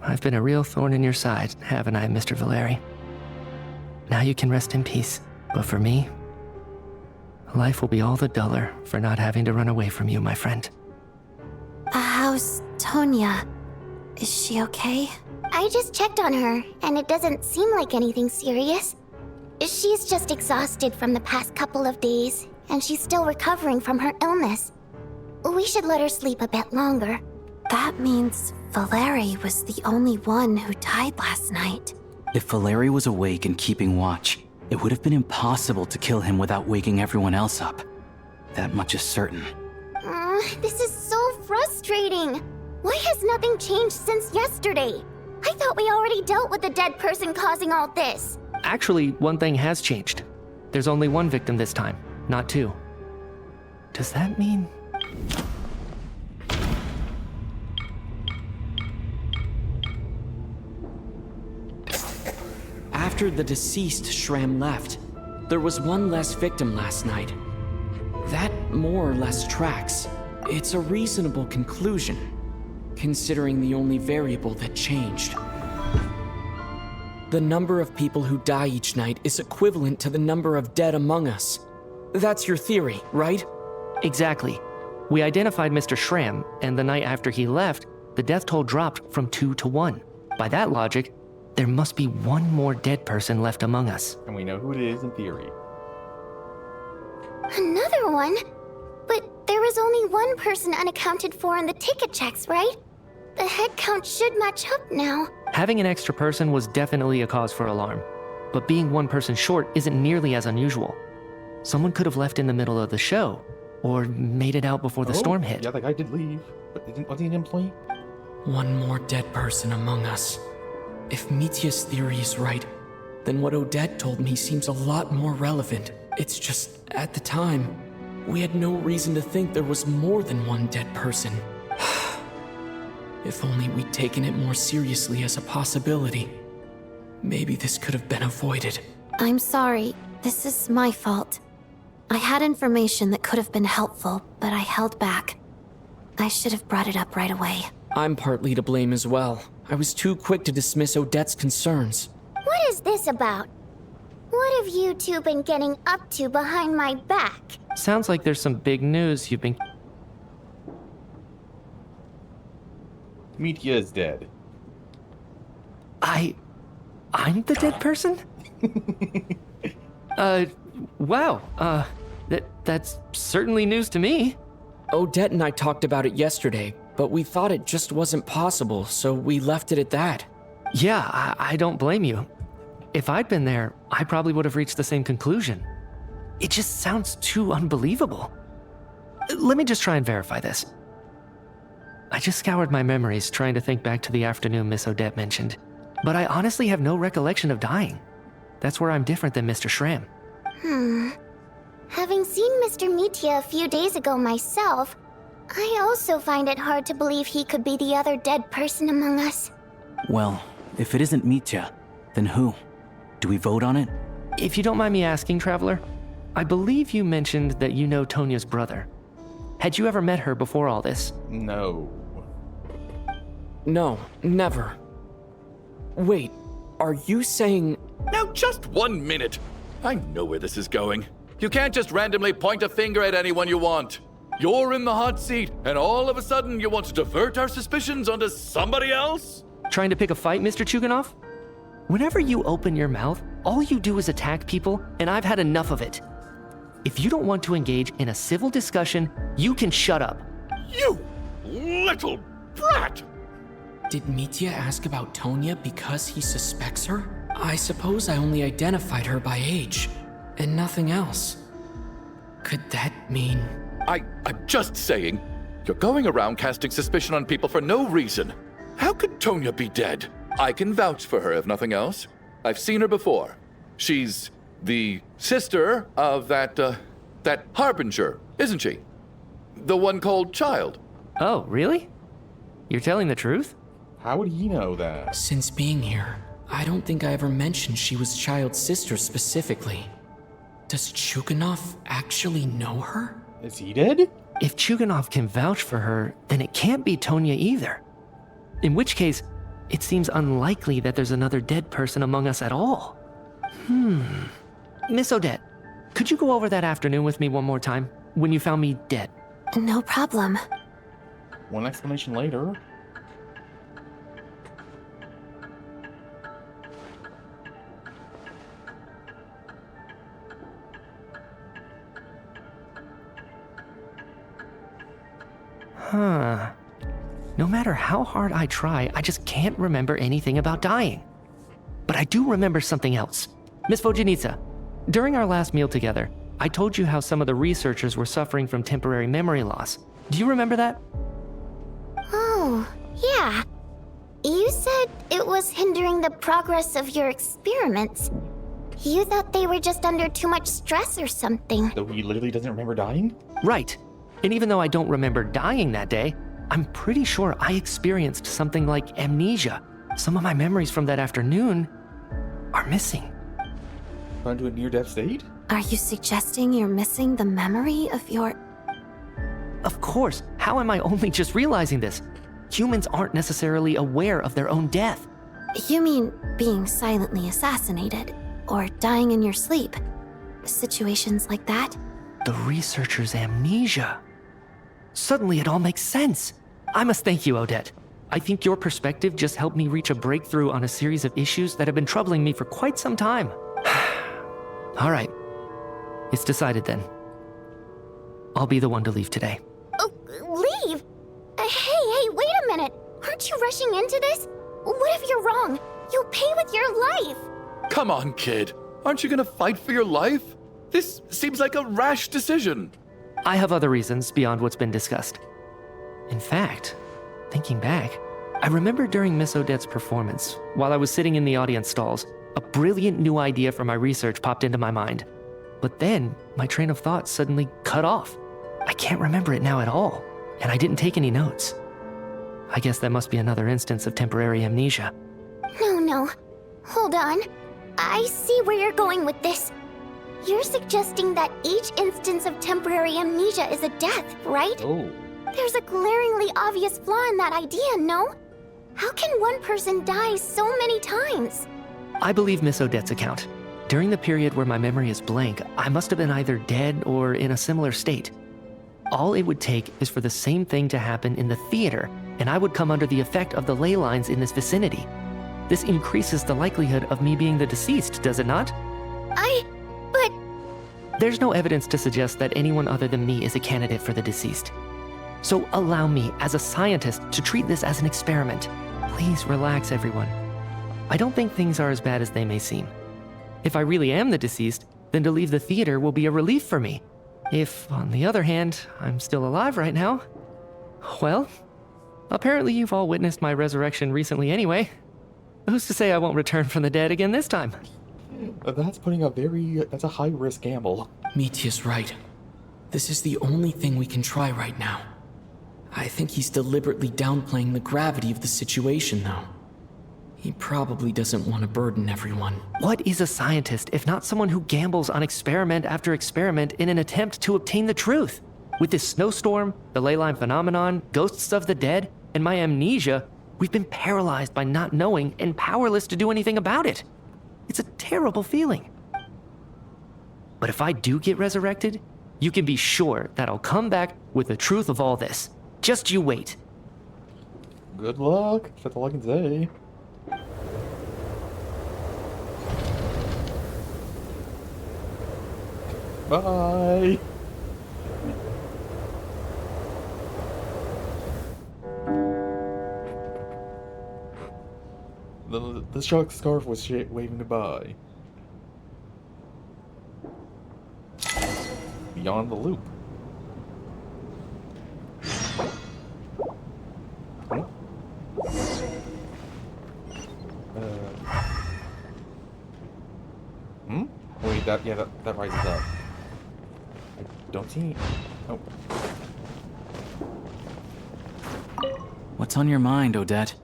I've been a real thorn in your side, haven't I, Mr. Valeri? Now you can rest in peace. But for me, life will be all the duller for not having to run away from you, my friend. How's Tonya? Is she okay? I just checked on her, and it doesn't seem like anything serious. She's just exhausted from the past couple of days, and she's still recovering from her illness. We should let her sleep a bit longer. That means Valeri was the only one who died last night. If Valeri was awake and keeping watch, it would have been impossible to kill him without waking everyone else up. That much is certain. This is so frustrating. Why has nothing changed since yesterday? I thought we already dealt with the dead person causing all this. Actually, one thing has changed. There's only 1 victim this time, not 2. Does that mean... After the deceased Shram left, there was 1 less victim last night. That more or less tracks. It's a reasonable conclusion, considering the only variable that changed. The number of people who die each night is equivalent to the number of dead among us. That's your theory, right? Exactly. We identified Mr. Shram, and the night after he left, the death toll dropped from 2 to 1. By that logic, there must be 1 more dead person left among us. And we know who it is in theory. Another one? But there was only 1 person unaccounted for in the ticket checks, right? The head count should match up now. Having an extra person was definitely a cause for alarm, but being 1 person short isn't nearly as unusual. Someone could have left in the middle of the show, or made it out before the storm hit. Yeah, the guy did leave, but was he an employee? 1 more dead person among us. If Mitya's theory is right, then what Odette told me seems a lot more relevant. It's just, at the time, we had no reason to think there was more than 1 dead person. If only we'd taken it more seriously as a possibility. Maybe this could have been avoided. I'm sorry. This is my fault. I had information that could have been helpful, but I held back. I should have brought it up right away. I'm partly to blame as well. I was too quick to dismiss Odette's concerns. What is this about? What have you 2 been getting up to behind my back? Sounds like there's some big news you've been... Mitya is dead. I'm the dead person? Wow, that's certainly news to me. Odette and I talked about it yesterday, but we thought it just wasn't possible, so we left it at that. Yeah, I don't blame you. If I'd been there, I probably would have reached the same conclusion. It just sounds too unbelievable. Let me just try and verify this. I just scoured my memories trying to think back to the afternoon Miss Odette mentioned, but I honestly have no recollection of dying. That's where I'm different than Mr. Shram. Having seen Mr. Mitya a few days ago myself, I also find it hard to believe he could be the other dead person among us. Well, if it isn't Mitya, then who? Do we vote on it? If you don't mind me asking, Traveler, I believe you mentioned that you know Tonya's brother. Had you ever met her before all this? No. No, never. Wait, are you saying... Now just 1 minute. I know where this is going. You can't just randomly point a finger at anyone you want. You're in the hot seat, and all of a sudden you want to divert our suspicions onto somebody else? Trying to pick a fight, Mr. Chuganov? Whenever you open your mouth, all you do is attack people, and I've had enough of it. If you don't want to engage in a civil discussion, you can shut up. You little brat! Did Mitya ask about Tonya because he suspects her? I suppose I only identified her by age, and nothing else. Could that mean... I'm just saying, you're going around casting suspicion on people for no reason. How could Tonya be dead? I can vouch for her, if nothing else. I've seen her before. She's the sister of that Harbinger, isn't she? The one called Child. Oh, really? You're telling the truth? How would he know that? Since being here, I don't think I ever mentioned she was Child's sister specifically. Does Chuganov actually know her? Is he dead? If Chuganov can vouch for her, then it can't be Tonya either. In which case, it seems unlikely that there's another dead person among us at all. Miss Odette, could you go over that afternoon with me one more time, when you found me dead? No problem. One explanation later. Huh. No matter how hard I try, I just can't remember anything about dying. But I do remember something else. Miss Vojanitsa, during our last meal together, I told you how some of the researchers were suffering from temporary memory loss. Do you remember that? Oh, yeah. You said it was hindering the progress of your experiments. You thought they were just under too much stress or something. So he literally doesn't remember dying? Right. And even though I don't remember dying that day, I'm pretty sure I experienced something like amnesia. Some of my memories from that afternoon are missing. Gone to a near-death state? Are you suggesting you're missing the memory of your... Of course. How am I only just realizing this? Humans aren't necessarily aware of their own death. You mean being silently assassinated, or dying in your sleep? Situations like that? The researcher's amnesia. Suddenly it all makes sense. I must thank you, Odette. I think your perspective just helped me reach a breakthrough on a series of issues that have been troubling me for quite some time. All right. It's decided then. I'll be the one to leave today. Oh, leave? Hey, wait a minute. Aren't you rushing into this? What if you're wrong? You'll pay with your life. Come on, kid. Aren't you gonna fight for your life? This seems like a rash decision. I have other reasons beyond what's been discussed. In fact, thinking back, I remember during Miss Odette's performance, while I was sitting in the audience stalls, a brilliant new idea for my research popped into my mind. But then, my train of thought suddenly cut off. I can't remember it now at all, and I didn't take any notes. I guess that must be another instance of temporary amnesia. No. Hold on. I see where you're going with this. You're suggesting that each instance of temporary amnesia is a death, right? Oh. There's a glaringly obvious flaw in that idea, no? How can one person die so many times? I believe Miss Odette's account. During the period where my memory is blank, I must have been either dead or in a similar state. All it would take is for the same thing to happen in the theater, and I would come under the effect of the ley lines in this vicinity. This increases the likelihood of me being the deceased, does it not? But... There's no evidence to suggest that anyone other than me is a candidate for the deceased. So allow me, as a scientist, to treat this as an experiment. Please relax, everyone. I don't think things are as bad as they may seem. If I really am the deceased, then to leave the theater will be a relief for me. If, on the other hand, I'm still alive right now, well, apparently you've all witnessed my resurrection recently anyway. Who's to say I won't return from the dead again this time? That's a high-risk gamble. Mitya's right. This is the only thing we can try right now. I think he's deliberately downplaying the gravity of the situation, though. He probably doesn't want to burden everyone. What is a scientist if not someone who gambles on experiment after experiment in an attempt to obtain the truth? With this snowstorm, the ley line phenomenon, ghosts of the dead, and my amnesia, we've been paralyzed by not knowing and powerless to do anything about it. It's a terrible feeling. But if I do get resurrected, You can be sure that I'll come back with the truth of all this. Just you wait. Good luck. That's all I can say. Bye. The shark scarf was waving goodbye. Beyond the loop. Huh? Wait, that rises up. I don't see. Oh. What's on your mind, Odette?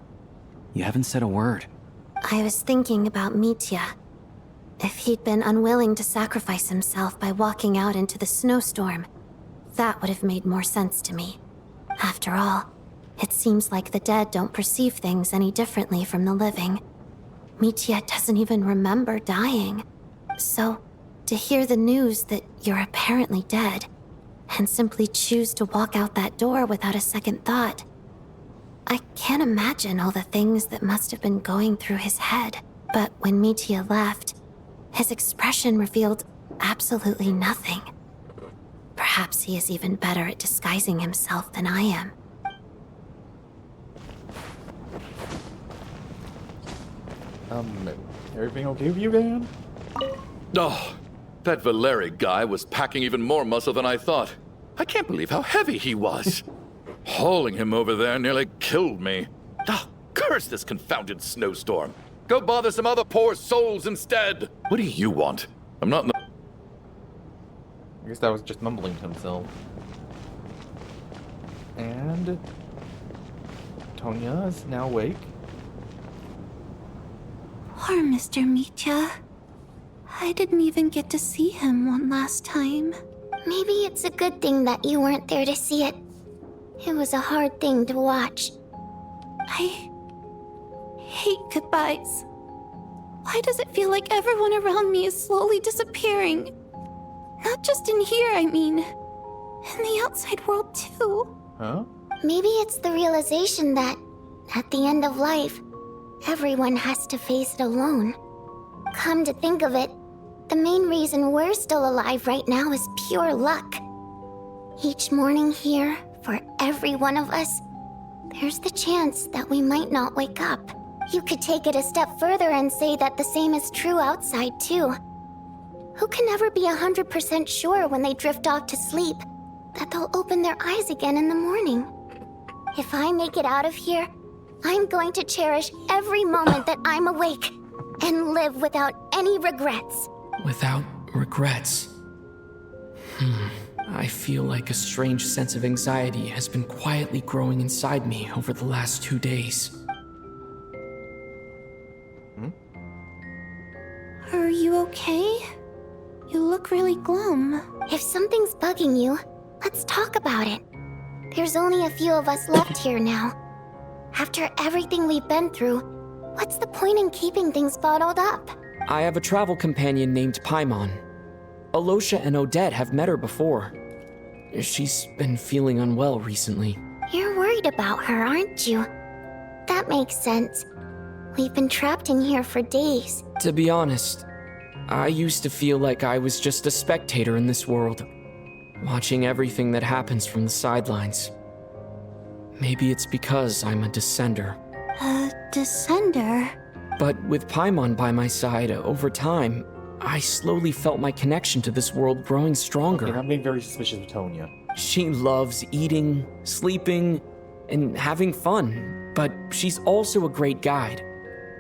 You haven't said a word. I was thinking about Mitya. If he'd been unwilling to sacrifice himself by walking out into the snowstorm, that would have made more sense to me. After all, it seems like the dead don't perceive things any differently from the living. Mitya doesn't even remember dying. So, to hear the news that you're apparently dead, and simply choose to walk out that door without a second thought, I can't imagine all the things that must have been going through his head. But when Mitya left, his expression revealed absolutely nothing. Perhaps he is even better at disguising himself than I am. Everything okay with you, Dan? Oh, that Valeri guy was packing even more muscle than I thought. I can't believe how heavy he was. Hauling him over there nearly killed me. Ah, curse this confounded snowstorm. Go bother some other poor souls instead. What do you want? I'm not in the... I guess that was just mumbling to himself. And Tonya is now awake. Poor Mr. Mitya. I didn't even get to see him one last time. Maybe it's a good thing that you weren't there to see it. It was a hard thing to watch. I hate goodbyes. Why does it feel like everyone around me is slowly disappearing? Not just in here, I mean. In the outside world, too. Huh? Maybe it's the realization that, at the end of life, everyone has to face it alone. Come to think of it, the main reason we're still alive right now is pure luck. Each morning here, for every one of us, there's the chance that we might not wake up. You could take it a step further and say that the same is true outside, too. Who can ever be 100% sure when they drift off to sleep that they'll open their eyes again in the morning? If I make it out of here, I'm going to cherish every moment that I'm awake and live without any regrets. Without regrets. I feel like a strange sense of anxiety has been quietly growing inside me over the last 2 days. Are you okay? You look really glum. If something's bugging you, let's talk about it. There's only a few of us left here now. After everything we've been through, what's the point in keeping things bottled up? I have a travel companion named Paimon. Alosha and Odette have met her before. She's been feeling unwell recently. You're worried about her, aren't you? That makes sense. We've been trapped in here for days. To be honest, I used to feel like I was just a spectator in this world, watching everything that happens from the sidelines. Maybe it's because I'm a descender. A descender? But with Paimon by my side, over time, I slowly felt my connection to this world growing stronger. Okay, I'm being very suspicious of Tonya. She loves eating, sleeping, and having fun, but she's also a great guide.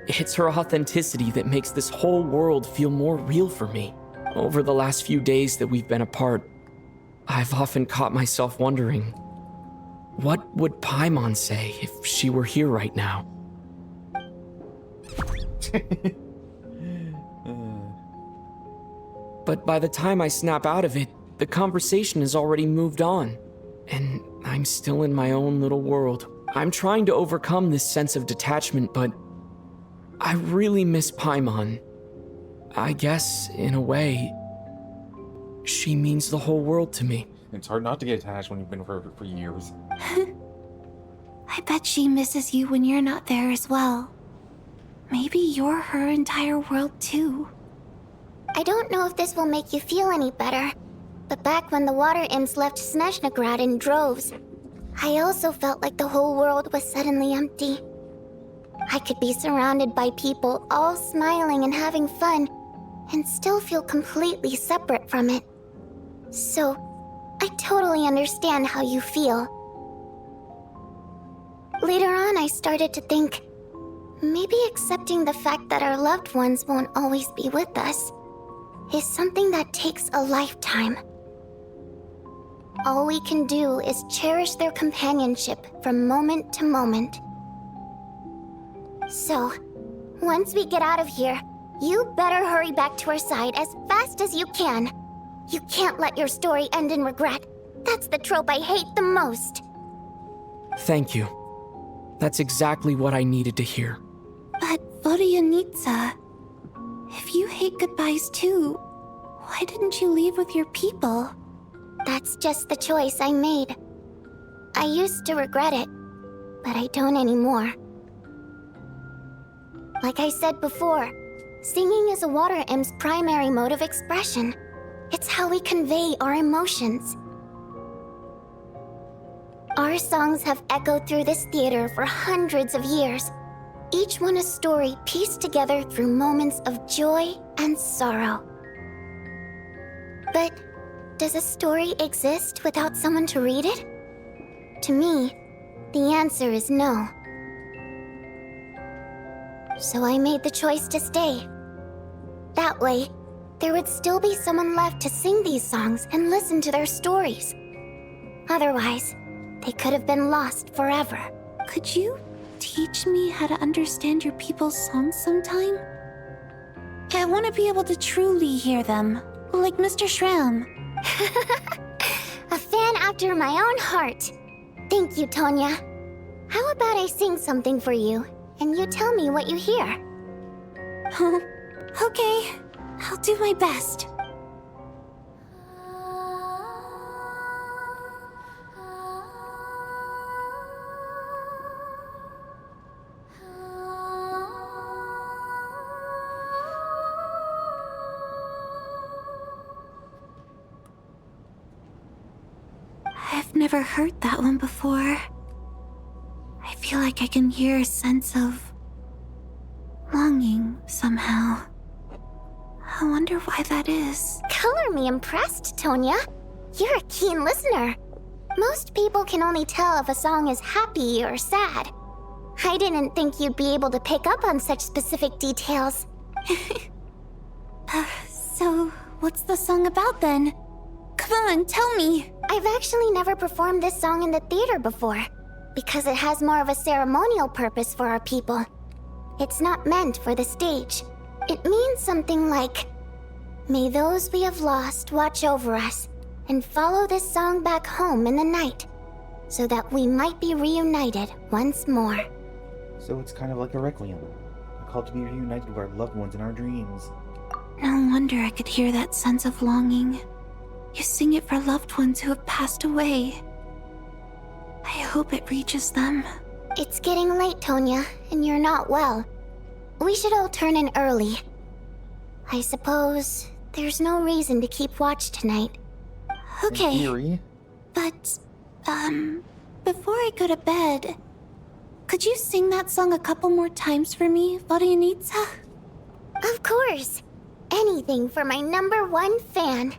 It's her authenticity that makes this whole world feel more real for me. Over the last few days that we've been apart, I've often caught myself wondering, what would Paimon say if she were here right now? But by the time I snap out of it, the conversation has already moved on, and I'm still in my own little world. I'm trying to overcome this sense of detachment, but I really miss Paimon. I guess, in a way, She means the whole world to me. It's hard not to get attached when you've been for years. I bet she misses you when you're not there as well. Maybe you're her entire world too. I don't know if this will make you feel any better, but back when the water imps left Snezhnograd in droves, I also felt like the whole world was suddenly empty. I could be surrounded by people all smiling and having fun, and still feel completely separate from it. So, I totally understand how you feel. Later on, I started to think, maybe accepting the fact that our loved ones won't always be with us is something that takes a lifetime. All we can do is cherish their companionship from moment to moment. So, once we get out of here, you better hurry back to our side as fast as you can. You can't let your story end in regret. That's the trope I hate the most. Thank you. That's exactly what I needed to hear. But Vodyanitsa, if you hate goodbyes too, why didn't you leave with your people? That's just the choice I made. I used to regret it, but I don't anymore. Like I said before, singing is a water imp's primary mode of expression. It's how we convey our emotions. Our songs have echoed through this theater for hundreds of years, each one a story pieced together through moments of joy and sorrow. But does a story exist without someone to read it? To me, the answer is no. So I made the choice to stay. That way, there would still be someone left to sing these songs and listen to their stories. Otherwise, they could have been lost forever. Could you teach me how to understand your people's songs sometime? I want to be able to truly hear them, like Mr. Shram. A fan after my own heart. Thank you, Tonya. How about I sing something for you, and you tell me what you hear? Okay, I'll do my best. I've never heard that one before. I feel like I can hear a sense of longing somehow. I wonder why that is. Color me impressed, Tonya. You're a keen listener. Most people can only tell if a song is happy or sad. I didn't think you'd be able to pick up on such specific details. So, what's the song about then? Come on, tell me! I've actually never performed this song in the theater before, because it has more of a ceremonial purpose for our people. It's not meant for the stage. It means something like, may those we have lost watch over us, and follow this song back home in the night, so that we might be reunited once more. So it's kind of like a requiem, a call to be reunited with our loved ones in our dreams. No wonder I could hear that sense of longing. You sing it for loved ones who have passed away. I hope it reaches them. It's getting late, Tonya, and you're not well. We should all turn in early. I suppose there's no reason to keep watch tonight. Okay. But, before I go to bed, could you sing that song a couple more times for me, Vodyanitsa? Of course. Anything for my #1 fan.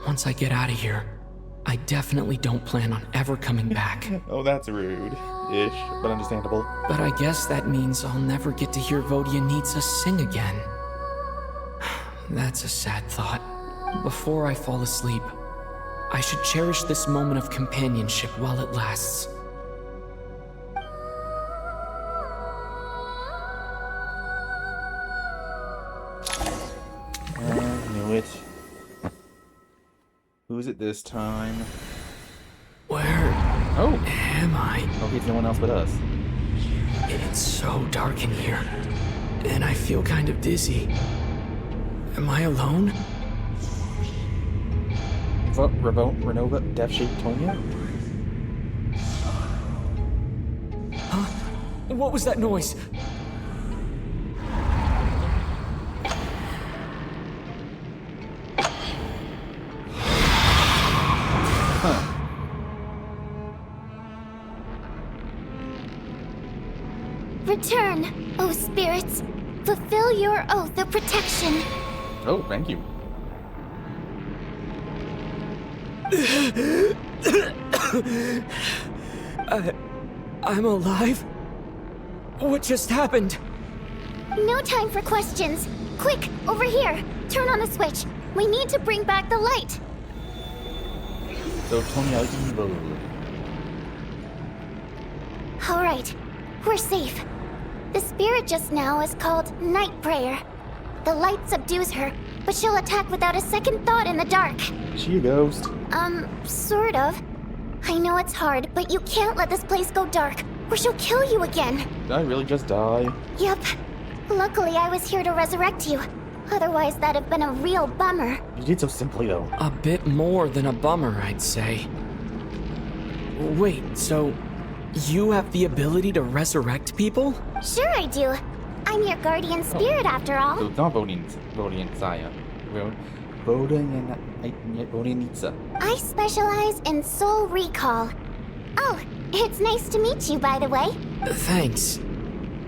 Once I get out of here, I definitely don't plan on ever coming back. Oh, that's rude-ish, but understandable. But I guess that means I'll never get to hear Vodyanitsa sing again. That's a sad thought. Before I fall asleep, I should cherish this moment of companionship while it lasts. I knew it. Who is it this time? Where Oh, am I? okay, it's no one else but us. It's so dark in here, and I feel kind of dizzy. Am I alone? Renova, Death Shape Tonya? Huh? What was that noise? Return, O spirits. Fulfill your oath of protection. Oh, thank you. I'm alive? What just happened? No time for questions. Quick, over here. Turn on the switch. We need to bring back the light. So Tonya evil. Alright, we're safe. The spirit just now is called Night Prayer. The light subdues her, but she'll attack without a second thought in the dark. Is she a ghost? Sort of. I know it's hard, but you can't let this place go dark, or she'll kill you again. Did I really just die? Yep. Luckily, I was here to resurrect you. Otherwise, that'd have been a real bummer. You did so simply, though. A bit more than a bummer, I'd say. Wait, so you have the ability to resurrect people? Sure I do. I'm your guardian spirit, after all. So it's not voting Saya. Voting Nitsa. I specialize in soul recall. Oh, it's nice to meet you, by the way. Thanks.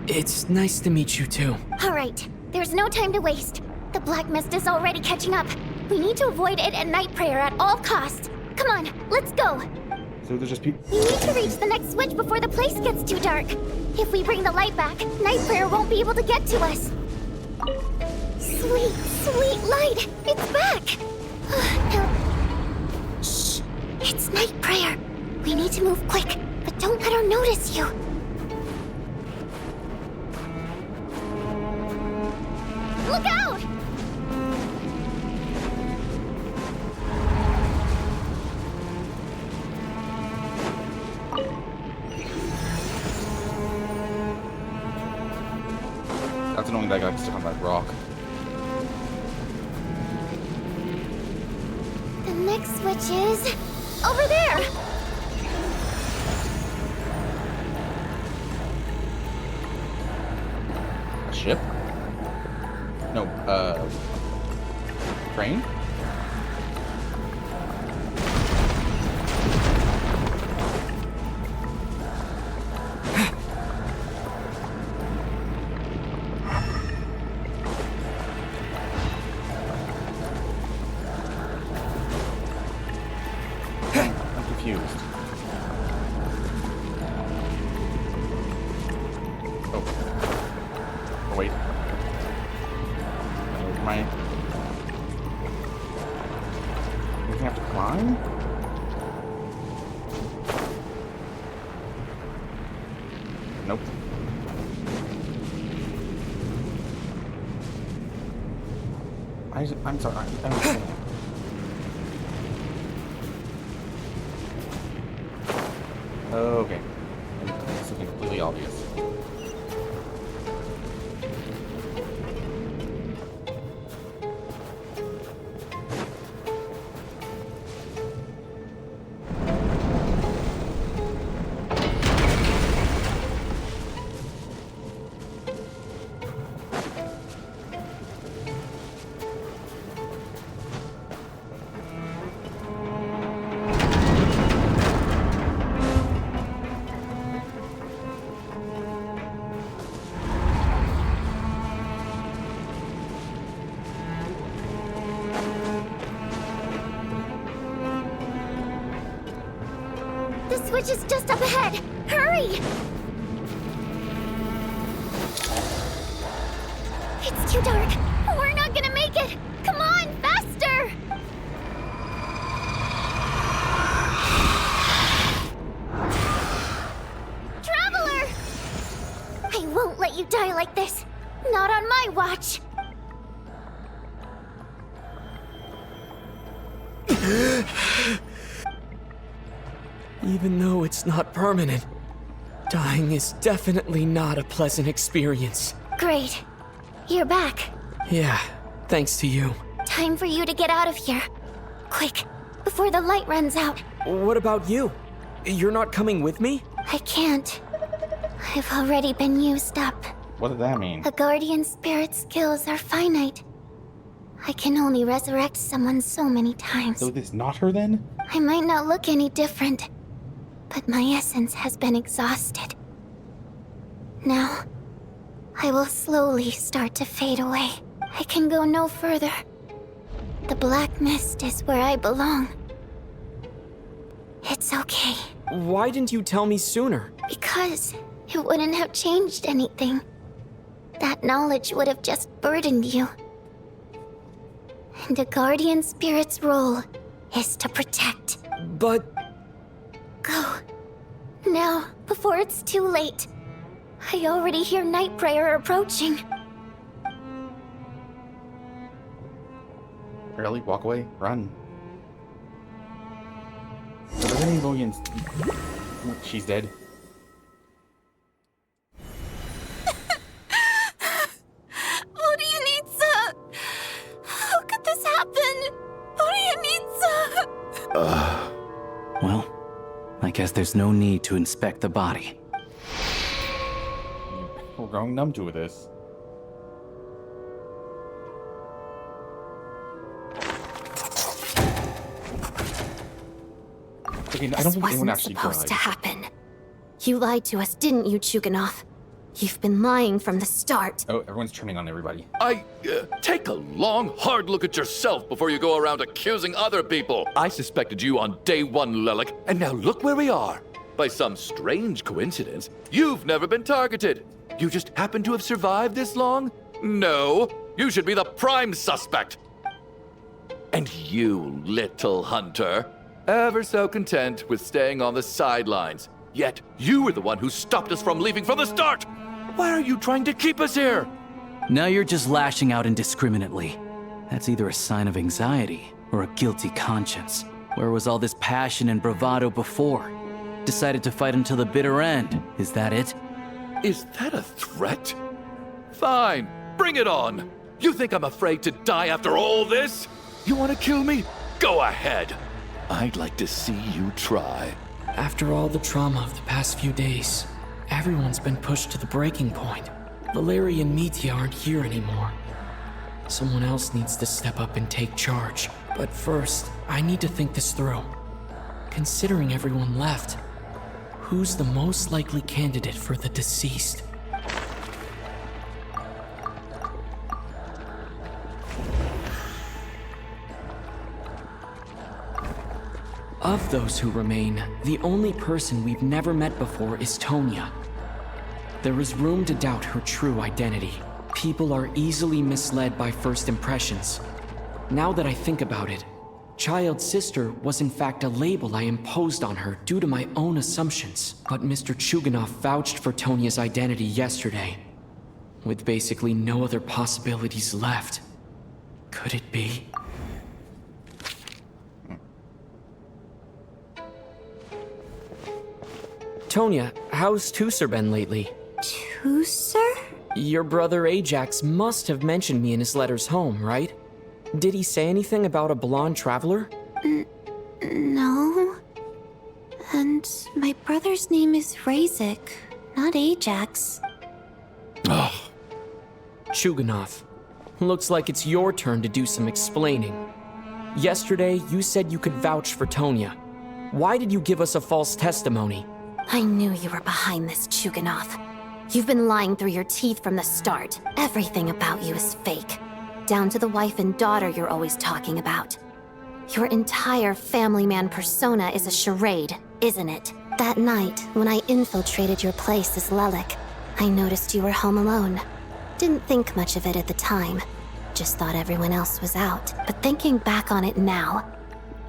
It's nice to meet you, too. Alright, there's no time to waste. The Black Mist is already catching up. We need to avoid it at Night Prayer at all costs. Come on, let's go. So there's just people. We need to reach the next switch before the place gets too dark. If we bring the light back, Night Prayer won't be able to get to us. Sweet, sweet light! It's back! Now, shh! It's Night Prayer. We need to move quick, but don't let her notice you. Look out! That's annoying that guy stuck on that rock. The next switch is over there! A ship? No, train? I'm confused. Oh, wait. My... We have to climb? Nope. I'm sorry, I don't understand. Okay. It's something completely obvious. The switch is just up ahead! Hurry! It's too dark! We're not gonna make it! Come on, faster! like this. Not on my watch. Even though it's not permanent, dying is definitely not a pleasant experience. Great. You're back. Yeah, thanks to you. Time for you to get out of here. Quick, before the light runs out. What about you? You're not coming with me? I can't. I've already been used up. What does that mean? A guardian spirit's skills are finite. I can only resurrect someone so many times. So this not her then? I might not look any different, but my essence has been exhausted. Now, I will slowly start to fade away. I can go no further. The black mist is where I belong. It's okay. Why didn't you tell me sooner? Because it wouldn't have changed anything. That knowledge would have just burdened you. And a guardian spirit's role is to protect. But... Go. Now, before it's too late. I already hear night prayer approaching. Barely walk away. Run. So there's any millions. She's dead. What do you need, sir? How could this happen? What do you need, sir? Well, I guess there's no need to inspect the body. We're growing numb to this. Okay, I don't think anyone actually supposed died. to happen. You lied to us, didn't you, Chuganov? You've been lying from the start. Oh, everyone's turning on everybody. Take a long, hard look at yourself before you go around accusing other people. I suspected you on day one, Lelik, and now look where we are. By some strange coincidence, you've never been targeted. You just happen to have survived this long? No, you should be the prime suspect. And you, little hunter, ever so content with staying on the sidelines. Yet, you were the one who stopped us from leaving from the start! Why are you trying to keep us here? Now you're just lashing out indiscriminately. That's either a sign of anxiety or a guilty conscience. Where was all this passion and bravado before? Decided to fight until the bitter end. Is that it? Is that a threat? Fine, bring it on. You think I'm afraid to die after all this? You want to kill me? Go ahead. I'd like to see you try. After all the trauma of the past few days, everyone's been pushed to the breaking point. Valeri and Mitya aren't here anymore. Someone else needs to step up and take charge. But first, I need to think this through. Considering everyone left, who's the most likely candidate for the deceased? Of those who remain, the only person we've never met before is Tonya. There is room to doubt her true identity. People are easily misled by first impressions. Now that I think about it, Child's sister was in fact a label I imposed on her due to my own assumptions. But Mr. Chuganov vouched for Tonya's identity yesterday. With basically no other possibilities left. Could it be? Tonya, how's Tusser been lately? Tusser? Your brother Ajax must have mentioned me in his letters home, right? Did he say anything about a blonde traveler? No. And my brother's name is Razik, not Ajax. Ugh. Chuganov, looks like it's your turn to do some explaining. Yesterday, you said you could vouch for Tonya. Why did you give us a false testimony? I knew you were behind this, Chuganov. You've been lying through your teeth from the start. Everything about you is fake. Down to the wife and daughter you're always talking about. Your entire family man persona is a charade, isn't it? That night, when I infiltrated your place as Lelik, I noticed you were home alone. Didn't think much of it at the time. Just thought everyone else was out. But thinking back on it now,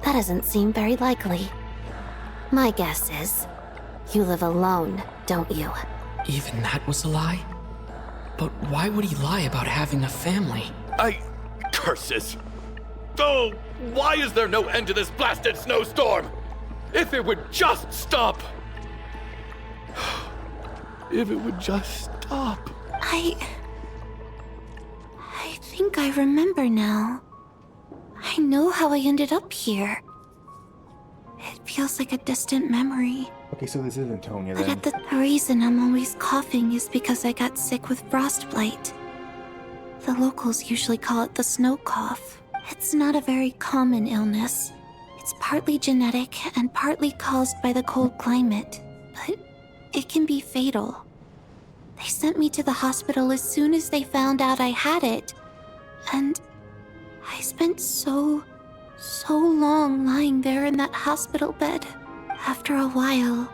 that doesn't seem very likely. My guess is, you live alone, don't you? Even that was a lie? But why would he lie about having a family? Curses! Oh, why is there no end to this blasted snowstorm? If it would just stop! If it would just stop. I think I remember now. I know how I ended up here. It feels like a distant memory. Okay, so this isn't Tonya But then. at the reason I'm always coughing is because I got sick with frostbite. The locals usually call it the snow cough. It's not a very common illness. It's partly genetic and partly caused by the cold climate, but it can be fatal. They sent me to the hospital as soon as they found out I had it, and I spent so long lying there in that hospital bed. After a while,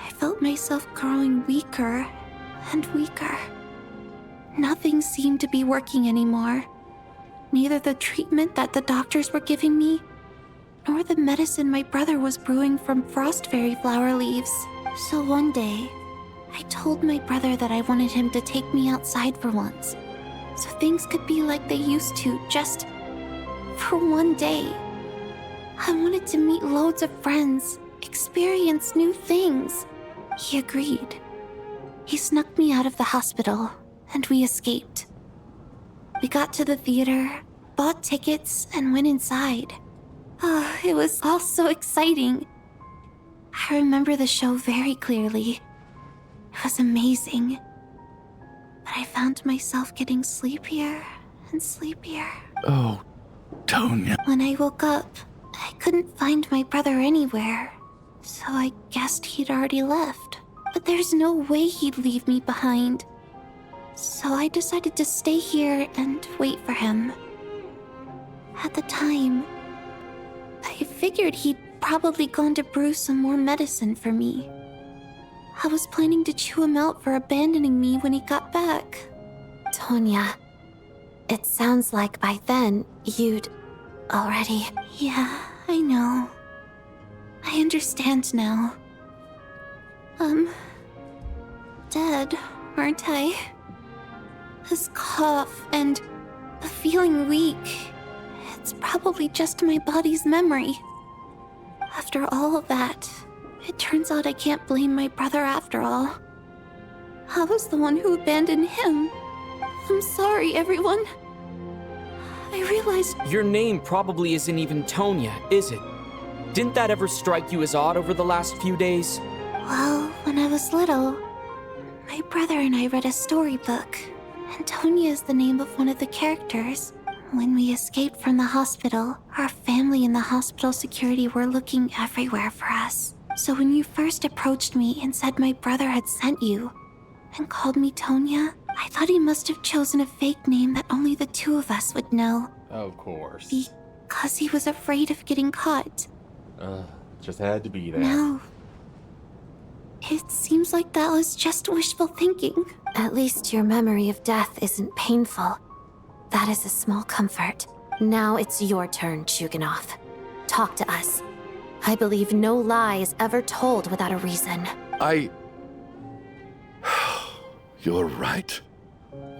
I felt myself growing weaker and weaker. Nothing seemed to be working anymore. Neither the treatment that the doctors were giving me, nor the medicine my brother was brewing from frost fairy flower leaves. So one day, I told my brother that I wanted him to take me outside for once, so things could be like they used to, just for one day. I wanted to meet loads of friends, experience new things. He agreed. He snuck me out of the hospital, and we escaped. We got to the theater, bought tickets, and went inside. It was all so exciting. I remember the show very clearly. It was amazing. But I found myself getting sleepier and sleepier. Oh, Tonya. When I woke up, I couldn't find my brother anywhere, so I guessed he'd already left. But there's no way he'd leave me behind. So I decided to stay here and wait for him. At the time, I figured he'd probably gone to brew some more medicine for me. I was planning to chew him out for abandoning me when he got back. Tonya, it sounds like by then you'd already... Yeah, I know. I understand now. Dead, aren't I? This cough and the feeling weak, it's probably just my body's memory. After all of that, it turns out I can't blame my brother after all. I was the one who abandoned him. I'm sorry, everyone. I realized... Your name probably isn't even Tonya, is it? Didn't that ever strike you as odd over the last few days? Well, when I was little, my brother and I read a storybook, and Tonya is the name of one of the characters. When we escaped from the hospital, our family and the hospital security were looking everywhere for us. So when you first approached me and said my brother had sent you, and called me Tonya, I thought he must have chosen a fake name that only the two of us would know. Of course. Because he was afraid of getting caught. Just had to be there. No. It seems like that was just wishful thinking. At least your memory of death isn't painful. That is a small comfort. Now it's your turn, Chuganov. Talk to us. I believe no lie is ever told without a reason. You're right.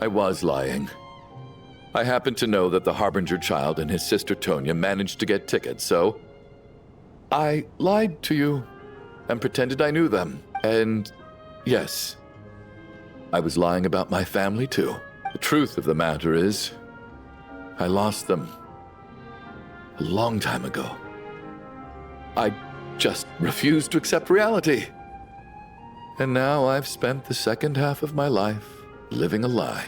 I was lying. I happen to know that the Harbinger child and his sister Tonya managed to get tickets, so I lied to you and pretended I knew them. And yes, I was lying about my family too. The truth of the matter is, I lost them a long time ago. I just refused to accept reality. And now I've spent the second half of my life living a lie.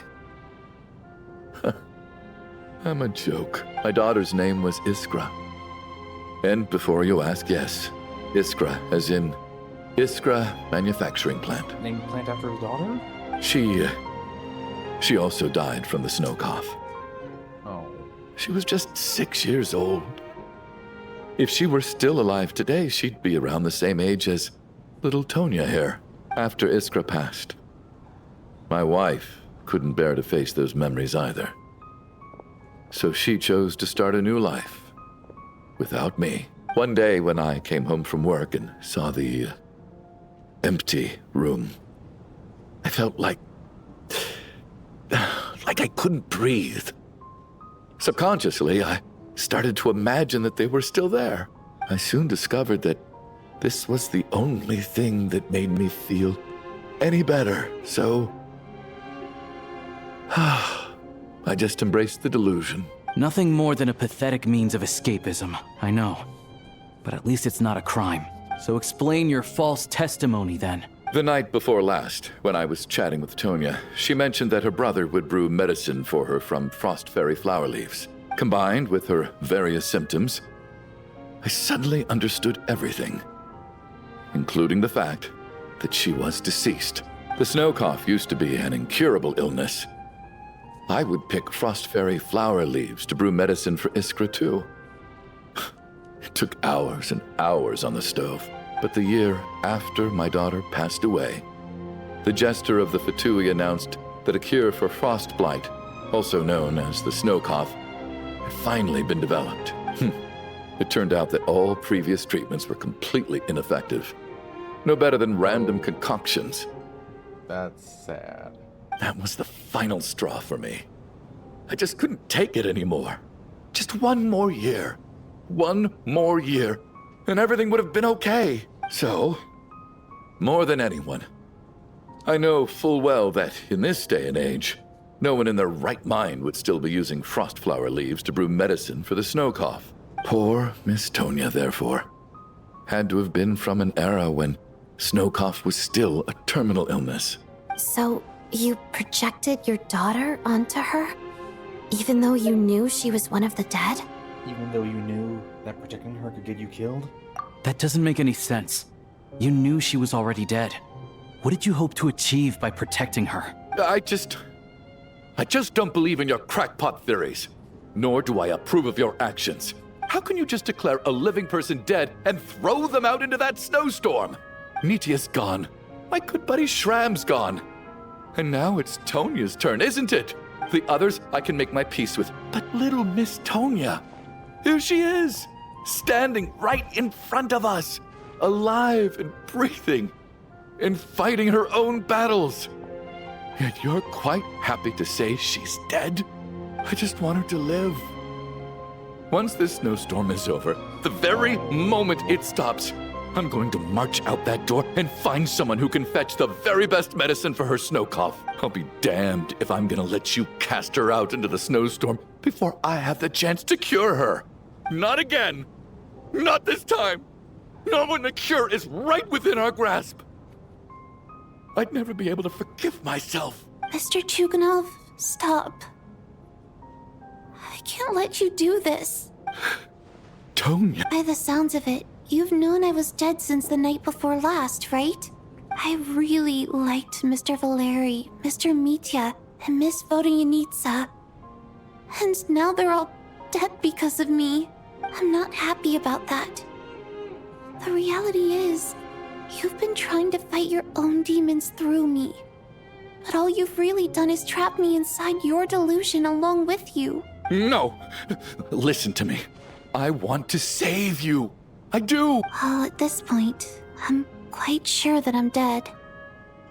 I'm a joke. My daughter's name was Iskra. And before you ask, yes, Iskra, as in Iskra Manufacturing Plant. Named the plant after his daughter? She also died from the snow cough. Oh. She was just 6 years old. If she were still alive today, she'd be around the same age as little Tonya here, after Iskra passed. My wife couldn't bear to face those memories either. So she chose to start a new life, without me. One day when I came home from work and saw the empty room, I felt like like I couldn't breathe. Subconsciously, I started to imagine that they were still there. I soon discovered that this was the only thing that made me feel any better, so I just embraced the delusion. Nothing more than a pathetic means of escapism, I know. But at least it's not a crime. So explain your false testimony then. The night before last, when I was chatting with Tonya, she mentioned that her brother would brew medicine for her from frost fairy flower leaves. Combined with her various symptoms, I suddenly understood everything, including the fact that she was deceased. The snow cough used to be an incurable illness. I would pick frost fairy flower leaves to brew medicine for Iskra too. It took hours and hours on the stove. But the year after my daughter passed away, the jester of the Fatui announced that a cure for frost blight, also known as the snow cough, had finally been developed. It turned out that all previous treatments were completely ineffective. No better than random concoctions. That's sad. That was the final straw for me. I just couldn't take it anymore. Just one more year. One more year, and everything would have been okay. So, more than anyone, I know full well that in this day and age, no one in their right mind would still be using frost flower leaves to brew medicine for the snow cough. Poor Miss Tonya, therefore, had to have been from an era when snow cough was still a terminal illness. So, you projected your daughter onto her? Even though you knew she was one of the dead? Even though you knew that protecting her could get you killed? That doesn't make any sense. You knew she was already dead. What did you hope to achieve by protecting her? I just don't believe in your crackpot theories. Nor do I approve of your actions. How can you just declare a living person dead and throw them out into that snowstorm? Nitia's gone. My good buddy Shram's gone. And now it's Tonya's turn, isn't it? The others I can make my peace with. But little Miss Tonya, here she is, standing right in front of us, alive and breathing, and fighting her own battles. Yet you're quite happy to say she's dead? I just want her to live. Once this snowstorm is over, the very moment it stops, I'm going to march out that door and find someone who can fetch the very best medicine for her snow cough. I'll be damned if I'm gonna let you cast her out into the snowstorm before I have the chance to cure her. Not again. Not this time. Not when the cure is right within our grasp. I'd never be able to forgive myself. Mr. Chuganov, stop. I can't let you do this. Tonya. By the sounds of it, you've known I was dead since the night before last, right? I really liked Mr. Valeri, Mr. Mitya, and Miss Vodyanitsa. And now they're all dead because of me. I'm not happy about that. The reality is, you've been trying to fight your own demons through me. But all you've really done is trap me inside your delusion along with you. No! Listen to me. I want to save you. I do! Well, at this point, I'm quite sure that I'm dead.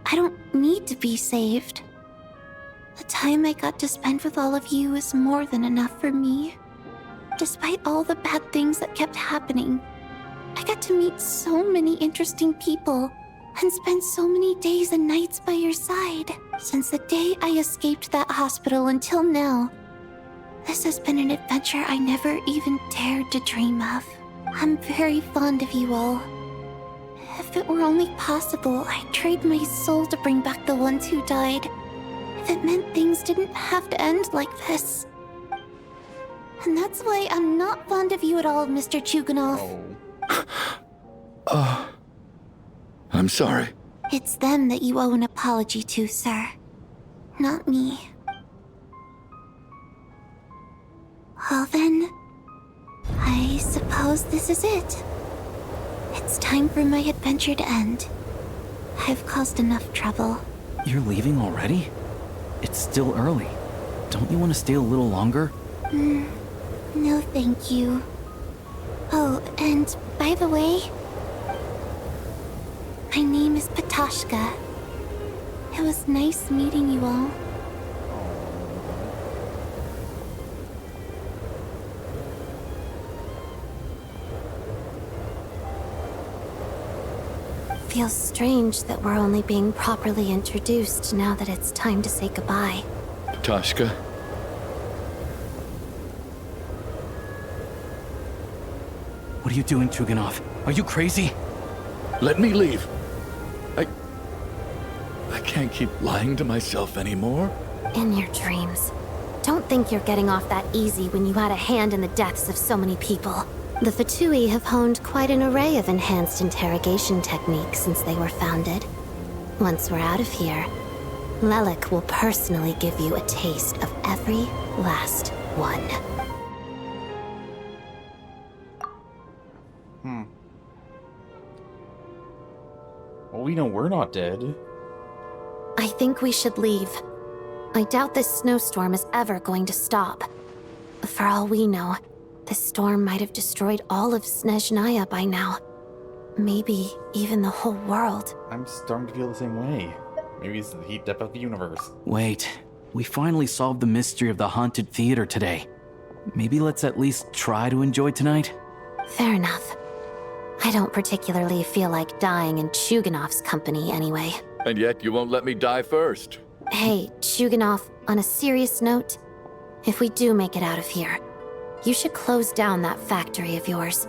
I don't need to be saved. The time I got to spend with all of you is more than enough for me. Despite all the bad things that kept happening, I got to meet so many interesting people and spend so many days and nights by your side. Since the day I escaped that hospital until now, this has been an adventure I never even dared to dream of. I'm very fond of you all. If it were only possible, I'd trade my soul to bring back the ones who died. If it meant things didn't have to end like this. And that's why I'm not fond of you at all, Mr. Chuganov. I'm sorry. It's them that you owe an apology to, sir. Not me. Well then, I suppose this is it. It's time for my adventure to end. I've caused enough trouble. You're leaving already? It's still early. Don't you want to stay a little longer? No thank you. Oh, and by the way, my name is Patashka. It was nice meeting you all. Feels strange that we're only being properly introduced now that it's time to say goodbye. Tashka. What are you doing, Tuganov? Are you crazy? Let me leave. I can't keep lying to myself anymore. In your dreams. Don't think you're getting off that easy when you had a hand in the deaths of so many people. The Fatui have honed quite an array of enhanced interrogation techniques since they were founded. Once we're out of here, Lelik will personally give you a taste of every last one. Well, we know we're not dead. I think we should leave. I doubt this snowstorm is ever going to stop. For all we know, this storm might have destroyed all of Snezhnaya by now. Maybe even the whole world. I'm starting to feel the same way. Maybe it's the heat depth of the universe. Wait, we finally solved the mystery of the haunted theater today. Maybe let's at least try to enjoy tonight? Fair enough. I don't particularly feel like dying in Chuganov's company anyway. And yet you won't let me die first. Hey, Chuganov, on a serious note, if we do make it out of here, you should close down that factory of yours.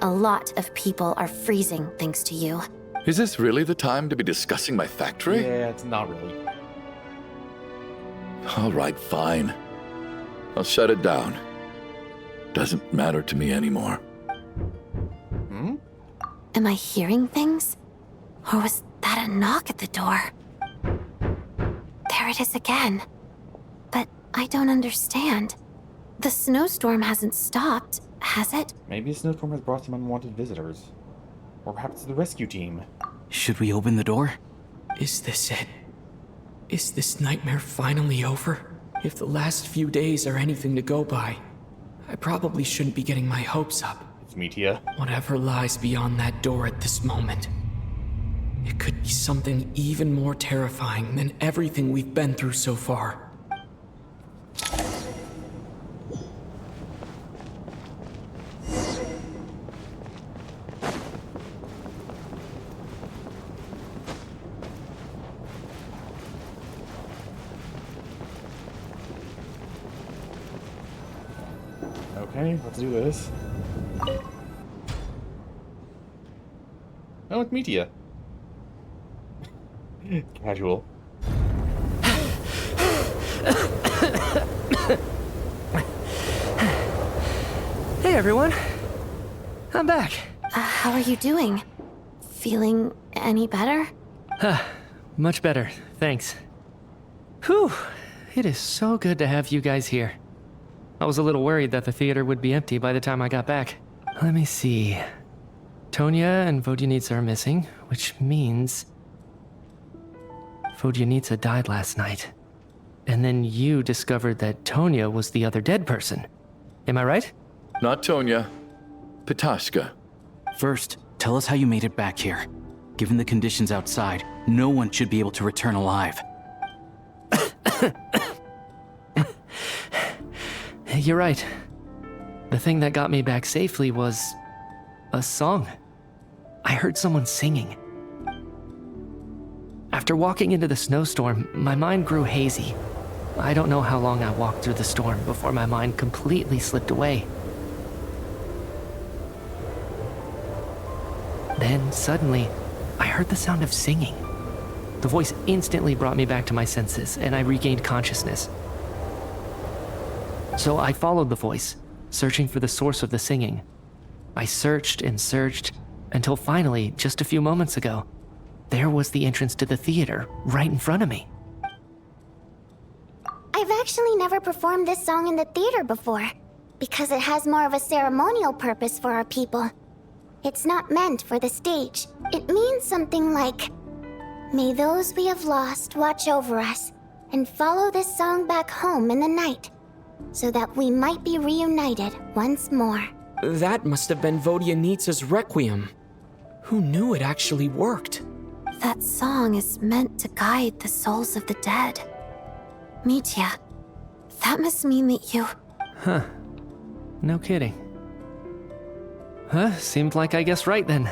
A lot of people are freezing thanks to you. Is this really the time to be discussing my factory? Yeah, it's not really. All right, fine. I'll shut it down. Doesn't matter to me anymore. Am I hearing things? Or was that a knock at the door? There it is again. But I don't understand. The snowstorm hasn't stopped, has it? Maybe the snowstorm has brought some unwanted visitors. Or perhaps the rescue team. Should we open the door? Is this it? Is this nightmare finally over? If the last few days are anything to go by, I probably shouldn't be getting my hopes up. It's Metia. Whatever lies beyond that door at this moment, it could be something even more terrifying than everything we've been through so far. Okay, let's do this. Oh, it's Metia. Casual. Hey everyone, I'm back. How are you doing? Feeling any better? Much better, thanks. Whew, it is so good to have you guys here. I was a little worried that the theater would be empty by the time I got back. Let me see. Tonya and Vodyanitsa are missing, which means Vodyanitsa died last night. And then you discovered that Tonya was the other dead person. Am I right? Not Tonya. Petashka. First, tell us how you made it back here. Given the conditions outside, no one should be able to return alive. You're right. The thing that got me back safely was a song. I heard someone singing. After walking into the snowstorm, my mind grew hazy. I don't know how long I walked through the storm before my mind completely slipped away. Then, suddenly, I heard the sound of singing. The voice instantly brought me back to my senses, and I regained consciousness. So I followed the voice, searching for the source of the singing. I searched and searched, until finally, just a few moments ago, there was the entrance to the theater, right in front of me. I've actually never performed this song in the theater before, because it has more of a ceremonial purpose for our people. It's not meant for the stage. It means something like, "May those we have lost watch over us, and follow this song back home in the night, so that we might be reunited once more." That must have been Vodyanitsa's Requiem. Who knew it actually worked? That song is meant to guide the souls of the dead. Mitya, that must mean that you... Huh. No kidding. Huh, seemed like I guessed right then.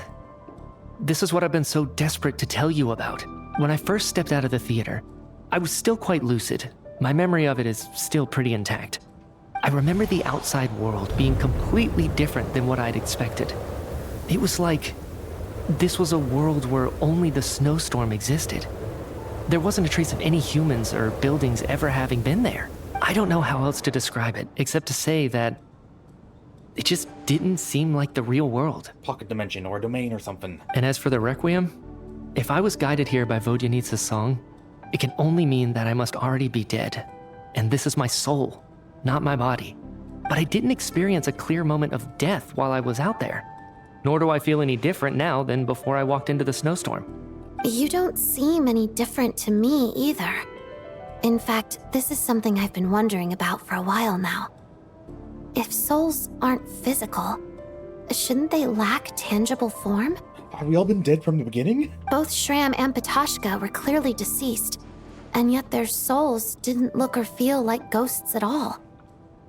This is what I've been so desperate to tell you about. When I first stepped out of the theater, I was still quite lucid. My memory of it is still pretty intact. I remember the outside world being completely different than what I'd expected. It was like this was a world where only the snowstorm existed. There wasn't a trace of any humans or buildings ever having been there. I don't know how else to describe it, except to say that it just didn't seem like the real world. Pocket dimension or a domain or something. And as for the Requiem, if I was guided here by Vodyanitsa's song, it can only mean that I must already be dead. And this is my soul, not my body. But I didn't experience a clear moment of death while I was out there. Nor do I feel any different now than before I walked into the snowstorm. You don't seem any different to me either. In fact, this is something I've been wondering about for a while now. If souls aren't physical, shouldn't they lack tangible form? Have we all been dead from the beginning? Both Shram and Patashka were clearly deceased, and yet their souls didn't look or feel like ghosts at all.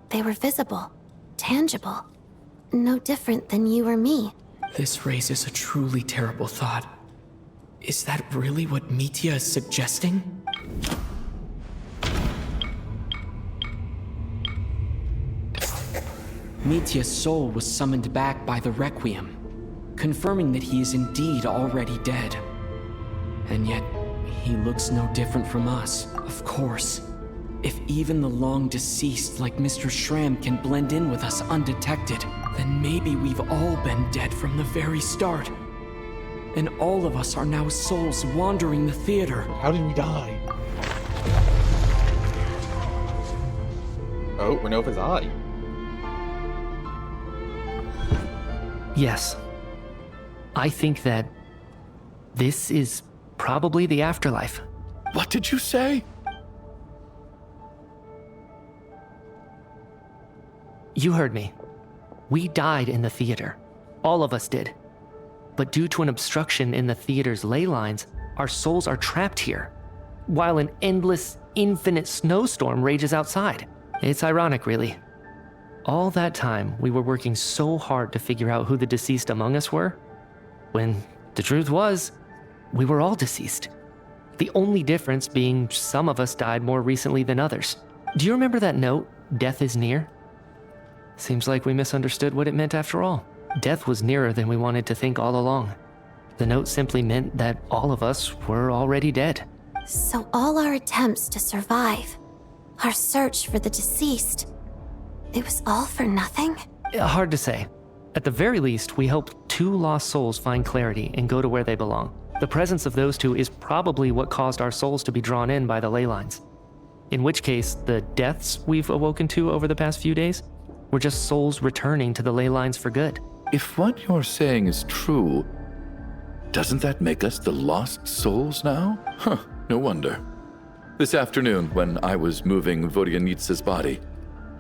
They were visible, tangible, no different than you or me. This raises a truly terrible thought. Is that really what Mitya is suggesting? Mitya's soul was summoned back by the Requiem, confirming that he is indeed already dead. And yet, he looks no different from us, of course. If even the long-deceased like Mr. Shram can blend in with us undetected, then maybe we've all been dead from the very start. And all of us are now souls wandering the theater. How did we die? Oh, Renova's eye. Yes. I think that this is probably the afterlife. What did you say? You heard me. We died in the theater. All of us did. But due to an obstruction in the theater's ley lines, our souls are trapped here, while an endless, infinite snowstorm rages outside. It's ironic, really. All that time, we were working so hard to figure out who the deceased among us were, when the truth was, we were all deceased. The only difference being some of us died more recently than others. Do you remember that note, "Death is near"? Seems like we misunderstood what it meant after all. Death was nearer than we wanted to think all along. The note simply meant that all of us were already dead. So all our attempts to survive, our search for the deceased, it was all for nothing? Hard to say. At the very least, we helped two lost souls find clarity and go to where they belong. The presence of those two is probably what caused our souls to be drawn in by the ley lines. In which case, the deaths we've awoken to over the past few days were just souls returning to the ley lines for good. If what you're saying is true, doesn't that make us the lost souls now? Huh, no wonder. This afternoon, when I was moving Vodyanitsa's body,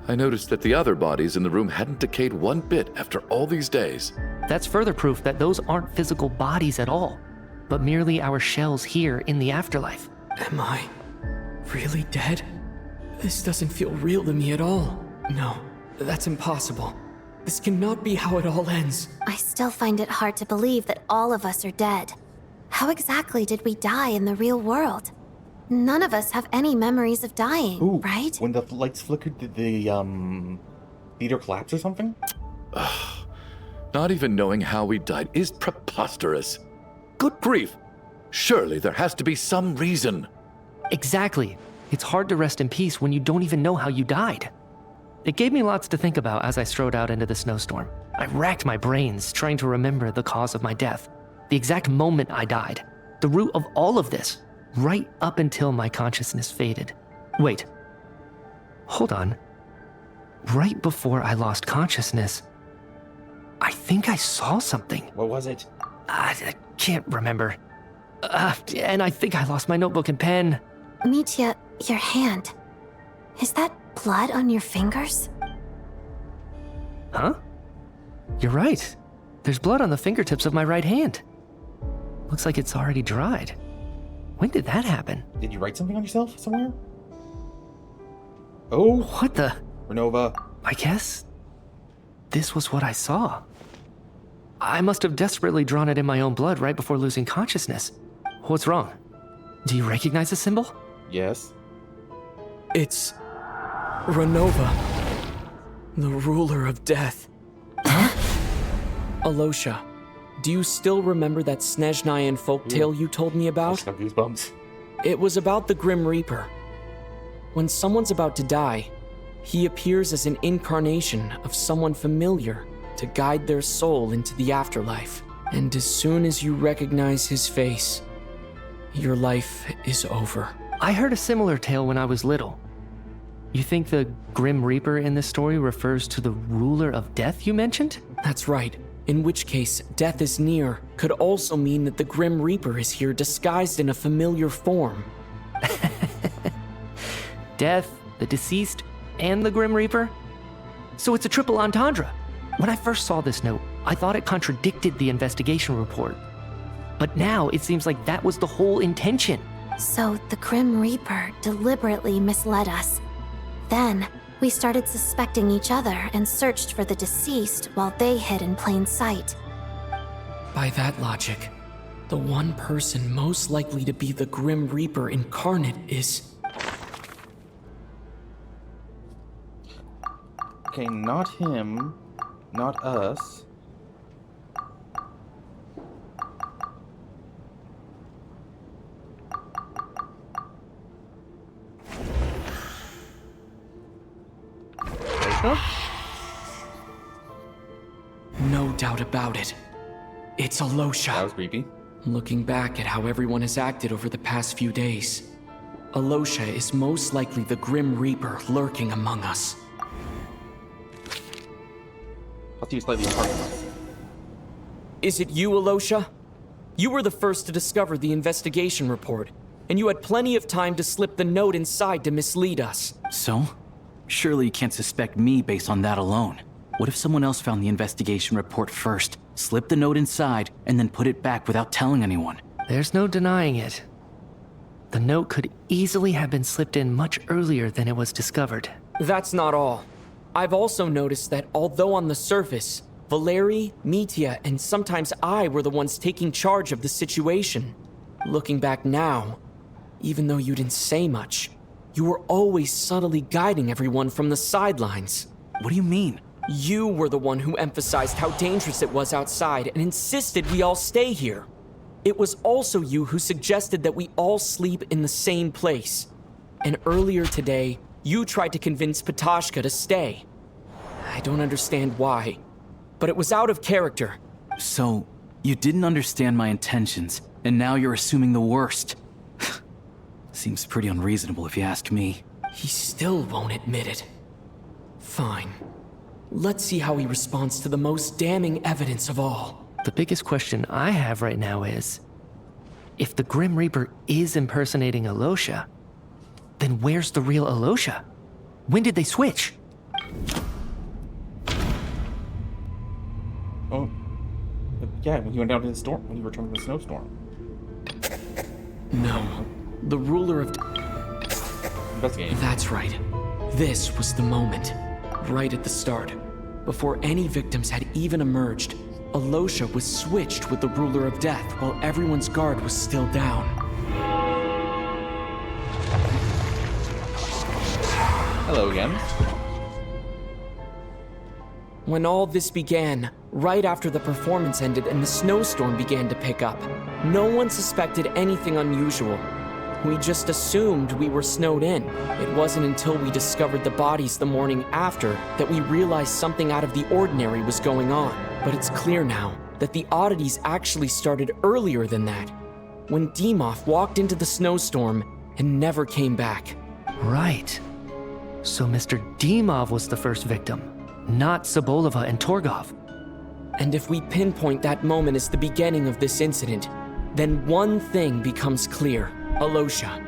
I noticed that the other bodies in the room hadn't decayed one bit after all these days. That's further proof that those aren't physical bodies at all, but merely our shells here in the afterlife. Am I really dead? This doesn't feel real to me at all. No, that's impossible. This cannot be how it all ends. I still find it hard to believe that all of us are dead. How exactly did we die in the real world? None of us have any memories of dying, right? When the lights flickered, did the theater collapse or something? Not even knowing how we died is preposterous. Good grief! Surely there has to be some reason. Exactly. It's hard to rest in peace when you don't even know how you died. It gave me lots to think about as I strode out into the snowstorm. I racked my brains trying to remember the cause of my death, the exact moment I died, the root of all of this, right up until my consciousness faded. Wait. Hold on. Right before I lost consciousness, I think I saw something. What was it? I can't remember. And I think I lost my notebook and pen. Mitya, your hand. Is that blood on your fingers? Huh? You're right. There's blood on the fingertips of my right hand. Looks like it's already dried. When did that happen? Did you write something on yourself somewhere? Oh. What the? Renova. I guess this was what I saw. I must have desperately drawn it in my own blood right before losing consciousness. What's wrong? Do you recognize the symbol? Yes. It's Renova, the ruler of death. Alosha, do you still remember that Snezhnayan folktale you told me about? I just have goosebumps. It was about the Grim Reaper. When someone's about to die, he appears as an incarnation of someone familiar to guide their soul into the afterlife. And as soon as you recognize his face, your life is over. I heard a similar tale when I was little. You think the Grim Reaper in this story refers to the ruler of death you mentioned? That's right. In which case, death is near could also mean that the Grim Reaper is here disguised in a familiar form. Death, the deceased, and the Grim Reaper? So it's a triple entendre. When I first saw this note, I thought it contradicted the investigation report. But now it seems like that was the whole intention. So the Grim Reaper deliberately misled us. Then, we started suspecting each other and searched for the deceased while they hid in plain sight. By that logic, the one person most likely to be the Grim Reaper incarnate is... Okay, not him, not us. No doubt about it. It's Alosha. That was creepy. Looking back at how everyone has acted over the past few days, Alosha is most likely the Grim Reaper lurking among us. I'll see you slightly apart from us. Is it you, Alosha? You were the first to discover the investigation report, and you had plenty of time to slip the note inside to mislead us. So? Surely you can't suspect me based on that alone. What if someone else found the investigation report first, slipped the note inside, and then put it back without telling anyone? There's no denying it. The note could easily have been slipped in much earlier than it was discovered. That's not all. I've also noticed that although on the surface, Valeri, Mitya, and sometimes I were the ones taking charge of the situation, looking back now, even though you didn't say much, you were always subtly guiding everyone from the sidelines. What do you mean? You were the one who emphasized how dangerous it was outside and insisted we all stay here. It was also you who suggested that we all sleep in the same place. And earlier today, you tried to convince Patashka to stay. I don't understand why, but it was out of character. So, you didn't understand my intentions, and now you're assuming the worst. Seems pretty unreasonable if you ask me. He still won't admit it. Fine. Let's see how he responds to the most damning evidence of all. The biggest question I have right now is, if the Grim Reaper is impersonating Alosha, then where's the real Alosha? When did they switch? Oh, yeah, when he went down to the storm, when he returned from the snowstorm. No, the ruler of... Investigating. That's right. This was the moment. Right at the start. Before any victims had even emerged, Alosha was switched with the ruler of death while everyone's guard was still down. Hello again. When all this began, right after the performance ended and the snowstorm began to pick up, no one suspected anything unusual. We just assumed we were snowed in. It wasn't until we discovered the bodies the morning after that we realized something out of the ordinary was going on. But it's clear now that the oddities actually started earlier than that, when Dimov walked into the snowstorm and never came back. Right. So Mr. Dimov was the first victim, not Sobolova and Torgov. And if we pinpoint that moment as the beginning of this incident, then one thing becomes clear. Alosha,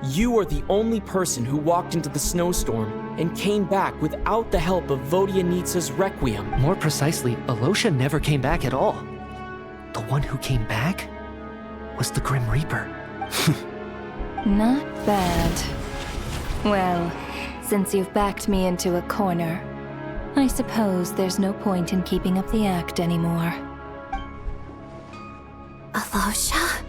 you are the only person who walked into the snowstorm and came back without the help of Vodyanitsa's Requiem. More precisely, Alosha never came back at all. The one who came back was the Grim Reaper. Not bad. Well, since you've backed me into a corner, I suppose there's no point in keeping up the act anymore. Alosha?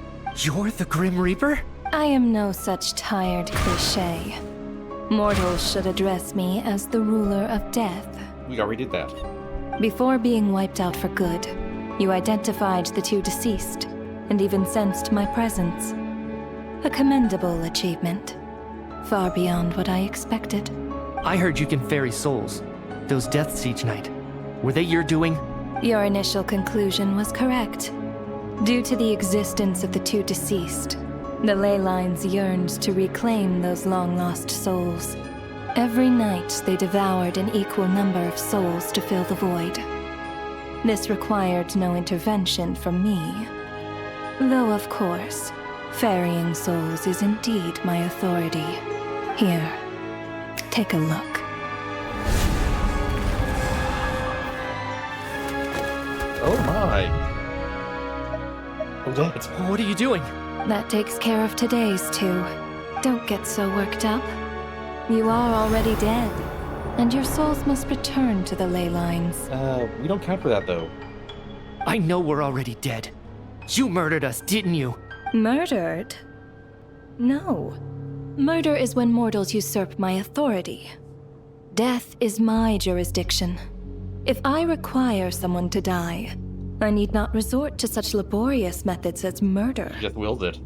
You're the Grim Reaper? I am no such tired cliché. Mortals should address me as the ruler of death. We already did that. Before being wiped out for good, you identified the two deceased, and even sensed my presence. A commendable achievement. Far beyond what I expected. I heard you can ferry souls. Those deaths each night. Were they your doing? Your initial conclusion was correct. Due to the existence of the two deceased, the ley lines yearned to reclaim those long-lost souls. Every night they devoured an equal number of souls to fill the void. This required no intervention from me. Though, of course, ferrying souls is indeed my authority. Here, take a look. Oh my. Oh, what? What are you doing? That takes care of today's two. Don't get so worked up. You are already dead, and your souls must return to the ley lines. We don't count for that, though. I know we're already dead. You murdered us, didn't you? Murdered? No. Murder is when mortals usurp my authority. Death is my jurisdiction. If I require someone to die, I need not resort to such laborious methods as murder. You just willed it.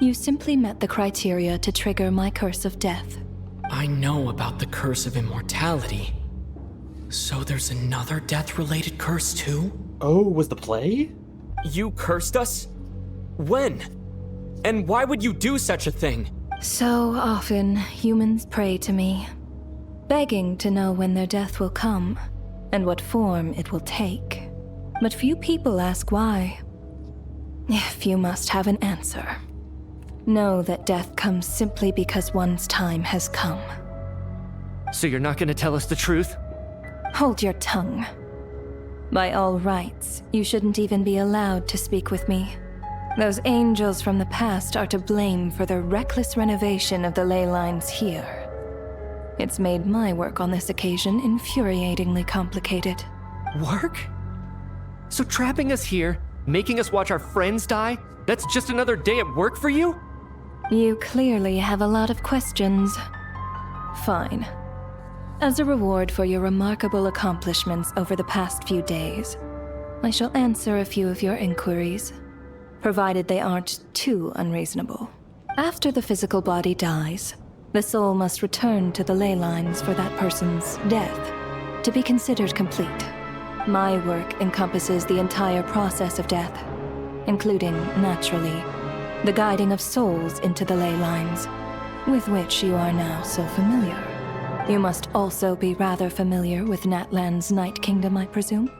You simply met the criteria to trigger my curse of death. I know about the curse of immortality. So there's another death-related curse too? Oh, was the play? You cursed us? When? And why would you do such a thing? So often, humans pray to me, begging to know when their death will come, and what form it will take. But few people ask why. If you must have an answer, know that death comes simply because one's time has come. So you're not gonna tell us the truth? Hold your tongue. By all rights, you shouldn't even be allowed to speak with me. Those angels from the past are to blame for the reckless renovation of the ley lines here. It's made my work on this occasion infuriatingly complicated. Work? So trapping us here, making us watch our friends die, that's just another day at work for you? You clearly have a lot of questions. Fine. As a reward for your remarkable accomplishments over the past few days, I shall answer a few of your inquiries, provided they aren't too unreasonable. After the physical body dies, the soul must return to the ley lines for that person's death to be considered complete. My work encompasses the entire process of death, including, naturally, the guiding of souls into the ley lines, with which you are now so familiar. You must also be rather familiar with Natlan's Night Kingdom, I presume?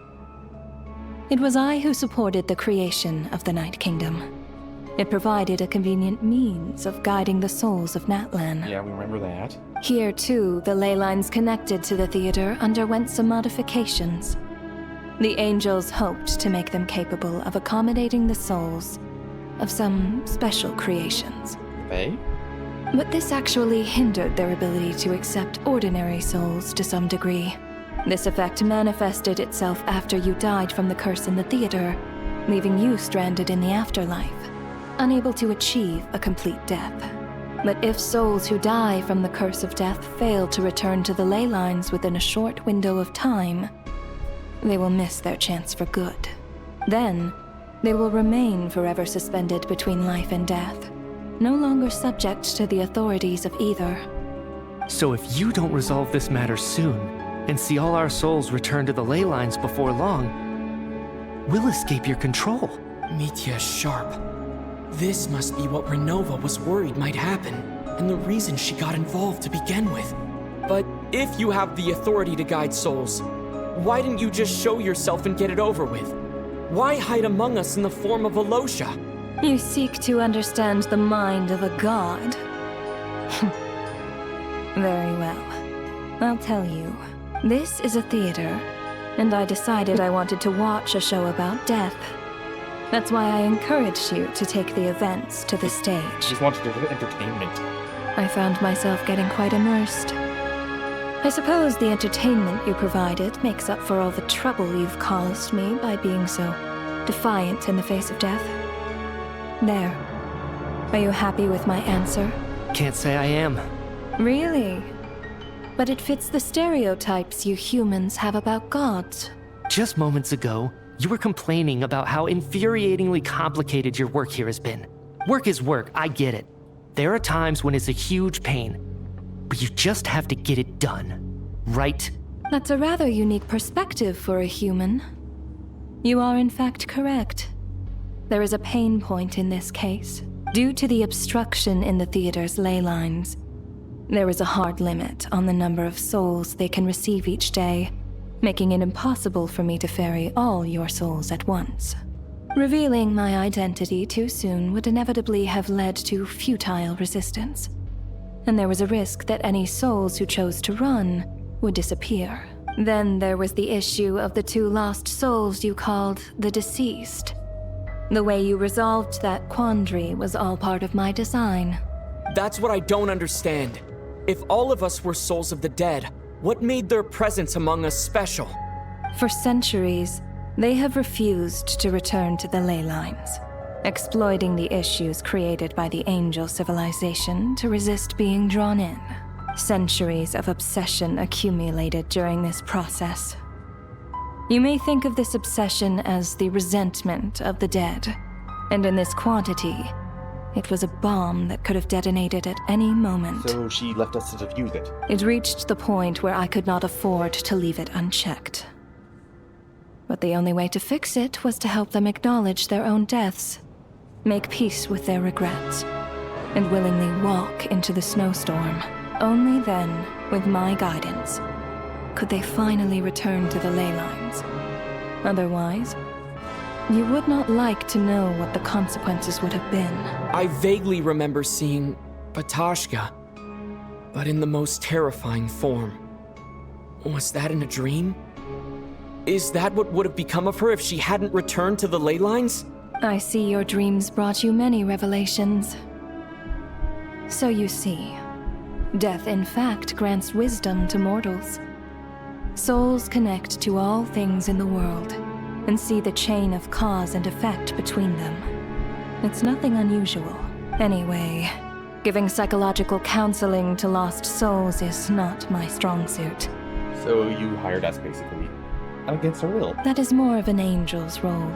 It was I who supported the creation of the Night Kingdom. It provided a convenient means of guiding the souls of Natlan. Yeah, we remember that. Here, too, the ley lines connected to the theater underwent some modifications. The angels hoped to make them capable of accommodating the souls of some special creations. They? But this actually hindered their ability to accept ordinary souls to some degree. This effect manifested itself after you died from the curse in the theater, leaving you stranded in the afterlife, unable to achieve a complete death. But if souls who die from the curse of death fail to return to the ley lines within a short window of time, they will miss their chance for good. Then, they will remain forever suspended between life and death, no longer subject to the authorities of either. So if you don't resolve this matter soon, and see all our souls return to the ley lines before long, we'll escape your control. Mitya is sharp. This must be what Renova was worried might happen, and the reason she got involved to begin with. But if you have the authority to guide souls, why didn't you just show yourself and get it over with? Why hide among us in the form of Alosha? You seek to understand the mind of a god. Very well. I'll tell you. This is a theater, and I decided I wanted to watch a show about death. That's why I encouraged you to take the events to the stage. Just wanted to do entertainment. I found myself getting quite immersed. I suppose the entertainment you provided makes up for all the trouble you've caused me by being so defiant in the face of death. There. Are you happy with my answer? Can't say I am. Really? But it fits the stereotypes you humans have about gods. Just moments ago, you were complaining about how infuriatingly complicated your work here has been. Work is work, I get it. There are times when it's a huge pain, but you just have to get it done, right? That's a rather unique perspective for a human. You are in fact correct. There is a pain point in this case. Due to the obstruction in the theater's ley lines, there is a hard limit on the number of souls they can receive each day, making it impossible for me to ferry all your souls at once. Revealing my identity too soon would inevitably have led to futile resistance, and there was a risk that any souls who chose to run would disappear. Then there was the issue of the 2 lost souls you called the deceased. The way you resolved that quandary was all part of my design. That's what I don't understand. If all of us were souls of the dead, what made their presence among us special? For centuries, they have refused to return to the ley lines, exploiting the issues created by the angel civilization to resist being drawn in. Centuries of obsession accumulated during this process. You may think of this obsession as the resentment of the dead, and in this quantity, it was a bomb that could have detonated at any moment. So she left us to defuse it. It reached the point where I could not afford to leave it unchecked. But the only way to fix it was to help them acknowledge their own deaths, make peace with their regrets, and willingly walk into the snowstorm. Only then, with my guidance, could they finally return to the ley lines. Otherwise, you would not like to know what the consequences would have been. I vaguely remember seeing Batashka, but in the most terrifying form. Was that in a dream? Is that what would have become of her if she hadn't returned to the ley lines? I see your dreams brought you many revelations. So you see, death in fact grants wisdom to mortals. Souls connect to all things in the world and see the chain of cause and effect between them. It's nothing unusual. Anyway, giving psychological counseling to lost souls is not my strong suit. So you hired us, basically. Against our will. That is more of an angel's role.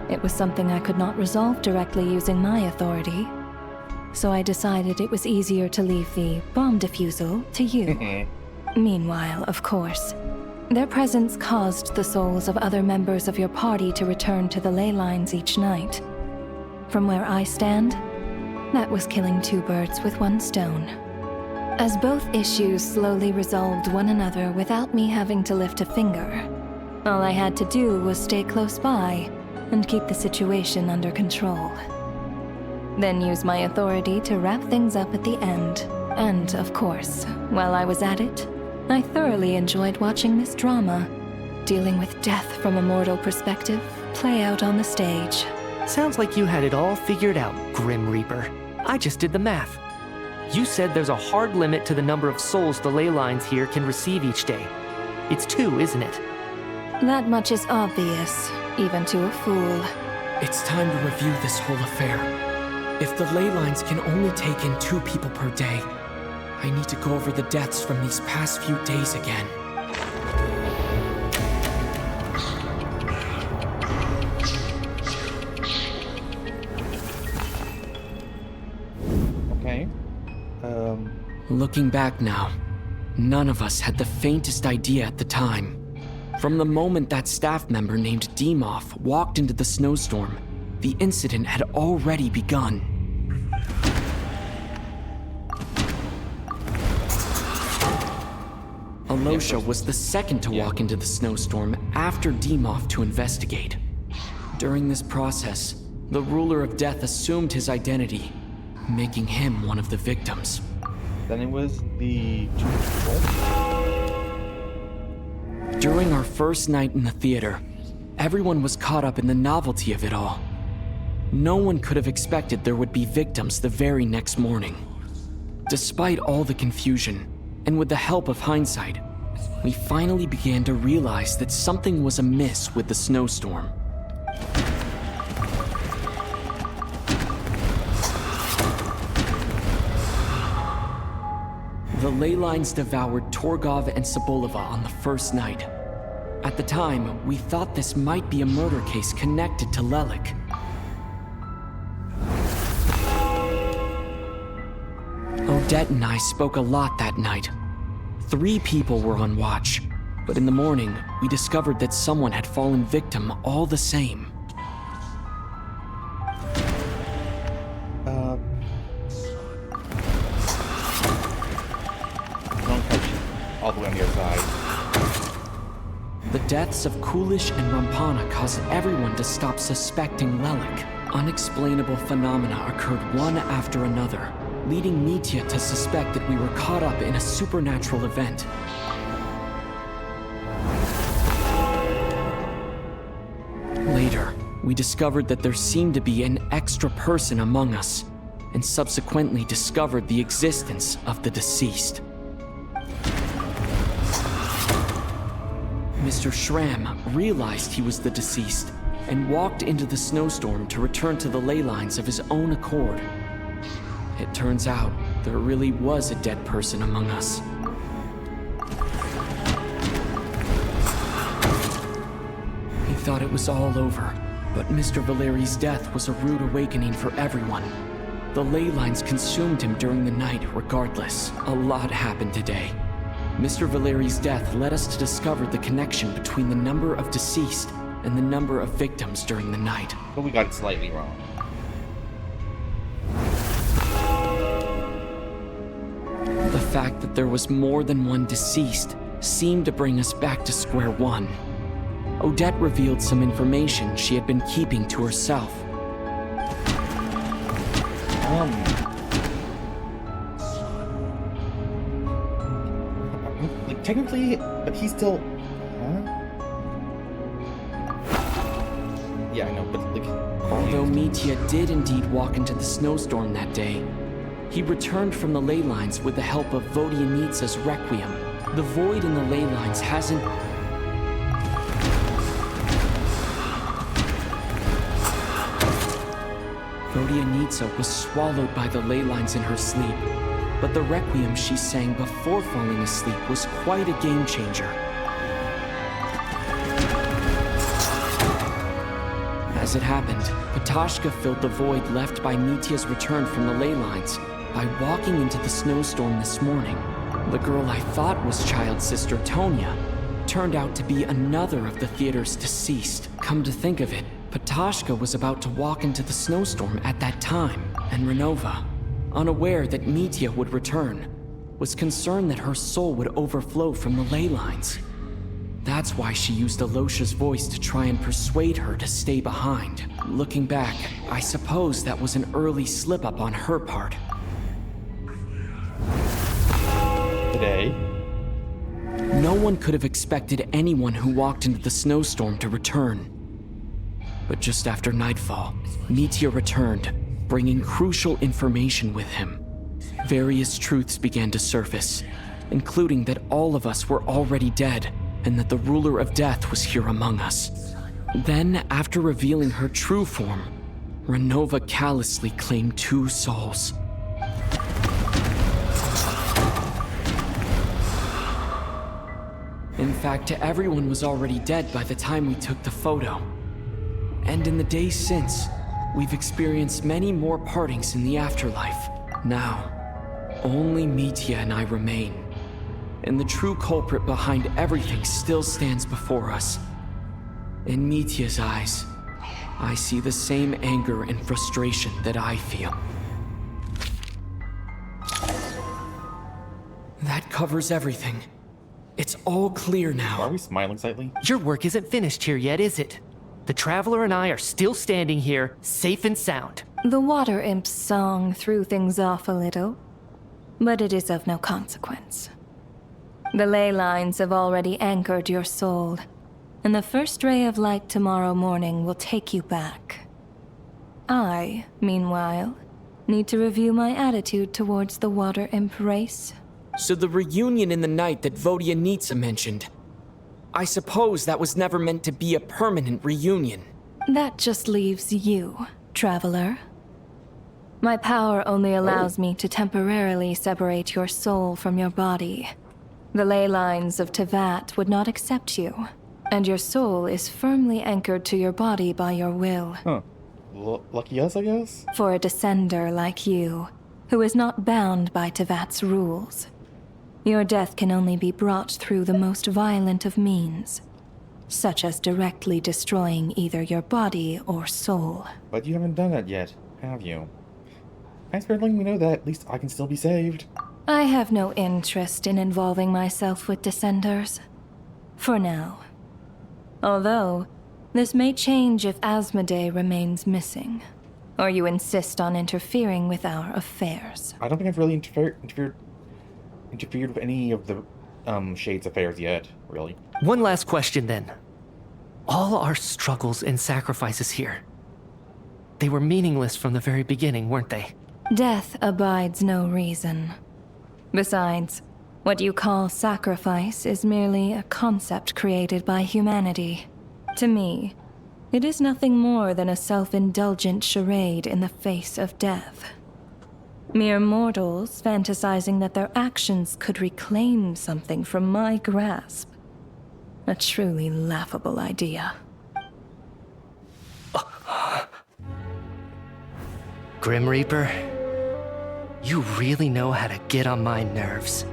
It was something I could not resolve directly using my authority, so I decided it was easier to leave the bomb defusal to you. Meanwhile, of course, their presence caused the souls of other members of your party to return to the ley lines each night. From where I stand, that was killing 2 birds with 1 stone. As both issues slowly resolved one another without me having to lift a finger, all I had to do was stay close by and keep the situation under control. Then use my authority to wrap things up at the end. And, of course, while I was at it, I thoroughly enjoyed watching this drama, dealing with death from a mortal perspective, play out on the stage. Sounds like you had it all figured out, Grim Reaper. I just did the math. You said there's a hard limit to the number of souls the ley lines here can receive each day. It's 2, isn't it? That much is obvious, even to a fool. It's time to review this whole affair. If the ley lines can only take in 2 people per day, I need to go over the deaths from these past few days again. Okay. Looking back now, none of us had the faintest idea at the time. From the moment that staff member named Demoff walked into the snowstorm, the incident had already begun. Alosha was the second to walk into the snowstorm after Demoff to investigate. During this process, the ruler of death assumed his identity, making him one of the victims. Then it was the 2 people. During our first night in the theater, everyone was caught up in the novelty of it all. No one could have expected there would be victims the very next morning. Despite all the confusion, and with the help of hindsight, we finally began to realize that something was amiss with the snowstorm. The ley lines devoured Torgov and Sobolova on the first night. At the time, we thought this might be a murder case connected to Lelik. Odette and I spoke a lot that night. 3 people were on watch, but in the morning, we discovered that someone had fallen victim all the same. Don't touch all the way on the other side. The deaths of Kulish and Rampana caused everyone to stop suspecting Lelik. Unexplainable phenomena occurred one after another, leading Mitya to suspect that we were caught up in a supernatural event. Later, we discovered that there seemed to be an extra person among us, and subsequently discovered the existence of the deceased. Mr. Schramm realized he was the deceased and walked into the snowstorm to return to the ley lines of his own accord. It turns out there really was a dead person among us. He thought it was all over, but Mr. Valeri's death was a rude awakening for everyone. The ley lines consumed him during the night regardless. A lot happened today. Mr. Valeri's death led us to discover the connection between the number of deceased and the number of victims during the night. But we got it slightly wrong. The fact that there was more than one deceased seemed to bring us back to square one. Odette revealed some information she had been keeping to herself. Like, technically, but he's still... Yeah, I know, but like... Although Mitya did indeed walk into the snowstorm that day, he returned from the ley lines with the help of Vodyanitsa's Requiem. The void in the ley lines hasn't... Vodyanitsa was swallowed by the ley lines in her sleep, but the Requiem she sang before falling asleep was quite a game changer. As it happened, Patashka filled the void left by Mitya's return from the ley lines by walking into the snowstorm this morning. The girl I thought was child sister Tonya turned out to be another of the theater's deceased. Come to think of it, Patashka was about to walk into the snowstorm at that time, and Renova, unaware that Mitya would return, was concerned that her soul would overflow from the ley lines. That's why she used Alosha's voice to try and persuade her to stay behind. Looking back, I suppose that was an early slip-up on her part. Today? No one could have expected anyone who walked into the snowstorm to return. But just after nightfall, Mitya returned, bringing crucial information with him. Various truths began to surface, including that all of us were already dead, and that the ruler of death was here among us. Then, after revealing her true form, Renova callously claimed 2 souls. In fact, everyone was already dead by the time we took the photo. And in the days since, we've experienced many more partings in the afterlife. Now, only Mitya and I remain. And the true culprit behind everything still stands before us. In Mitya's eyes, I see the same anger and frustration that I feel. That covers everything. It's all clear now. Are we smiling slightly? Your work isn't finished here yet, is it? The Traveler and I are still standing here, safe and sound. The Water Imp's song threw things off a little, but it is of no consequence. The ley lines have already anchored your soul, and the first ray of light tomorrow morning will take you back. I, meanwhile, need to review my attitude towards the Water Imp race. So the reunion in the night that Vodyanitsa mentioned, I suppose that was never meant to be a permanent reunion. That just leaves you, Traveler. My power only allows me to temporarily separate your soul from your body. The ley lines of Tevat would not accept you, and your soul is firmly anchored to your body by your will. Huh. Lucky us, I guess? For a descender like you, who is not bound by Tevat's rules, your death can only be brought through the most violent of means, such as directly destroying either your body or soul. But you haven't done that yet, have you? Thanks for letting me know that at least I can still be saved. I have no interest in involving myself with Descenders. For now. Although, this may change if Asmodee remains missing. Or you insist on interfering with our affairs. I don't think I've really interfered with any of the Shade's affairs yet, really. One last question then. All our struggles and sacrifices here, they were meaningless from the very beginning, weren't they? Death abides no reason. Besides, what you call sacrifice is merely a concept created by humanity. To me, it is nothing more than a self-indulgent charade in the face of death. Mere mortals fantasizing that their actions could reclaim something from my grasp. A truly laughable idea. Grim Reaper, you really know how to get on my nerves.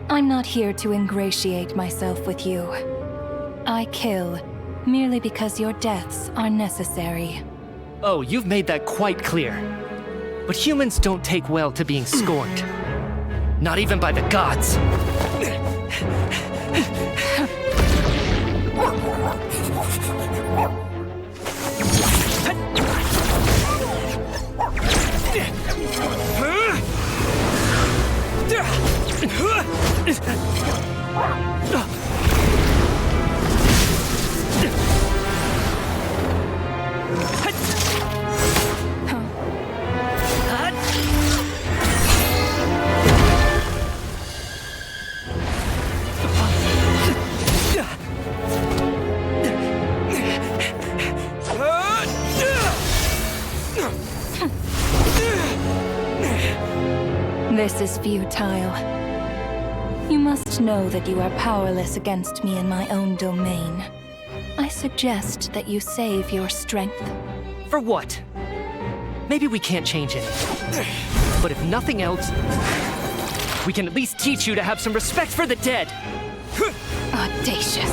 I'm not here to ingratiate myself with you. I kill merely because your deaths are necessary. Oh, you've made that quite clear. But humans don't take well to being scorned. Not even by the gods. This is futile. You must know that you are powerless against me in my own domain. I suggest that you save your strength. For what? Maybe we can't change it. But if nothing else, we can at least teach you to have some respect for the dead. Audacious.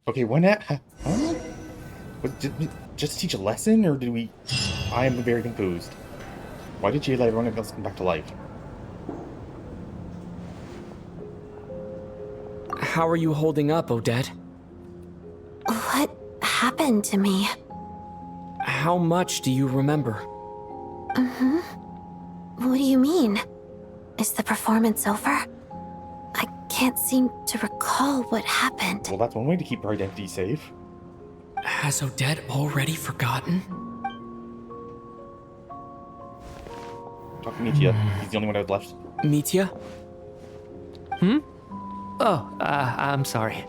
Okay, when that... Huh? Did we just teach a lesson, or did we... I am very confused. Why did she let everyone else come back to life? How are you holding up, Odette? What happened to me? How much do you remember? What do you mean? Is the performance over? I can't seem to recall what happened. Well, that's one way to keep her identity safe. Has Odette already forgotten? Talk to Mitya. He's the only one I have left. Mitya? Oh, I'm sorry.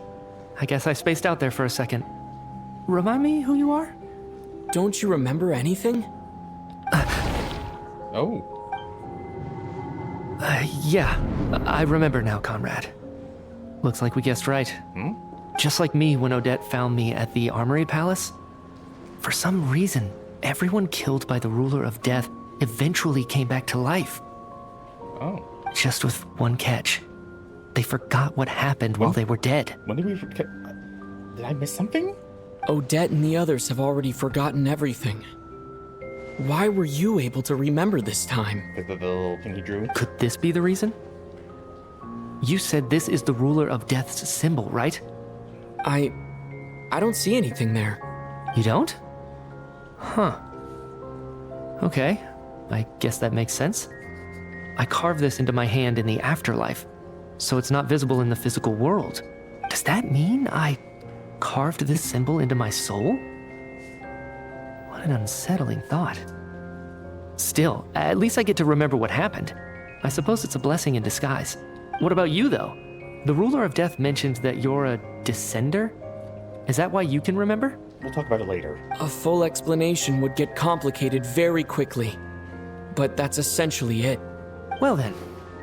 I guess I spaced out there for a second. Remind me who you are? Don't you remember anything? Oh. Yeah, I remember now, comrade. Looks like we guessed right. Just like me when Odette found me at the Armory Palace. For some reason, everyone killed by the Ruler of Death eventually came back to life. Oh. Just with one catch. They forgot what happened while they were dead. When did we forget? Did I miss something? Odette and the others have already forgotten everything. Why were you able to remember this time? The little thing he drew? Could this be the reason? You said this is the Ruler of Death's symbol, right? I don't see anything there. You don't? Huh. Okay, I guess that makes sense. I carved this into my hand in the afterlife, so it's not visible in the physical world. Does that mean I carved this symbol into my soul? What an unsettling thought. Still, at least I get to remember what happened. I suppose it's a blessing in disguise. What about you, though? The Ruler of Death mentioned that you're a descender? Is that why you can remember? We'll talk about it later. A full explanation would get complicated very quickly. But that's essentially it. Well then,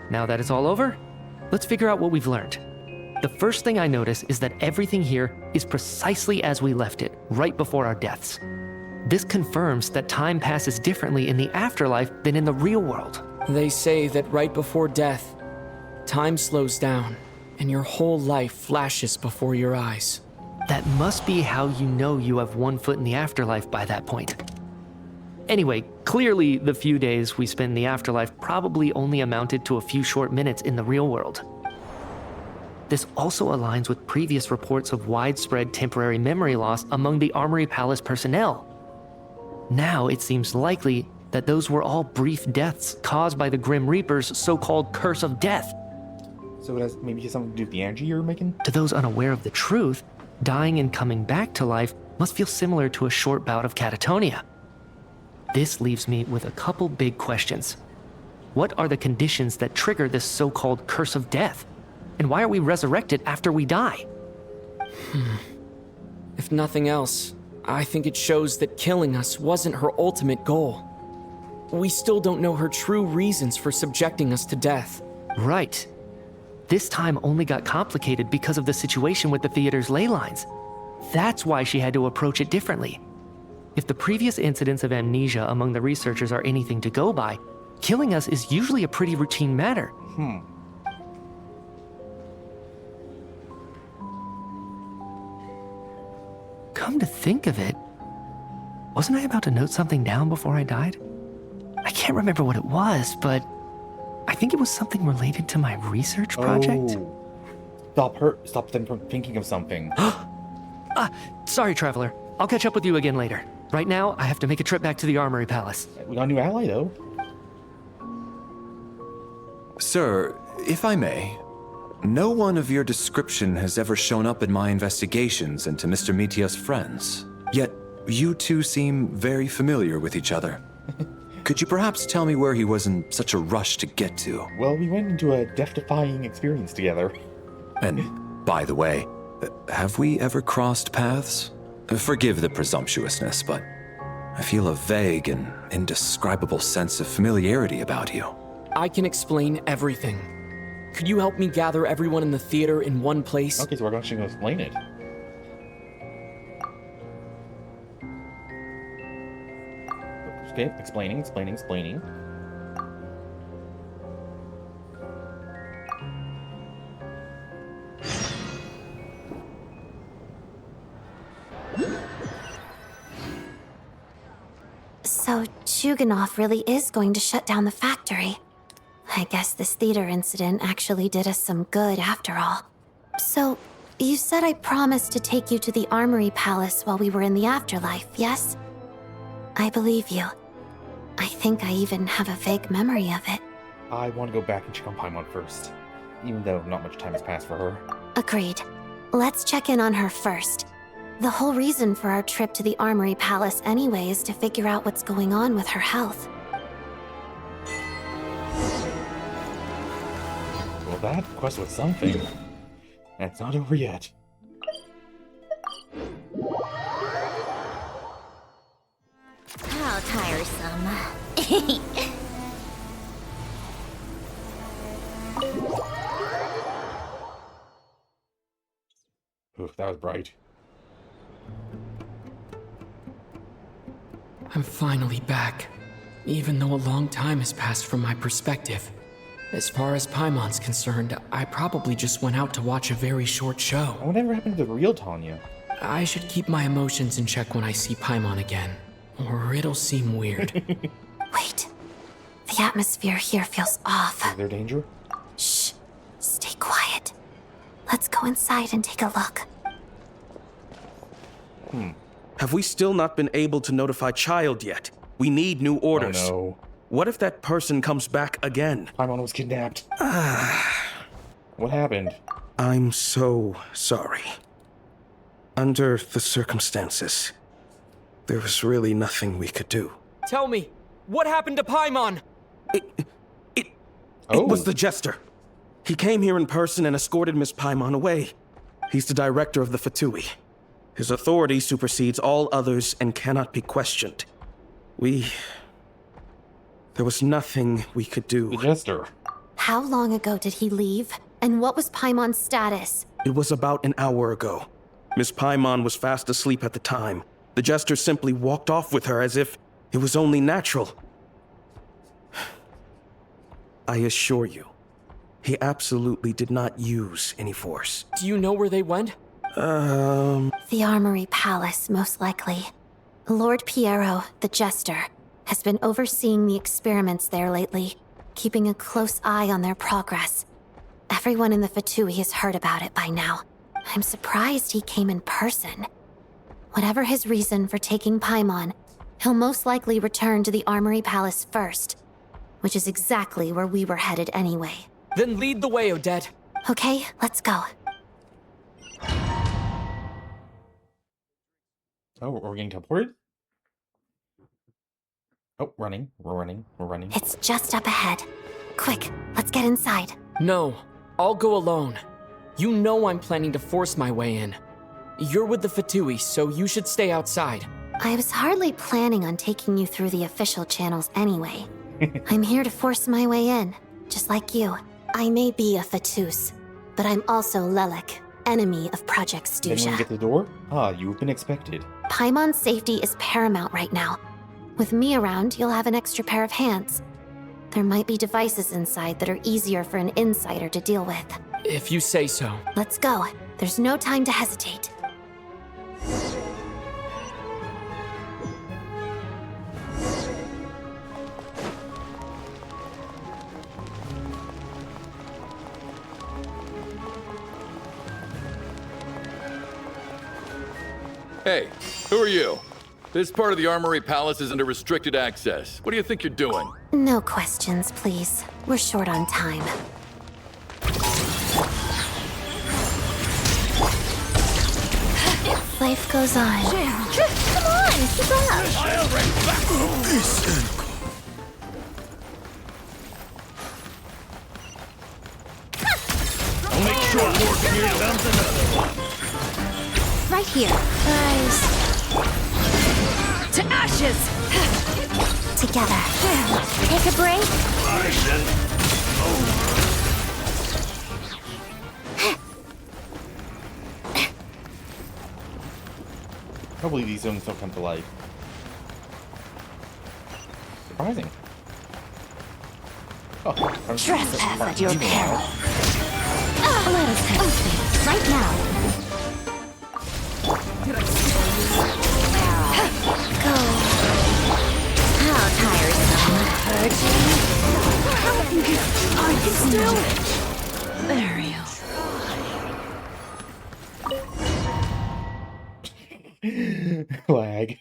now that it's all over, let's figure out what we've learned. The first thing I notice is that everything here is precisely as we left it, right before our deaths. This confirms that time passes differently in the afterlife than in the real world. They say that right before death, time slows down, and your whole life flashes before your eyes. That must be how you know you have one foot in the afterlife by that point. Anyway, clearly the few days we spend in the afterlife probably only amounted to a few short minutes in the real world. This also aligns with previous reports of widespread temporary memory loss among the Armory Palace personnel. Now it seems likely that those were all brief deaths caused by the Grim Reaper's so-called curse of death. So it has maybe something to do with the energy you're making? To those unaware of the truth, dying and coming back to life must feel similar to a short bout of catatonia. This leaves me with a couple big questions. What are the conditions that trigger this so-called curse of death? And why are we resurrected after we die? If nothing else, I think it shows that killing us wasn't her ultimate goal. We still don't know her true reasons for subjecting us to death. Right. This time only got complicated because of the situation with the theater's ley lines. That's why she had to approach it differently. If the previous incidents of amnesia among the researchers are anything to go by, killing us is usually a pretty routine matter. Come to think of it, wasn't I about to note something down before I died? I can't remember what it was, but I think it was something related to my research project. Stop them from thinking of something. Sorry, Traveler. I'll catch up with you again later. Right now, I have to make a trip back to the Armory Palace. We got a new ally, though. Sir, if I may, no one of your description has ever shown up in my investigations into Mr. Mitya's friends. Yet, you two seem very familiar with each other. Could you perhaps tell me where he was in such a rush to get to? Well, we went into a death-defying experience together. And, by the way, have we ever crossed paths? Forgive the presumptuousness, but I feel a vague and indescribable sense of familiarity about you. I can explain everything. Could you help me gather everyone in the theater in one place? Okay, so we're actually going to explain it. Okay, explaining. So Chuganov really is going to shut down the factory. I guess this theater incident actually did us some good after all. So, you said I promised to take you to the Armory Palace while we were in the afterlife, yes? I believe you. I think I even have a vague memory of it. I want to go back and check on Paimon first, even though not much time has passed for her. Agreed. Let's check in on her first. The whole reason for our trip to the Armory Palace anyway is to figure out what's going on with her health. Well, that quest was something. And it's not over yet. How tiresome. Oof, that was bright. I'm finally back, even though a long time has passed from my perspective. As far as Paimon's concerned, I probably just went out to watch a very short show. Whatever happened to the real Tanya? I should keep my emotions in check when I see Paimon again, or it'll seem weird. Wait. The atmosphere here feels off. Is there danger? Shh. Stay quiet. Let's go inside and take a look. Have we still not been able to notify Child yet? We need new orders. Oh no. What if that person comes back again? Paimon was kidnapped. What happened? I'm so sorry. Under the circumstances, there was really nothing we could do. Tell me, what happened to Paimon? It was the Jester. He came here in person and escorted Miss Paimon away. He's the director of the Fatui. His authority supersedes all others and cannot be questioned. There was nothing we could do. The Jester. How long ago did he leave? And what was Paimon's status? It was about an hour ago. Miss Paimon was fast asleep at the time. The Jester simply walked off with her as if it was only natural. I assure you, he absolutely did not use any force. Do you know where they went? The Armory Palace, most likely. Lord Piero, the Jester, has been overseeing the experiments there lately, keeping a close eye on their progress. Everyone in the Fatui has heard about it by now. I'm surprised he came in person. Whatever his reason for taking Paimon, he'll most likely return to the Armory Palace first, which is exactly where we were headed anyway. Then lead the way, Odette. Okay, let's go. Oh, we're getting teleported? Oh, running. We're running. It's just up ahead. Quick, let's get inside. No, I'll go alone. You know I'm planning to force my way in. You're with the Fatui, so you should stay outside. I was hardly planning on taking you through the official channels anyway. I'm here to force my way in, just like you. I may be a Fatus, but I'm also Lelik, enemy of Project Then when you Stuja. get to the door? You've been expected. Paimon's safety is paramount right now. With me around, you'll have an extra pair of hands. There might be devices inside that are easier for an insider to deal with. If you say so. Let's go. There's no time to hesitate. Hey, who are you? This part of the Armory Palace is under restricted access. What do you think you're doing? No questions, please. We're short on time. Life goes on. Come on, keep up. I'll right back. Listen. I'll make short work here comes another one. Right here. Guys. To ashes! Together. Take a break. Hopefully these zones don't come to life. Surprising. Oh, Trespass at your peril. Let us have space right now. Go. How tiresome. Hurting. Are you still? There you Lag.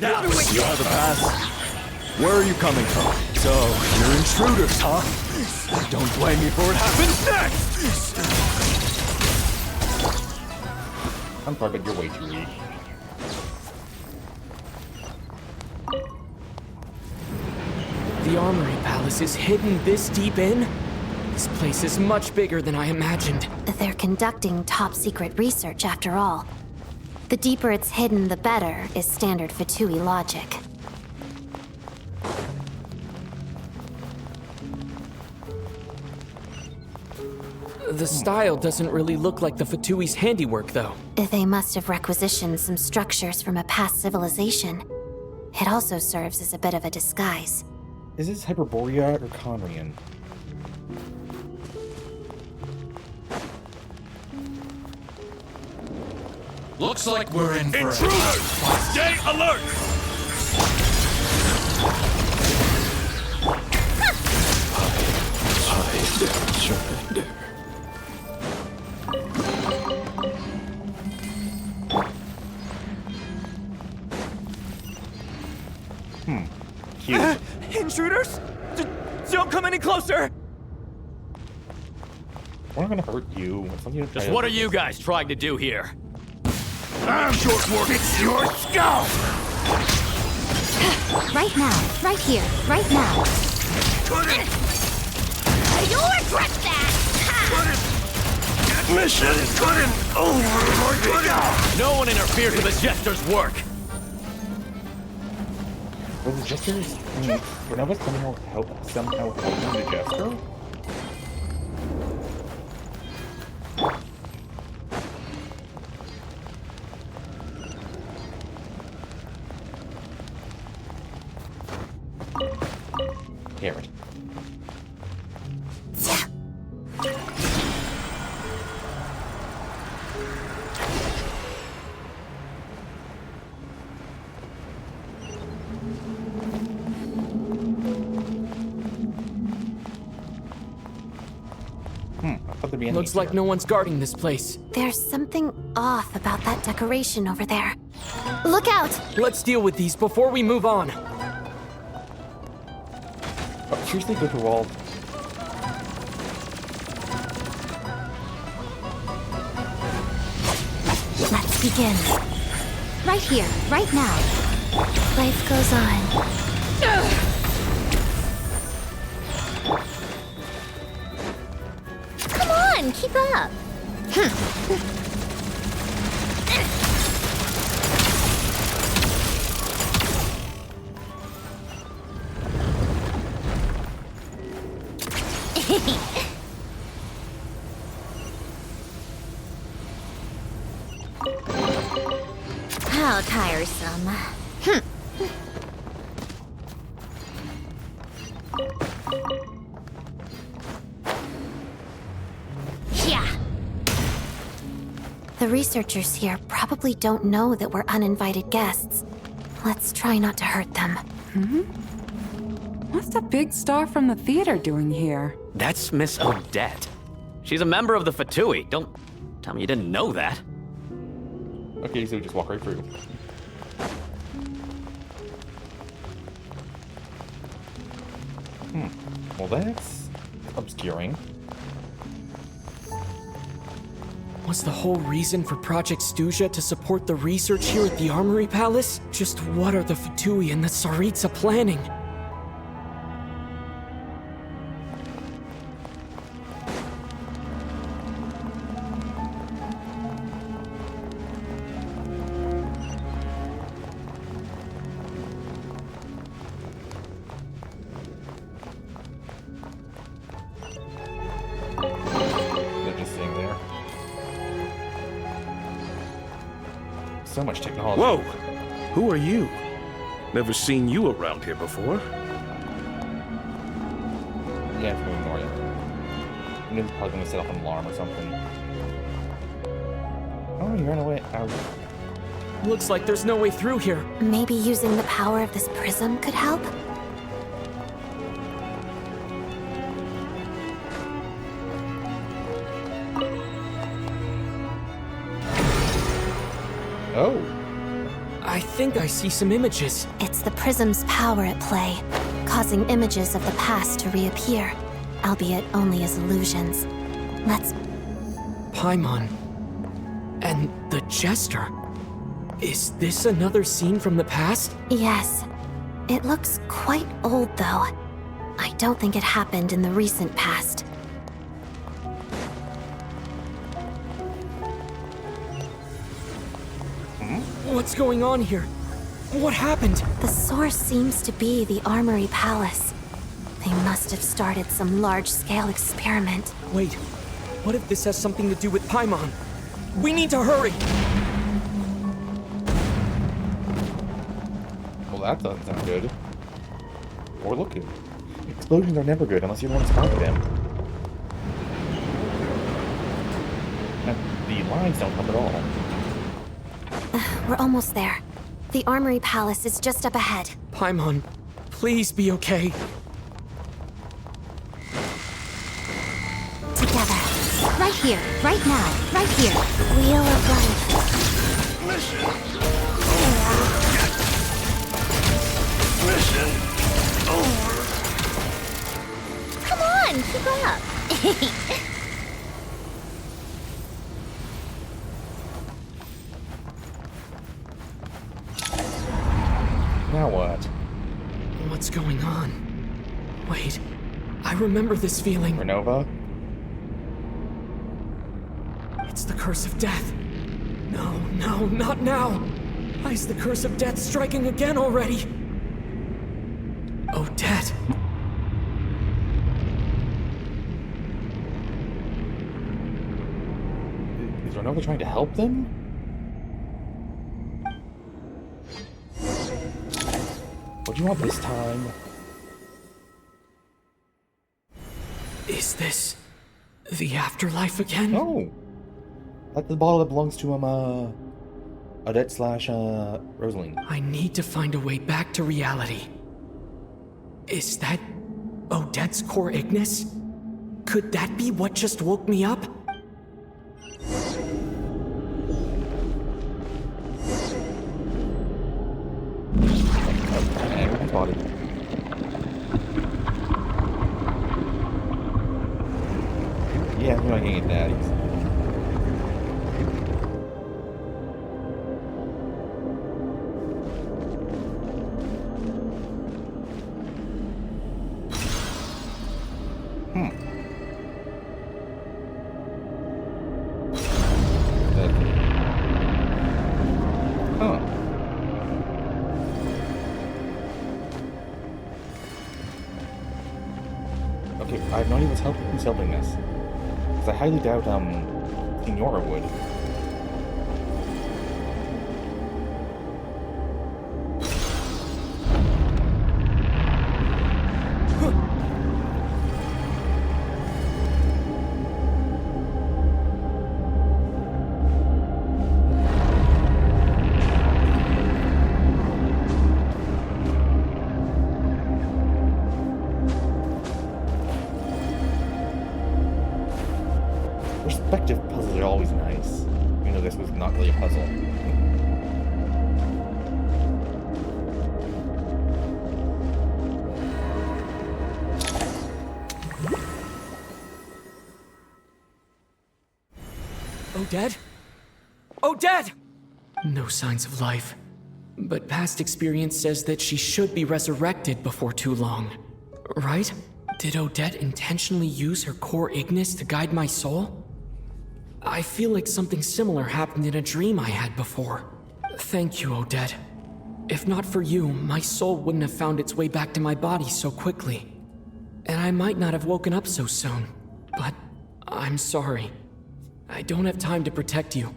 Now, you have a pass. Where are you coming from? So, you're intruders, huh? Don't blame me for what happens next! I'm sorry, but you're way too weak. The Armory Palace is hidden this deep in? This place is much bigger than I imagined. They're conducting top-secret research, after all. The deeper it's hidden, the better, is standard Fatui logic. The style doesn't really look like the Fatui's handiwork, though. They must have requisitioned some structures from a past civilization. It also serves as a bit of a disguise. Is this Hyperborea or Conrian? Looks like we're in for intruders! Stay alert! Cute. Intruders? Don't come any closer! We're not gonna hurt you. It's something to try Just to- what are you guys trying to do here? I'm short work. It's your skull! Right now, right here, right now. You'll regret that! Mission couldn't over. No one interferes with the Jester's work! Was the Jester's... were none of us somehow helping the Jester? Carrot. Looks like no one's guarding this place. There's something off about that decoration over there. Look out! Let's deal with these before we move on. Oh, seriously, go through all... Let's begin. Right here, right now. Life goes on. Come on, keep up. How tiresome. Yeah. The researchers here probably don't know that we're uninvited guests. Let's try not to hurt them. What's the big star from the theater doing here? That's Miss Odette. She's a member of the Fatui. Don't tell me you didn't know that. Okay, so we just walk right through. Well, that's obscuring. Was the whole reason for Project Stuja to support the research here at the Armory Palace? Just what are the Fatui and the Tsaritsa planning? They're just sitting there. So much technology. Whoa! Who are you? Never seen you around here before. Yeah, I'm gonna ignore you. And it's probably gonna set off an alarm or something. Oh, you ran away. Ow. Looks like there's no way through here. Maybe using the power of this prism could help? Oh. I think I see some images. It's the prism's power at play, causing images of the past to reappear, albeit only as illusions. Let's... Paimon. And the Jester. Is this another scene from the past? Yes. It looks quite old, though. I don't think it happened in the recent past. What's going on here? What happened? The source seems to be the Armory Palace. They must have started some large-scale experiment. Wait, what if this has something to do with Paimon? We need to hurry! Well, that doesn't sound good. Or look good. Explosions are never good unless you're the one started them. And the lines don't help at all. We're almost there. The Armory Palace is just up ahead. Paimon, please be okay. Together. Right here. Right now. Right here. Wheel of Life. Mission over. Come on, keep up. Now what? What's going on? Wait, I remember this feeling. Renova? It's the curse of death. No, no, not now. Why is the curse of death striking again already? Odette. Is Renova trying to help them? What do you want this time? Is this the afterlife again? No. That's the bottle that belongs to Odette / Rosaline. I need to find a way back to reality. Is that Odette's core Ignis? Could that be what just woke me up? Everyone's body. Yeah, you're not gonna get daddies. Okay, I have no idea who's helping this. Because I highly doubt, Signora would. Perspective puzzles are always nice. Even though this was not really a puzzle. Odette? Odette! No signs of life. But past experience says that she should be resurrected before too long. Right? Did Odette intentionally use her core Ignis to guide my soul? I feel like something similar happened in a dream I had before. Thank you, Odette. If not for you, my soul wouldn't have found its way back to my body so quickly. And I might not have woken up so soon. But I'm sorry. I don't have time to protect you.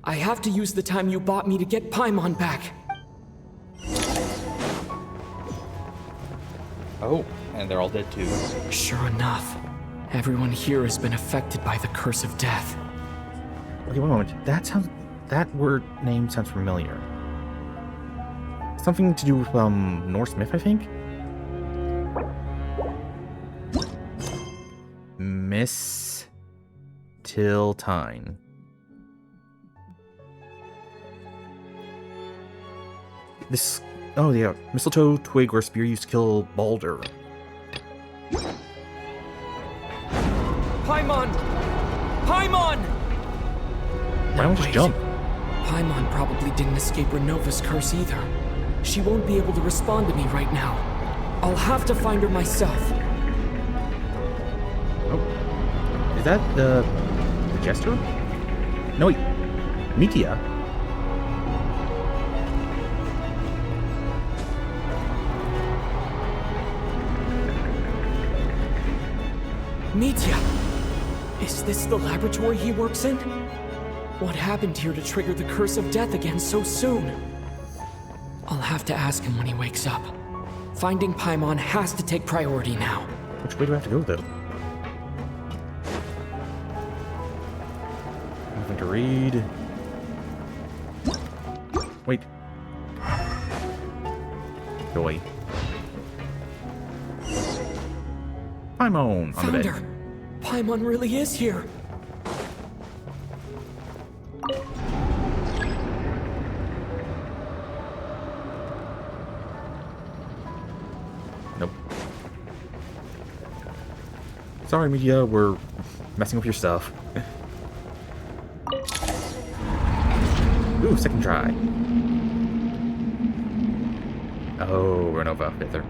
I have to use the time you bought me to get Paimon back. Oh, and they're all dead too. Sure enough, everyone here has been affected by the curse of death. Okay, one moment. That word name sounds familiar. Something to do with Norse myth, I think? Miss Tiltine. This... Oh, yeah. Mistletoe, twig, or spear used to kill Baldur. Paimon! Paimon! Why don't we just jump? Paimon probably didn't escape Renova's curse either. She won't be able to respond to me right now. I'll have to find her myself. Oh. Is that the Jester? No, wait. Mitia. Mitya! Is this the laboratory he works in? What happened here to trigger the curse of death again so soon? I'll have to ask him when he wakes up. Finding Paimon has to take priority now. Which way do I have to go, though? Nothing to read. Wait. Joy. Paimon on the bed. Found her. Paimon really is here. Nope. Sorry, media, we're messing with your stuff. Ooh, second try. Oh, Renova, Bither.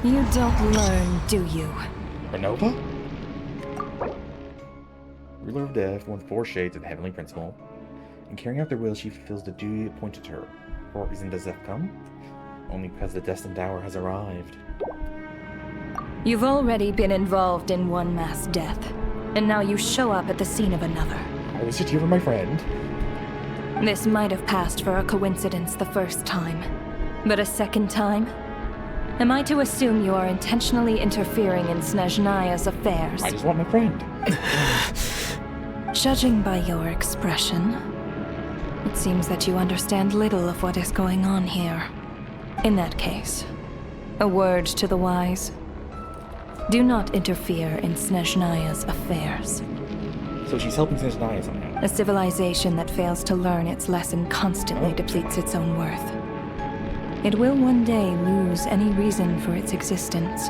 You don't learn, do you? Renova? Ruler of Death, one of 4 shades of the Heavenly Principle. In carrying out their will, she fulfills the duty appointed to her. For what reason does death come? Only because the destined hour has arrived. You've already been involved in one mass death, and now you show up at the scene of another. I was just here for my friend. This might have passed for a coincidence the first time, but a second time? Am I to assume you are intentionally interfering in Snezhnaya's affairs? I just want my friend. Judging by your expression, it seems that you understand little of what is going on here. In that case, a word to the wise. Do not interfere in Snezhnaya's affairs. So she's helping Snezhnaya somehow. A civilization that fails to learn its lesson constantly depletes its own worth. It will one day lose any reason for its existence.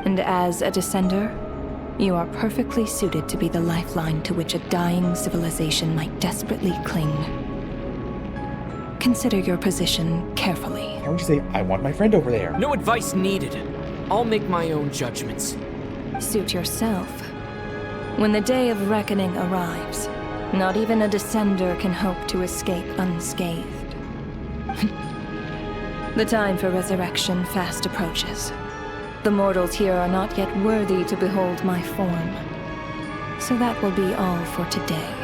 And as a descender, you are perfectly suited to be the lifeline to which a dying civilization might desperately cling. Consider your position carefully. How would you say, I want my friend over there? No advice needed. I'll make my own judgments. Suit yourself. When the day of reckoning arrives, not even a descender can hope to escape unscathed. The time for resurrection fast approaches. The mortals here are not yet worthy to behold my form. So that will be all for today.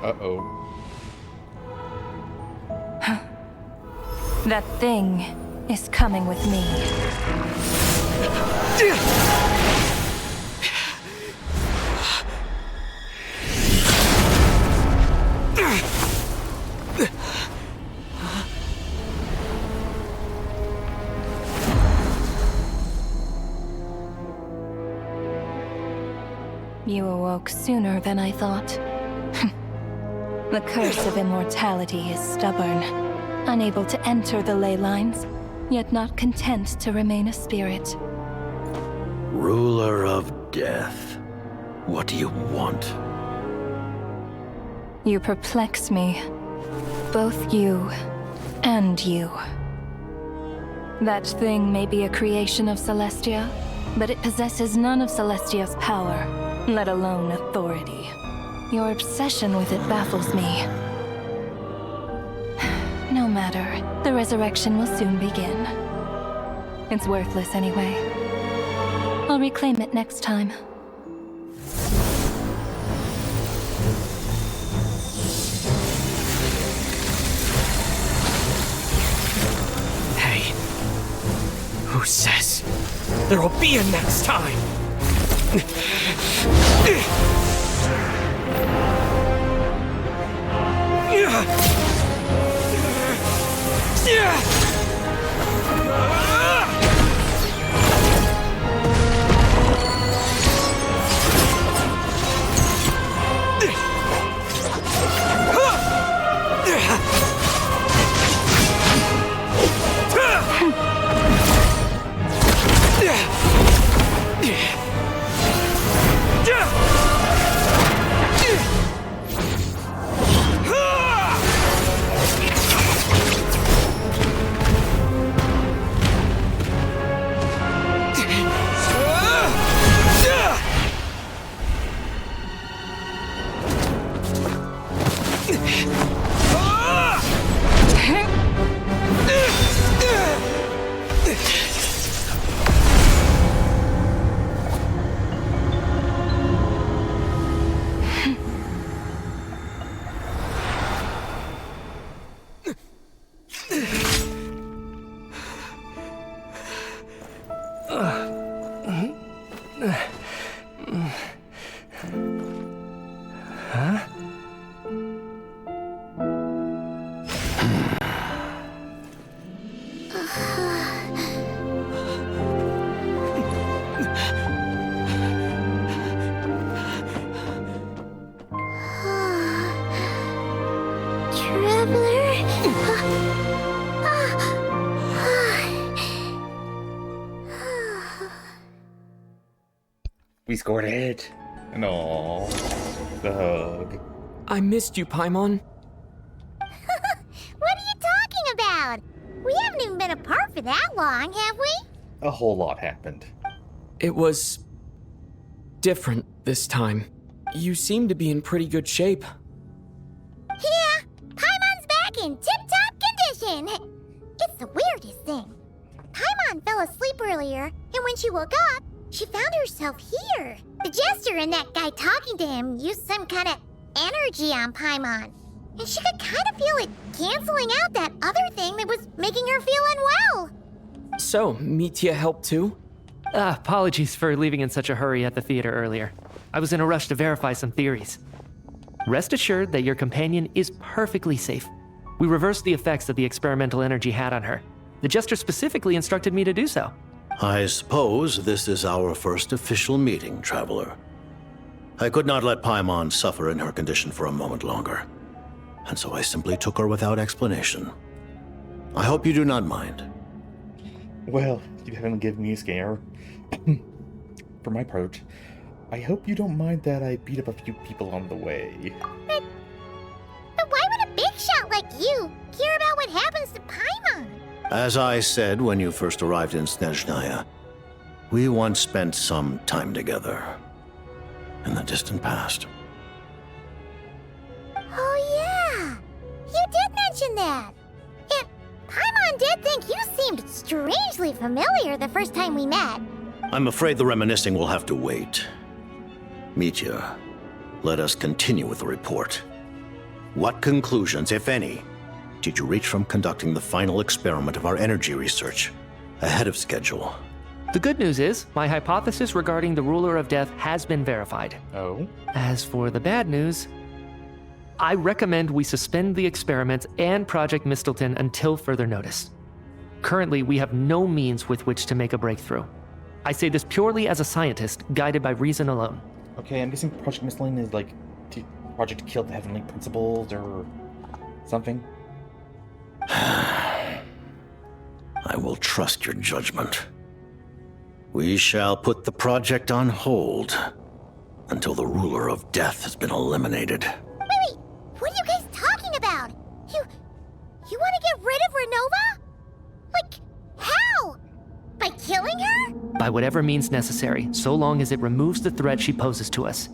Uh-oh. That thing is coming with me. You awoke sooner than I thought. The curse of immortality is stubborn, unable to enter the ley lines, yet not content to remain a spirit. Ruler of Death, what do you want? You perplex me. Both you and you. That thing may be a creation of Celestia, but it possesses none of Celestia's power, let alone authority. Your obsession with it baffles me. No matter, the resurrection will soon begin. It's worthless anyway. I'll reclaim it next time. There will be a next time! We scored it. No, the hug. I missed you, Paimon. What are you talking about? We haven't even been apart for that long, have we? A whole lot happened. It was different this time. You seem to be in pretty good shape. Yeah, Paimon's back in tip-top condition. It's the weirdest thing. Paimon fell asleep earlier, and when she woke up, she found herself here. The Jester and that guy talking to him used some kind of energy on Paimon. And she could kind of feel it canceling out that other thing that was making her feel unwell. So, Mitya helped too? Apologies for leaving in such a hurry at the theater earlier. I was in a rush to verify some theories. Rest assured that your companion is perfectly safe. We reversed the effects that the experimental energy had on her. The Jester specifically instructed me to do so. I suppose this is our first official meeting, Traveler. I could not let Paimon suffer in her condition for a moment longer, and so I simply took her without explanation. I hope you do not mind. Well, you haven't given me a scare. For my part, I hope you don't mind that I beat up a few people on the way. But why would a big shot like you care about what happens to Paimon? As I said when you first arrived in Snezhnaya, we once spent some time together in the distant past. Oh yeah, you did mention that. And Paimon did think you seemed strangely familiar the first time we met. I'm afraid the reminiscing will have to wait. Mitya, let us continue with the report. What conclusions, if any, did you reach from conducting the final experiment of our energy research ahead of schedule? The good news is, my hypothesis regarding the Ruler of Death has been verified. Oh? As for the bad news, I recommend we suspend the experiments and Project Mistleton until further notice. Currently, we have no means with which to make a breakthrough. I say this purely as a scientist, guided by reason alone. Okay, I'm guessing Project Mistleton is like Project to kill the Heavenly Principles or something. I will trust your judgment. We shall put the project on hold until the Ruler of Death has been eliminated. Wait, what are you guys talking about? You want to get rid of Renova? Like, how? By killing her? By whatever means necessary, so long as it removes the threat she poses to us.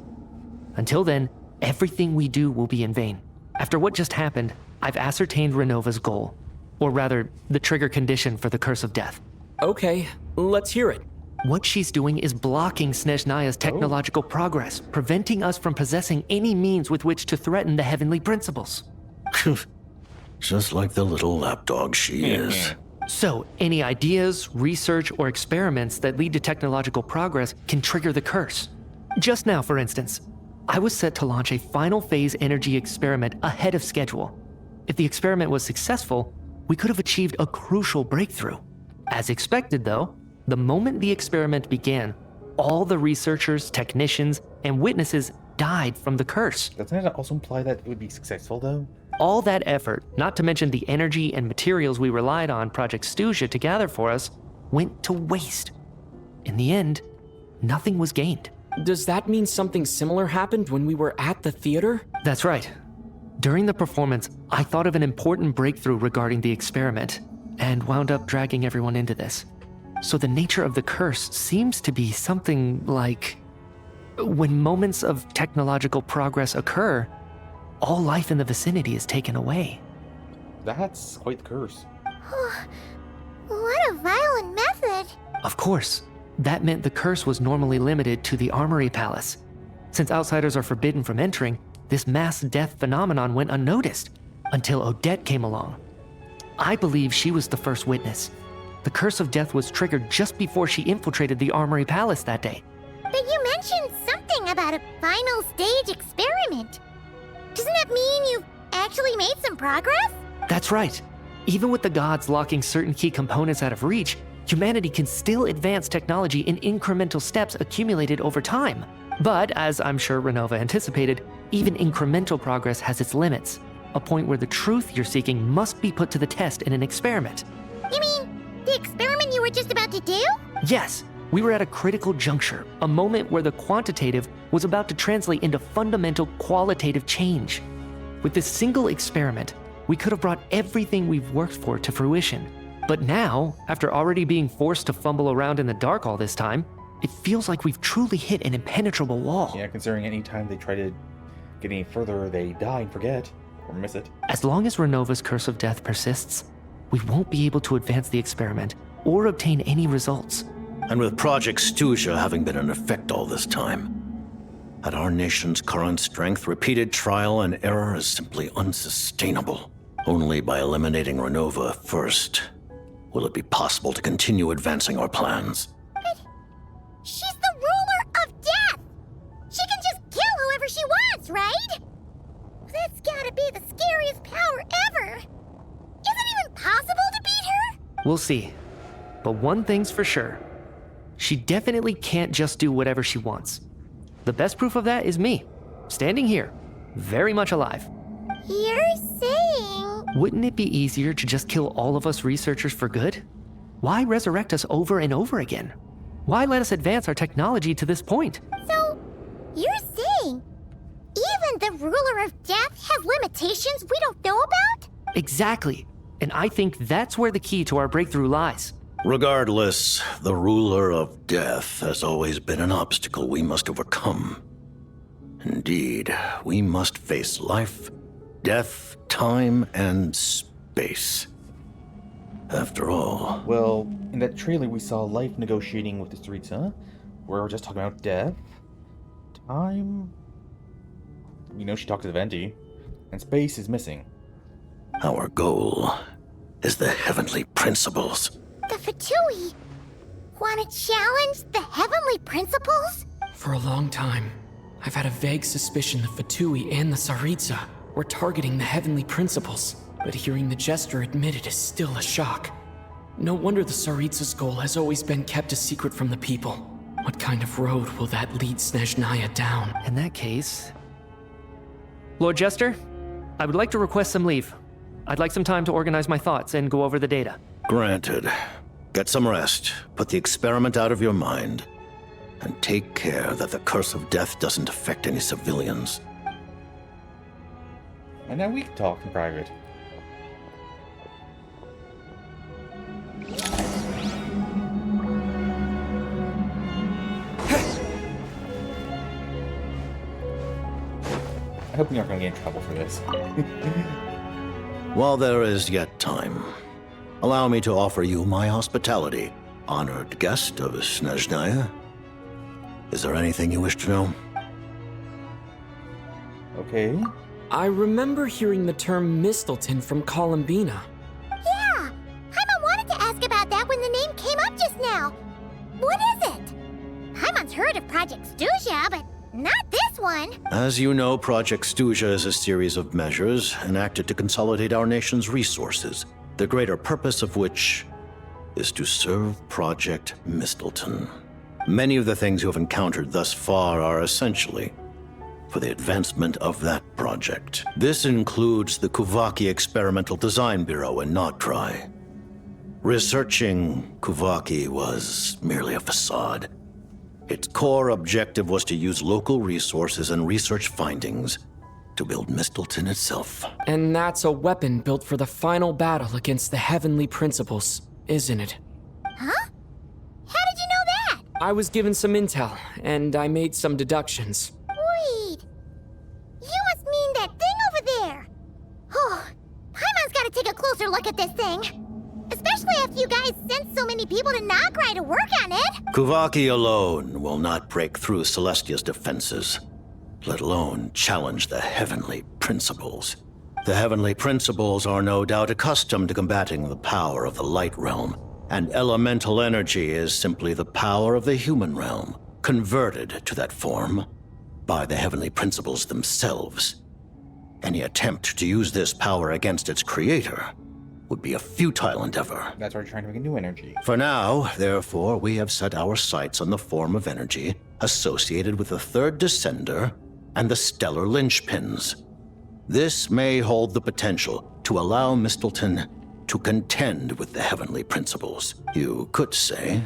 Until then, everything we do will be in vain. After what just happened, I've ascertained Renova's goal. Or rather, the trigger condition for the Curse of Death. Okay, let's hear it. What she's doing is blocking Snezhnaya's technological progress, preventing us from possessing any means with which to threaten the Heavenly Principles. Just like the little lapdog she is. So, any ideas, research, or experiments that lead to technological progress can trigger the curse. Just now, for instance, I was set to launch a final phase energy experiment ahead of schedule. If the experiment was successful, we could have achieved a crucial breakthrough. As expected, though, the moment the experiment began, all the researchers, technicians, and witnesses died from the curse. Doesn't that also imply that it would be successful, though? All that effort, not to mention the energy and materials we relied on Project Stuja to gather for us, went to waste. In the end, nothing was gained. Does that mean something similar happened when we were at the theater? That's right. During the performance, I thought of an important breakthrough regarding the experiment, and wound up dragging everyone into this. So the nature of the curse seems to be something like, when moments of technological progress occur, all life in the vicinity is taken away. That's quite the curse. What a violent method. Of course, that meant the curse was normally limited to the Armory Palace. Since outsiders are forbidden from entering, this mass death phenomenon went unnoticed until Odette came along. I believe she was the first witness. The curse of death was triggered just before she infiltrated the Armory Palace that day. But you mentioned something about a final stage experiment. Doesn't that mean you've actually made some progress? That's right. Even with the gods locking certain key components out of reach, humanity can still advance technology in incremental steps accumulated over time. But, as I'm sure Renova anticipated, even incremental progress has its limits, a point where the truth you're seeking must be put to the test in an experiment. You mean the experiment you were just about to do? Yes, we were at a critical juncture, a moment where the quantitative was about to translate into fundamental qualitative change. With this single experiment, we could have brought everything we've worked for to fruition. But now, after already being forced to fumble around in the dark all this time, it feels like we've truly hit an impenetrable wall. Yeah, considering any time they try to get any further, they die and forget, or miss it. As long as Renova's curse of death persists, we won't be able to advance the experiment or obtain any results. And with Project Stuja having been in effect all this time, at our nation's current strength, repeated trial and error is simply unsustainable. Only by eliminating Renova first will it be possible to continue advancing our plans. But she's the ruler of death! She can just kill whoever she wants, right? That's gotta be the scariest power ever! Is it even possible to beat her? We'll see. But one thing's for sure. She definitely can't just do whatever she wants. The best proof of that is me, standing here, very much alive. You're saying... Wouldn't it be easier to just kill all of us researchers for good? Why resurrect us over and over again? Why let us advance our technology to this point? So, you're saying even the ruler of death has limitations we don't know about? Exactly. And I think that's where the key to our breakthrough lies. Regardless, the ruler of death has always been an obstacle we must overcome. Indeed, we must face life, death, time, and space. After all... Well, in that trailer we saw Life negotiating with the streets, huh? Where we're just talking about death, time... We know she talked to the Venti, and space is missing. Our goal is the heavenly principles. The Fatui want to challenge the heavenly principles? For a long time, I've had a vague suspicion the Fatui and the Tsaritsa were targeting the heavenly principles, but hearing the Jester admit it is still a shock. No wonder the Tsaritsa's goal has always been kept a secret from the people. What kind of road will that lead Snezhnaya down? In that case... Lord Jester, I would like to request some leave. I'd like some time to organize my thoughts and go over the data. Granted. Get some rest, put the experiment out of your mind, and take care that the curse of death doesn't affect any civilians. And now we can talk in private. I hope we aren't going to get in trouble for this. While there is yet time, allow me to offer you my hospitality, honored guest of Snezhnaya. Is there anything you wish to know? Okay. I remember hearing the term Mistleton from Columbina. Yeah! Paimon wanted to Project Stuja, but not this one. As you know, Project Stuja is a series of measures enacted to consolidate our nation's resources, the greater purpose of which is to serve Project Mistleton. Many of the things you have encountered thus far are essentially for the advancement of that project. This includes the Kuvaki Experimental Design Bureau in Nocturne. Researching Kuvaki was merely a facade. Its core objective was to use local resources and research findings to build Mistleton itself. And that's a weapon built for the final battle against the Heavenly Principles, isn't it? Huh? How did you know that? I was given some intel, and I made some deductions. Wait. You must mean that thing over there. Oh, Paimon's gotta take a closer look at this thing. Especially after you guys sent so many people to Nocturne to work on it. Kuvaki alone will not break through Celestia's defenses, let alone challenge the Heavenly Principles. The Heavenly Principles are no doubt accustomed to combating the power of the Light Realm, and elemental energy is simply the power of the human realm, converted to that form by the Heavenly Principles themselves. Any attempt to use this power against its creator would be a futile endeavor. That's why we're trying to make a new energy. For now, therefore, we have set our sights on the form of energy associated with the Third Descender and the Stellar Linchpins. This may hold the potential to allow Mistleton to contend with the Heavenly Principles. You could say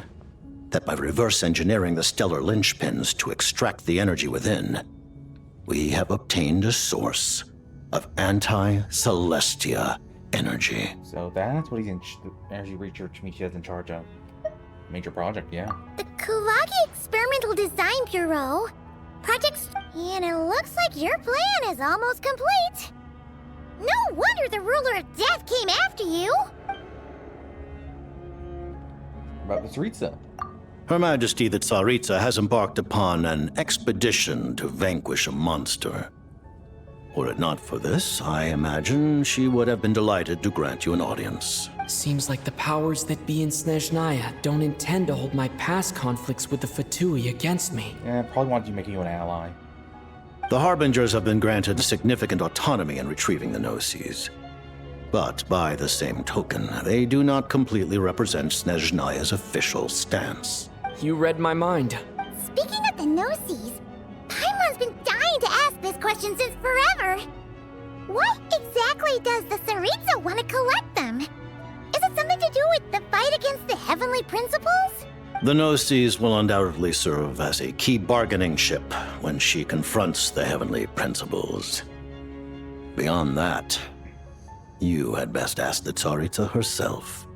that by reverse engineering the Stellar Linchpins to extract the energy within, we have obtained a source of anti-Celestia energy. So that's what he's in the energy research Michia's in charge of. Major project, yeah. The Kuvaki Experimental Design Bureau. Projects. And it looks like your plan is almost complete. No wonder the ruler of death came after you. About the Tsaritsa. Her Majesty the Tsaritsa has embarked upon an expedition to vanquish a monster. Were it not for this, I imagine she would have been delighted to grant you an audience. Seems like the powers that be in Snezhnaya don't intend to hold my past conflicts with the Fatui against me. Yeah, probably wanted to make you an ally. The Harbingers have been granted significant autonomy in retrieving the Gnosis. But by the same token, they do not completely represent Snezhnaya's official stance. You read my mind. Speaking of the Gnosis, Paimon's been dying to ask this question since forever. What exactly does the Tsaritsa want to collect them? Is it something to do with the fight against the Heavenly Principles? The Gnosis will undoubtedly serve as a key bargaining chip when she confronts the Heavenly Principles. Beyond that, you had best ask the Tsaritsa herself.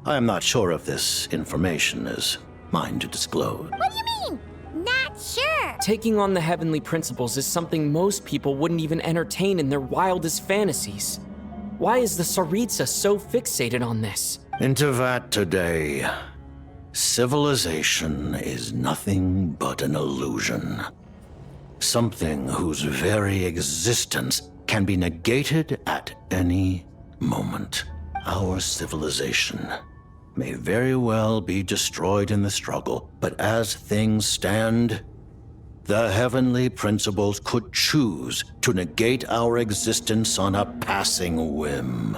I am not sure if this information is mine to disclose. What do you mean? Not sure. Taking on the Heavenly Principles is something most people wouldn't even entertain in their wildest fantasies. Why is the Tsaritsa so fixated on this? In Tevat today, civilization is nothing but an illusion. Something whose very existence can be negated at any moment. Our civilization may very well be destroyed in the struggle, but as things stand, the Heavenly Principles could choose to negate our existence on a passing whim.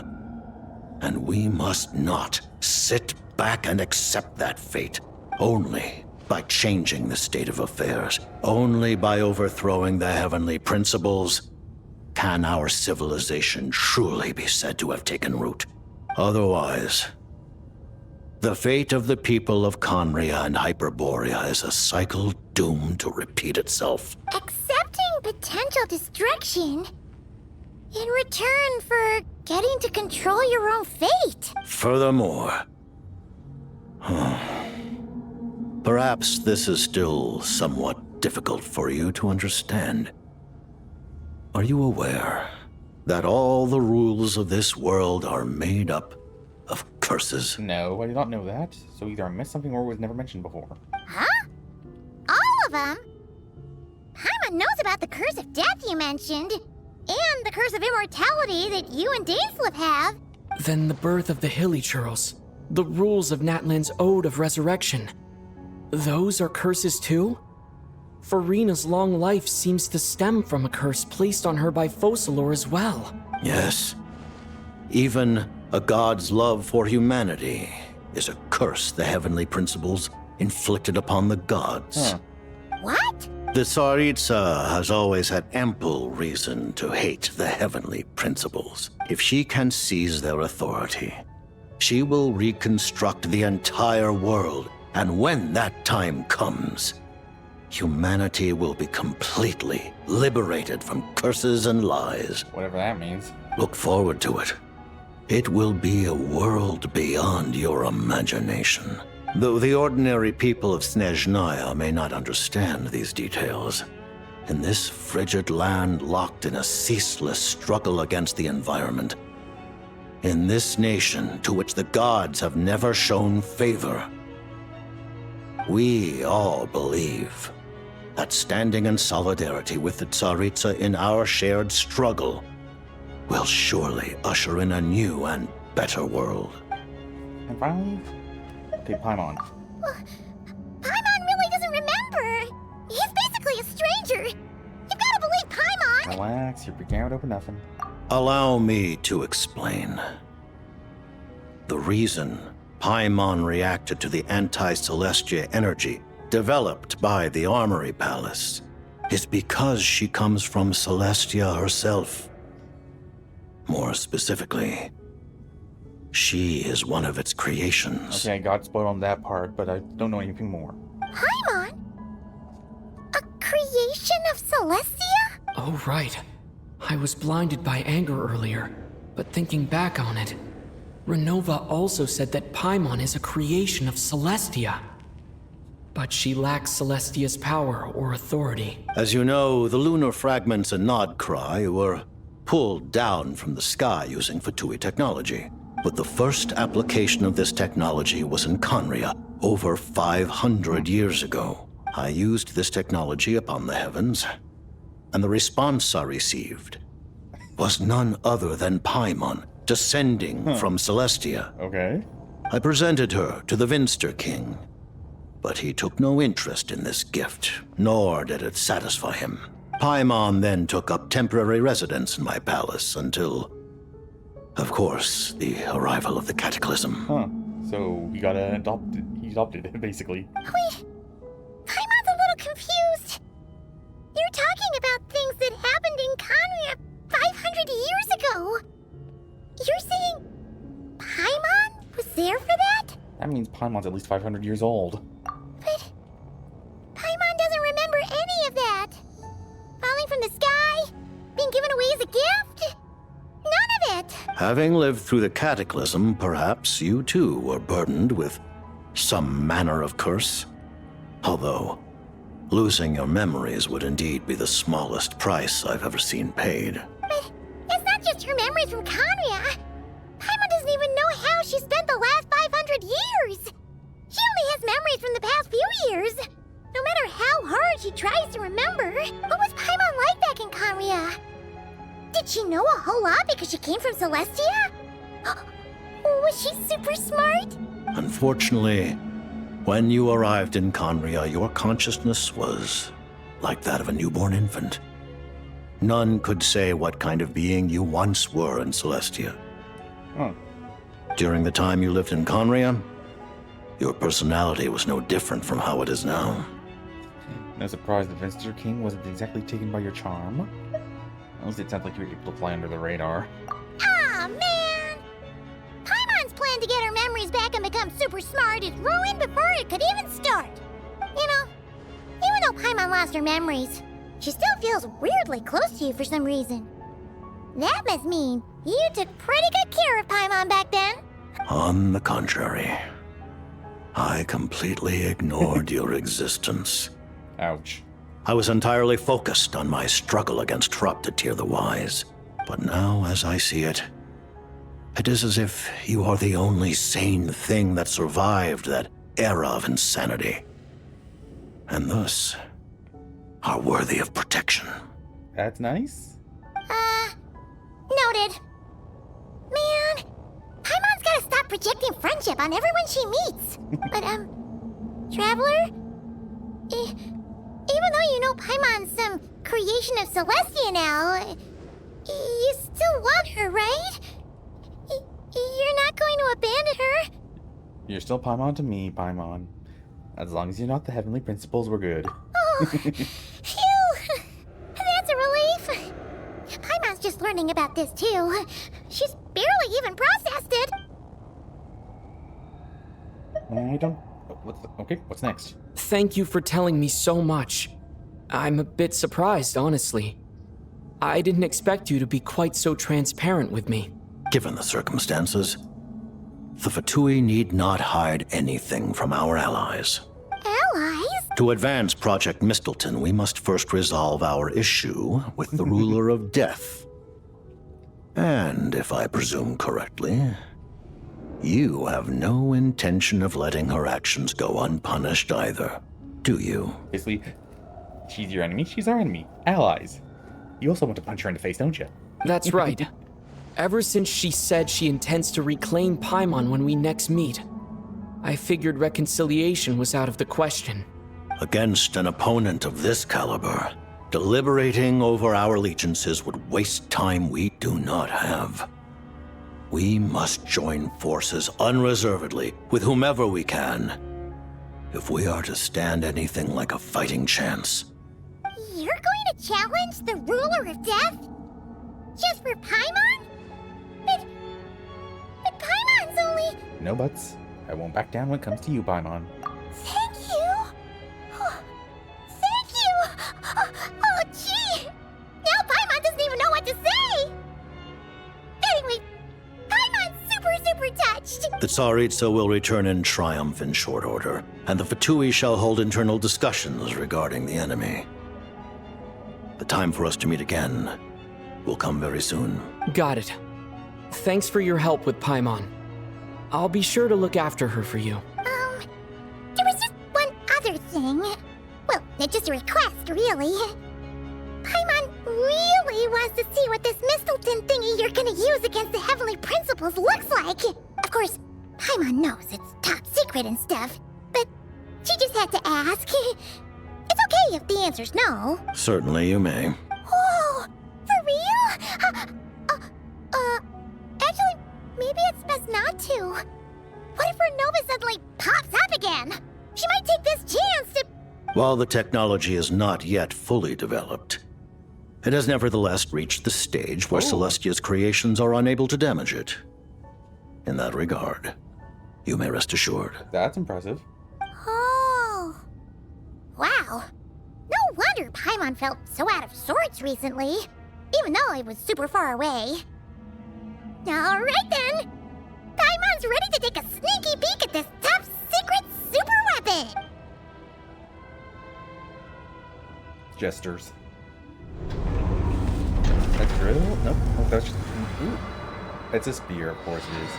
And we must not sit back and accept that fate. Only by changing the state of affairs, only by overthrowing the Heavenly Principles, can our civilization truly be said to have taken root. Otherwise, the fate of the people of Conria and Hyperborea is a cycle doomed to repeat itself. Accepting potential destruction in return for getting to control your own fate. Furthermore, perhaps this is still somewhat difficult for you to understand. Are you aware that all the rules of this world are made up of curses? No, I did not know that. So either I missed something or it was never mentioned before. Huh? All of them? Paimon knows about the curse of death you mentioned, and the curse of immortality that you and Dainsleif have. Then the birth of the Hilichurls, the rules of Natlan's Ode of Resurrection. Those are curses too? Farina's long life seems to stem from a curse placed on her by Focalor as well. Yes. Even a god's love for humanity is a curse the heavenly principles inflicted upon the gods. What? The Tsaritsa has always had ample reason to hate the heavenly principles. If she can seize their authority, she will reconstruct the entire world, and when that time comes, humanity will be completely liberated from curses and lies. Whatever that means. Look forward to it. It will be a world beyond your imagination. Though the ordinary people of Snezhnaya may not understand these details, in this frigid land locked in a ceaseless struggle against the environment, in this nation to which the gods have never shown favor, we all believe that standing in solidarity with the Tsaritsa in our shared struggle will surely usher in a new and better world. And finally, okay, Paimon. Paimon really doesn't remember. He's basically a stranger. You've got to believe Paimon. Relax, you're freaking out over nothing. Allow me to explain. The reason Paimon reacted to the anti-Celestia energy developed by the Armory Palace is because she comes from Celestia herself. More specifically, she is one of its creations. Okay, I got spoiled on that part, but I don't know anything more. Paimon? A creation of Celestia? Oh, right. I was blinded by anger earlier, but thinking back on it, Renova also said that Paimon is a creation of Celestia. But she lacks Celestia's power or authority. As you know, the lunar fragments in Nodcry were pulled down from the sky using Fatui technology. But the first application of this technology was in Conria over 500 years ago. I used this technology upon the heavens, and the response I received was none other than Paimon, descending from Celestia. Okay. I presented her to the Vinster King, but he took no interest in this gift, nor did it satisfy him. Paimon then took up temporary residence in my palace until, of course, the arrival of the Cataclysm. So he got adopted. He adopted it, basically. Wait, Paimon's a little confused. You're talking about things that happened in Conria 500 years ago. You're saying Paimon was there for that? That means Paimon's at least 500 years old. But Paimon doesn't remember any of that. Falling from the sky? Being given away as a gift? None of it! Having lived through the Cataclysm, perhaps you too were burdened with some manner of curse. Although, losing your memories would indeed be the smallest price I've ever seen paid. But it's not just her memories from Conria. Paimon doesn't even know how she spent the last 500 years. She only has memories from the past few years. No matter how hard she tries to remember, what was Paimon like back in Conria? Did she know a whole lot because she came from Celestia? Was she super smart? Unfortunately, when you arrived in Conria, your consciousness was like that of a newborn infant. None could say what kind of being you once were in Celestia. During the time you lived in Conria, your personality was no different from how it is now. No surprise the Vinster King wasn't exactly taken by your charm. At least it sounds like you were able to fly under the radar. Aw, man! Paimon's plan to get her memories back and become super smart is ruined before it could even start. You know, even though Paimon lost her memories, she still feels weirdly close to you for some reason. That must mean you took pretty good care of Paimon back then. On the contrary, I completely ignored your existence. Ouch. I was entirely focused on my struggle against Troptatir the Wise. But now, as I see it, it is as if you are the only sane thing that survived that era of insanity, and thus are worthy of protection. That's nice. Noted. Man, Paimon's gotta stop projecting friendship on everyone she meets. But, Traveler? Even Even though you know Paimon's some creation of Celestia now, you still want her, right? You're not going to abandon her? You're still Paimon to me, Paimon. As long as you're not the Heavenly Principles, we're good. Oh, phew! That's a relief. Paimon's just learning about this, too. She's barely even processed it. I don't... Okay, what's next? Thank you for telling me so much. I'm a bit surprised, honestly. I didn't expect you to be quite so transparent with me. Given the circumstances, the Fatui need not hide anything from our allies. Allies? To advance Project Mistleton, we must first resolve our issue with the Ruler of Death. And, if I presume correctly, you have no intention of letting her actions go unpunished either, do you? Basically, she's your enemy, she's our enemy. Allies. You also want to punch her in the face, don't you? That's right. Ever since she said she intends to reclaim Paimon when we next meet, I figured reconciliation was out of the question. Against an opponent of this caliber, deliberating over our allegiances would waste time we do not have. We must join forces unreservedly with whomever we can, if we are to stand anything like a fighting chance. You're going to challenge the Ruler of Death? Just for Paimon? But Paimon's only... No buts. I won't back down when it comes to you, Paimon. Thank you! Oh, thank you! Oh, gee! Now Paimon doesn't even know what to say! Anyway, Paimon's super touched! The Tsaritsa will return in triumph in short order, and the Fatui shall hold internal discussions regarding the enemy. The time for us to meet again will come very soon. Got it. Thanks for your help with Paimon. I'll be sure to look after her for you. There was just one other thing. Well, just a request, really. Paimon really wants to see what this Mistleton thingy you're gonna use against the Heavenly Principles looks like. Of course, Paimon knows it's top secret and stuff, but she just had to ask. It's okay if the answer's no. Certainly you may. Oh, for real? Actually, maybe it's best not to. What if her Nova suddenly pops up again? She might take this chance to... While the technology is not yet fully developed, it has nevertheless reached the stage where Celestia's creations are unable to damage it. In that regard, you may rest assured. That's impressive. Oh. Wow. No wonder Paimon felt so out of sorts recently, even though it was super far away. Alright then! Paimon's ready to take a sneaky peek at this top secret super weapon! Jesters. A drill? Nope. Oh, that's just... Ooh. It's a spear, of course it is.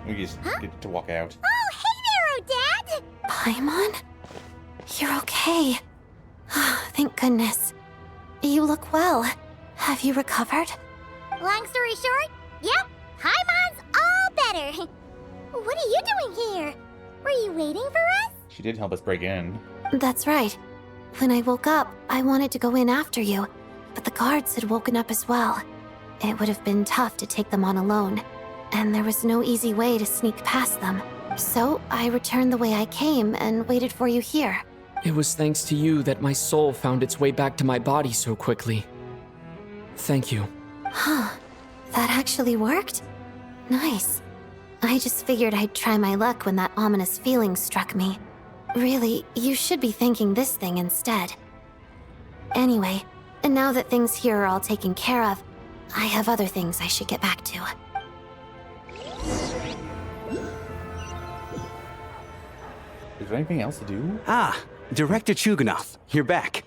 We just get to walk out. Oh, hey there, Odette! Paimon? You're okay. Thank goodness. You look well. Have you recovered? Long story short, yep, Paimon's all better. What are you doing here? Were you waiting for us? She did help us break in. That's right. When I woke up, I wanted to go in after you, but the guards had woken up as well. It would have been tough to take them on alone, and there was no easy way to sneak past them. So I returned the way I came and waited for you here. It was thanks to you that my soul found its way back to my body so quickly. Thank you. Huh. That actually worked? Nice. I just figured I'd try my luck when that ominous feeling struck me. Really, you should be thanking this thing instead. Anyway, and now that things here are all taken care of, I have other things I should get back to. Is there anything else to do? Ah, Director Chuganov, you're back.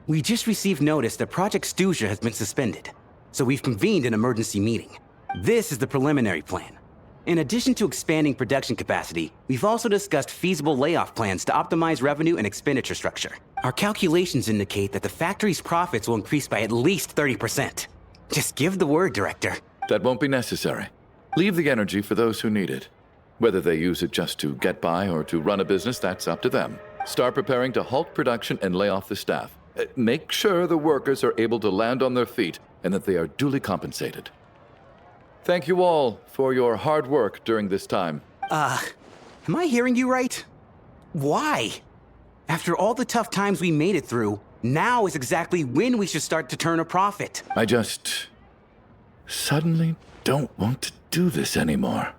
We just received notice that Project Stuja has been suspended. so we've convened an emergency meeting. This is the preliminary plan. In addition to expanding production capacity, we've also discussed feasible layoff plans to optimize revenue and expenditure structure. Our calculations indicate that the factory's profits will increase by at least 30%. Just give the word, Director. That won't be necessary. Leave the energy for those who need it. Whether they use it just to get by or to run a business, that's up to them. Start preparing to halt production and lay off the staff. Make sure the workers are able to land on their feet and that they are duly compensated. Thank you all for your hard work during this time. Am I hearing you right? Why? After all the tough times we made it through, now is exactly when we should start to turn a profit. I just suddenly don't want to do this anymore.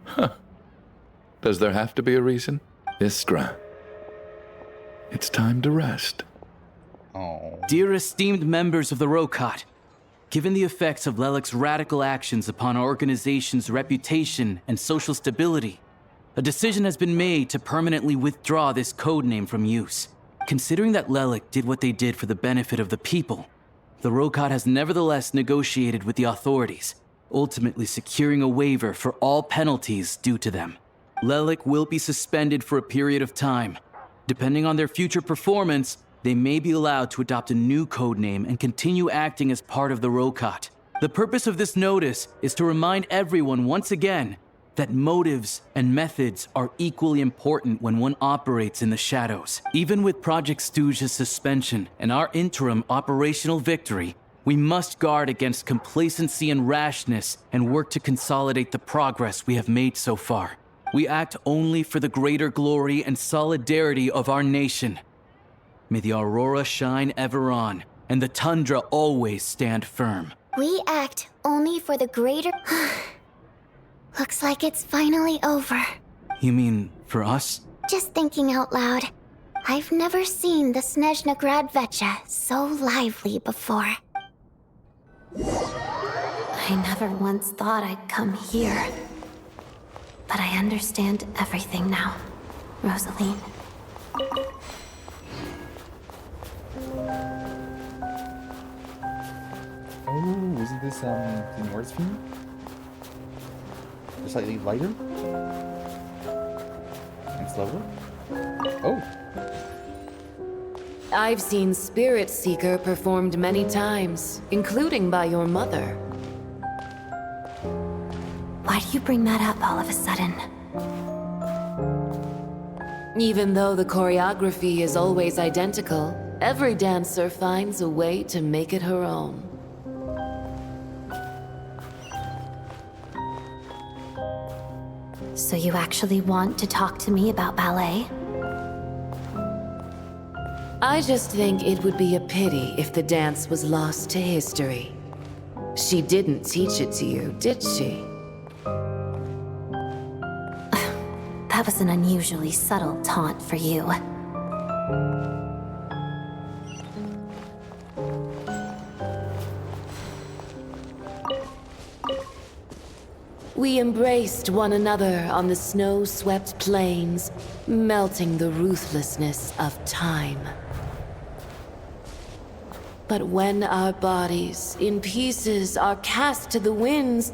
Huh. Does there have to be a reason? Iskra, it's time to rest. Dear esteemed members of the Rokat, given the effects of Lelic's radical actions upon our organization's reputation and social stability, a decision has been made to permanently withdraw this codename from use. Considering that Lelic did what they did for the benefit of the people, the Rokat has nevertheless negotiated with the authorities, ultimately securing a waiver for all penalties due to them. Lelic will be suspended for a period of time. Depending on their future performance, they may be allowed to adopt a new codename and continue acting as part of the Rokat. The purpose of this notice is to remind everyone once again that motives and methods are equally important when one operates in the shadows. Even with Project Stooge's suspension and our interim operational victory, we must guard against complacency and rashness and work to consolidate the progress we have made so far. We act only for the greater glory and solidarity of our nation. May the aurora shine ever on, and the tundra always stand firm. We act only for the greater... Looks like it's finally over. You mean for us? Just thinking out loud. I've never seen the Snezhna Gradvecha so lively before. I never once thought I'd come here. But I understand everything now, Rosaline. Oh, isn't this the Norse theme? Slightly lighter and slower. Oh. I've seen Spirit Seeker performed many times, including by your mother. Why do you bring that up all of a sudden? Even though the choreography is always identical, every dancer finds a way to make it her own. So you actually want to talk to me about ballet? I just think it would be a pity if the dance was lost to history. She didn't teach it to you, did she? That was an unusually subtle taunt for you. We embraced one another on the snow-swept plains, melting the ruthlessness of time. But when our bodies, in pieces, are cast to the winds,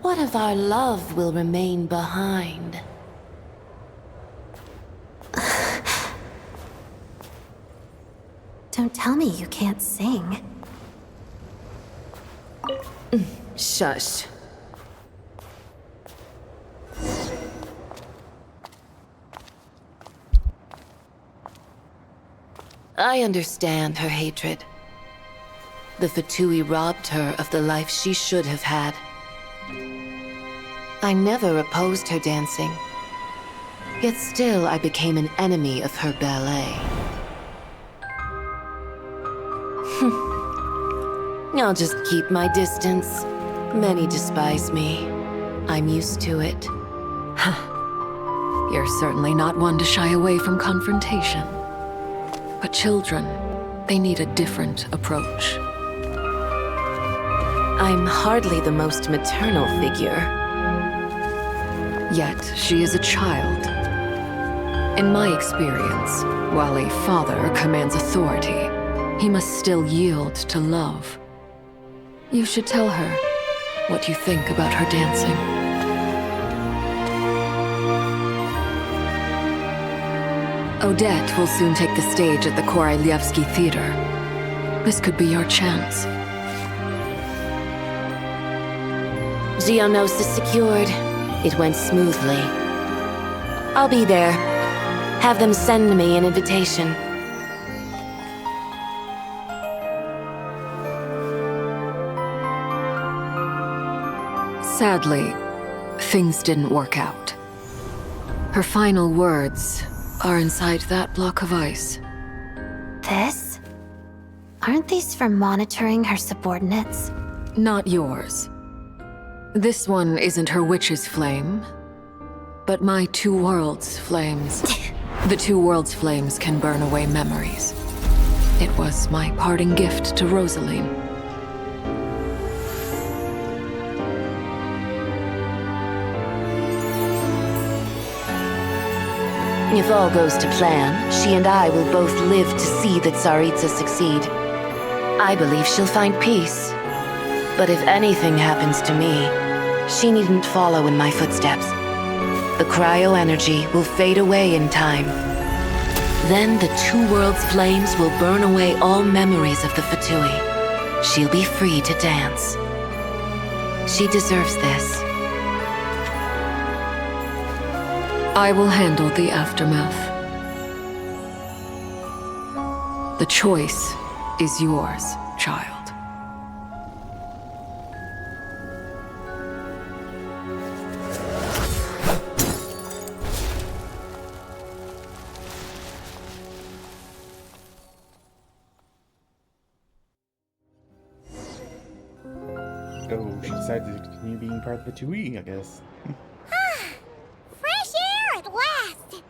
what of our love will remain behind? Don't tell me you can't sing. Shush. I understand her hatred. The Fatui robbed her of the life she should have had. I never opposed her dancing. Yet still I became an enemy of her ballet. I'll just keep my distance. Many despise me. I'm used to it. You're certainly not one to shy away from confrontation. But children, they need a different approach. I'm hardly the most maternal figure. Yet, she is a child. In my experience, while a father commands authority, he must still yield to love. You should tell her what you think about her dancing. Odette will soon take the stage at the Koralyevsky Theater. This could be your chance. Geonosis secured. It went smoothly. I'll be there. Have them send me an invitation. Sadly, things didn't work out. Her final words are inside that block of ice. This? Aren't these for monitoring her subordinates? Not yours. This one isn't her witch's flame, but my two worlds' flames. The two worlds' flames can burn away memories. It was my parting gift to Rosaline. If all goes to plan, she and I will both live to see the Tsaritsa succeed. I believe she'll find peace. But if anything happens to me, she needn't follow in my footsteps. The cryo-energy will fade away in time. Then the two worlds' flames will burn away all memories of the Fatui. She'll be free to dance. She deserves this. I will handle the aftermath. The choice is yours, child. Oh, she decided to continue being part of the Fatui, I guess. Fresh air at last!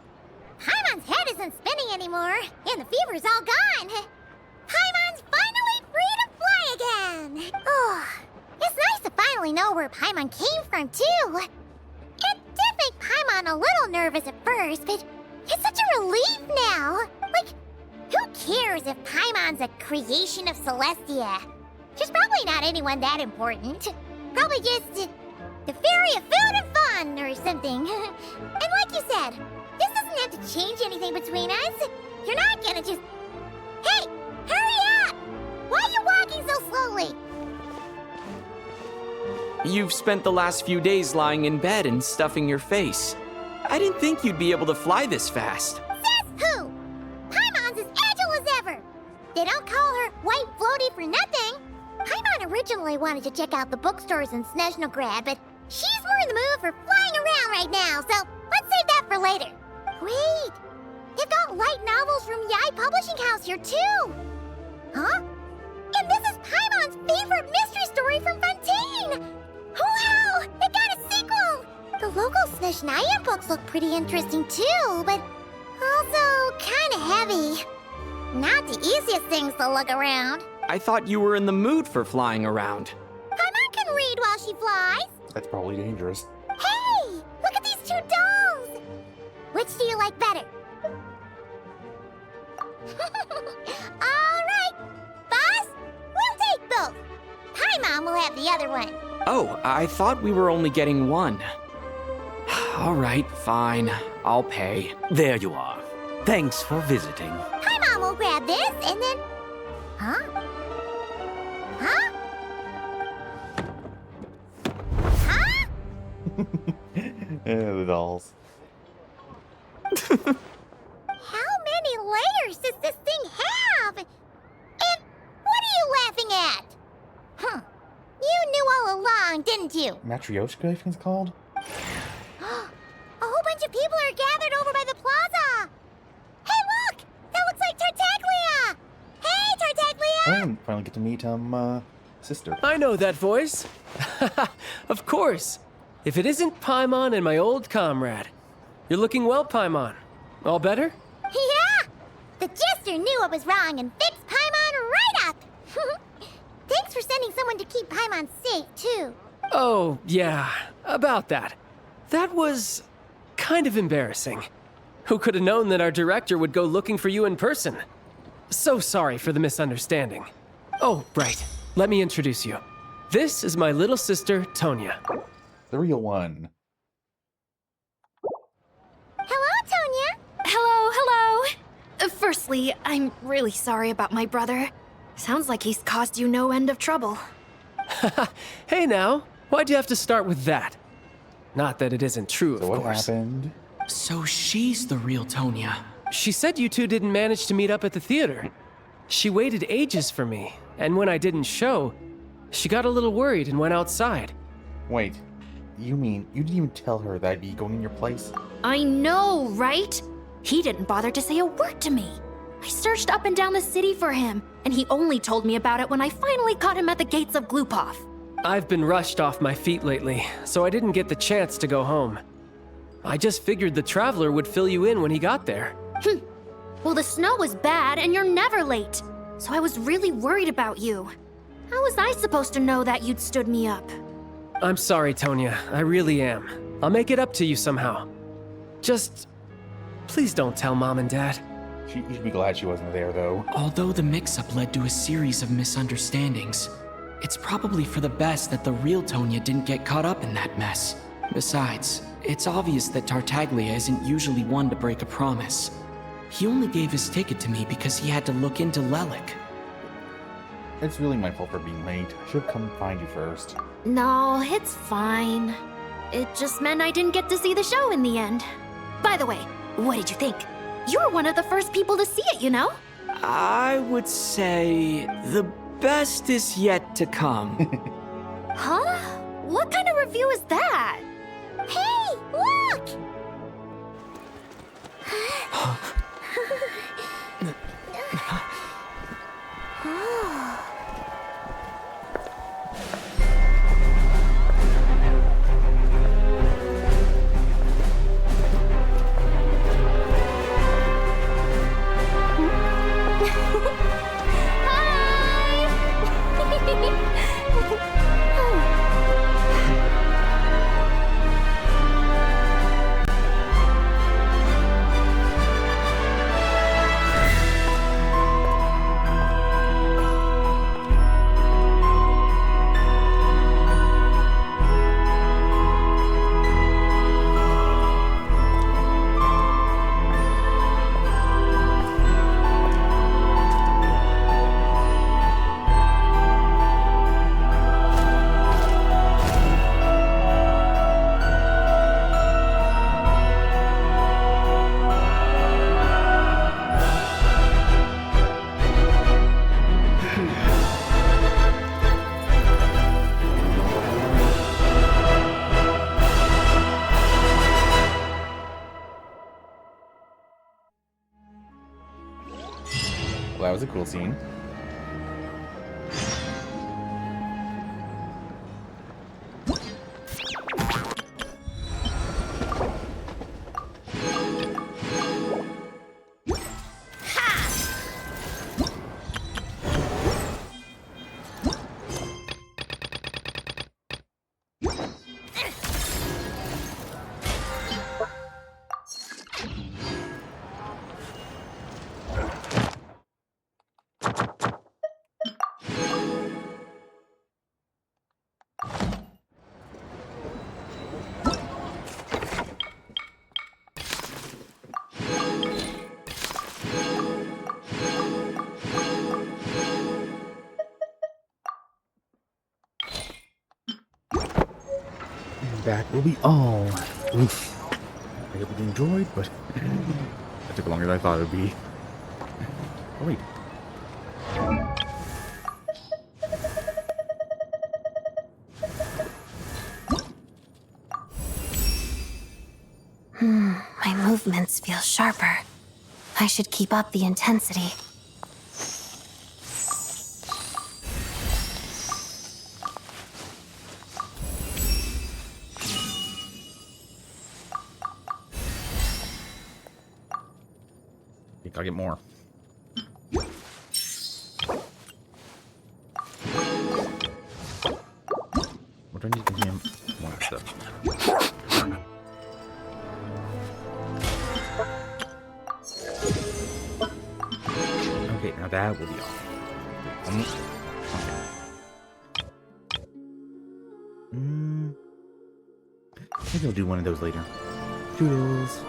Paimon's head isn't spinning anymore, and the fever's all gone. Paimon's finally free to fly again! Oh, it's nice to finally know where Paimon came from, too. It did make Paimon a little nervous at first, but it's such a relief now. Like, who cares if Paimon's a creation of Celestia? She's probably not anyone that important. Probably just the fairy of food and fun or something. And like you said, this doesn't have to change anything between us. You're not gonna just... Hey, hurry up! Why are you walking so slowly? You've spent the last few days lying in bed and stuffing your face. I didn't think you'd be able to fly this fast. Says who? Paimon's as agile as ever. They don't call her White Floaty for nothing. Paimon originally wanted to check out the bookstores in Snezhnograd, but she's more in the mood for flying around right now, so let's save that for later. Wait, they've got light novels from Yai Publishing House here too. Huh? And this is Paimon's favorite mystery story from Fontaine. Wow, it got a sequel. The local Snezhnaya books look pretty interesting too, but also kind of heavy. Not the easiest things to look around. I thought you were in the mood for flying around. Paimon can read while she flies. That's probably dangerous. Hey, look at these two dolls. Which do you like better? All right, boss, we'll take both. Paimon will have the other one. Oh, I thought we were only getting one. All right, fine. I'll pay. There you are. Thanks for visiting. Paimon will grab this and then... Huh? Huh? Huh? The dolls. How many layers does this thing have? And what are you laughing at? Huh. You knew all along, didn't you? Matryoshka, I think it's called. A whole bunch of people are gathered over by the plaza. Hey, look! That looks like Tartaglia! Hey, Tartaglia! Oh, finally get to meet, sister. I know that voice. Of course. If it isn't Paimon and my old comrade. You're looking well, Paimon. All better? Yeah! The Jester knew I was wrong and fixed Paimon right up! Thanks for sending someone to keep Paimon safe, too. Oh, yeah. About that. That was... kind of embarrassing. Who could have known that our director would go looking for you in person? So sorry for the misunderstanding. Oh, right. Let me introduce you. This is my little sister, Tonya. The real one. Hello, Tonya! Hello, hello! Firstly, I'm really sorry about my brother. Sounds like he's caused you no end of trouble. Hey now, why'd you have to start with that? Not that it isn't true, of What course. happened? So she's the real Tonya. She said you two didn't manage to meet up at the theater. She waited ages for me, and when I didn't show, she got a little worried and went outside. Wait, you mean you didn't even tell her that I'd be going in your place? I know, right? He didn't bother to say a word to me. I searched up and down the city for him, and he only told me about it when I finally caught him at the gates of Glupov. I've been rushed off my feet lately, so I didn't get the chance to go home. I just figured the Traveler would fill you in when he got there. Well, the snow was bad, and you're never late. So I was really worried about you. How was I supposed to know that you'd stood me up? I'm sorry, Tonya. I really am. I'll make it up to you somehow. Just... please don't tell Mom and Dad. You should be glad she wasn't there, though. Although the mix-up led to a series of misunderstandings, it's probably for the best that the real Tonya didn't get caught up in that mess. Besides, it's obvious that Tartaglia isn't usually one to break a promise. He only gave his ticket to me because he had to look into Lelik. It's really my fault for being late. I should have come find you first. No, it's fine. It just meant I didn't get to see the show in the end. By the way, what did you think? You were one of the first people to see it, you know? I would say the best is yet to come. Huh? What kind of review is that? Hey, look! Well, that was a cool scene. That will be all. Oof. I hope you enjoyed, but that took longer than I thought it would be. Oh, wait. My movements feel sharper. I should keep up the intensity. I'll get more. What do I need to him? More stuff. Okay, now that will be all. Okay. Maybe I'll do one of those later. Toodles.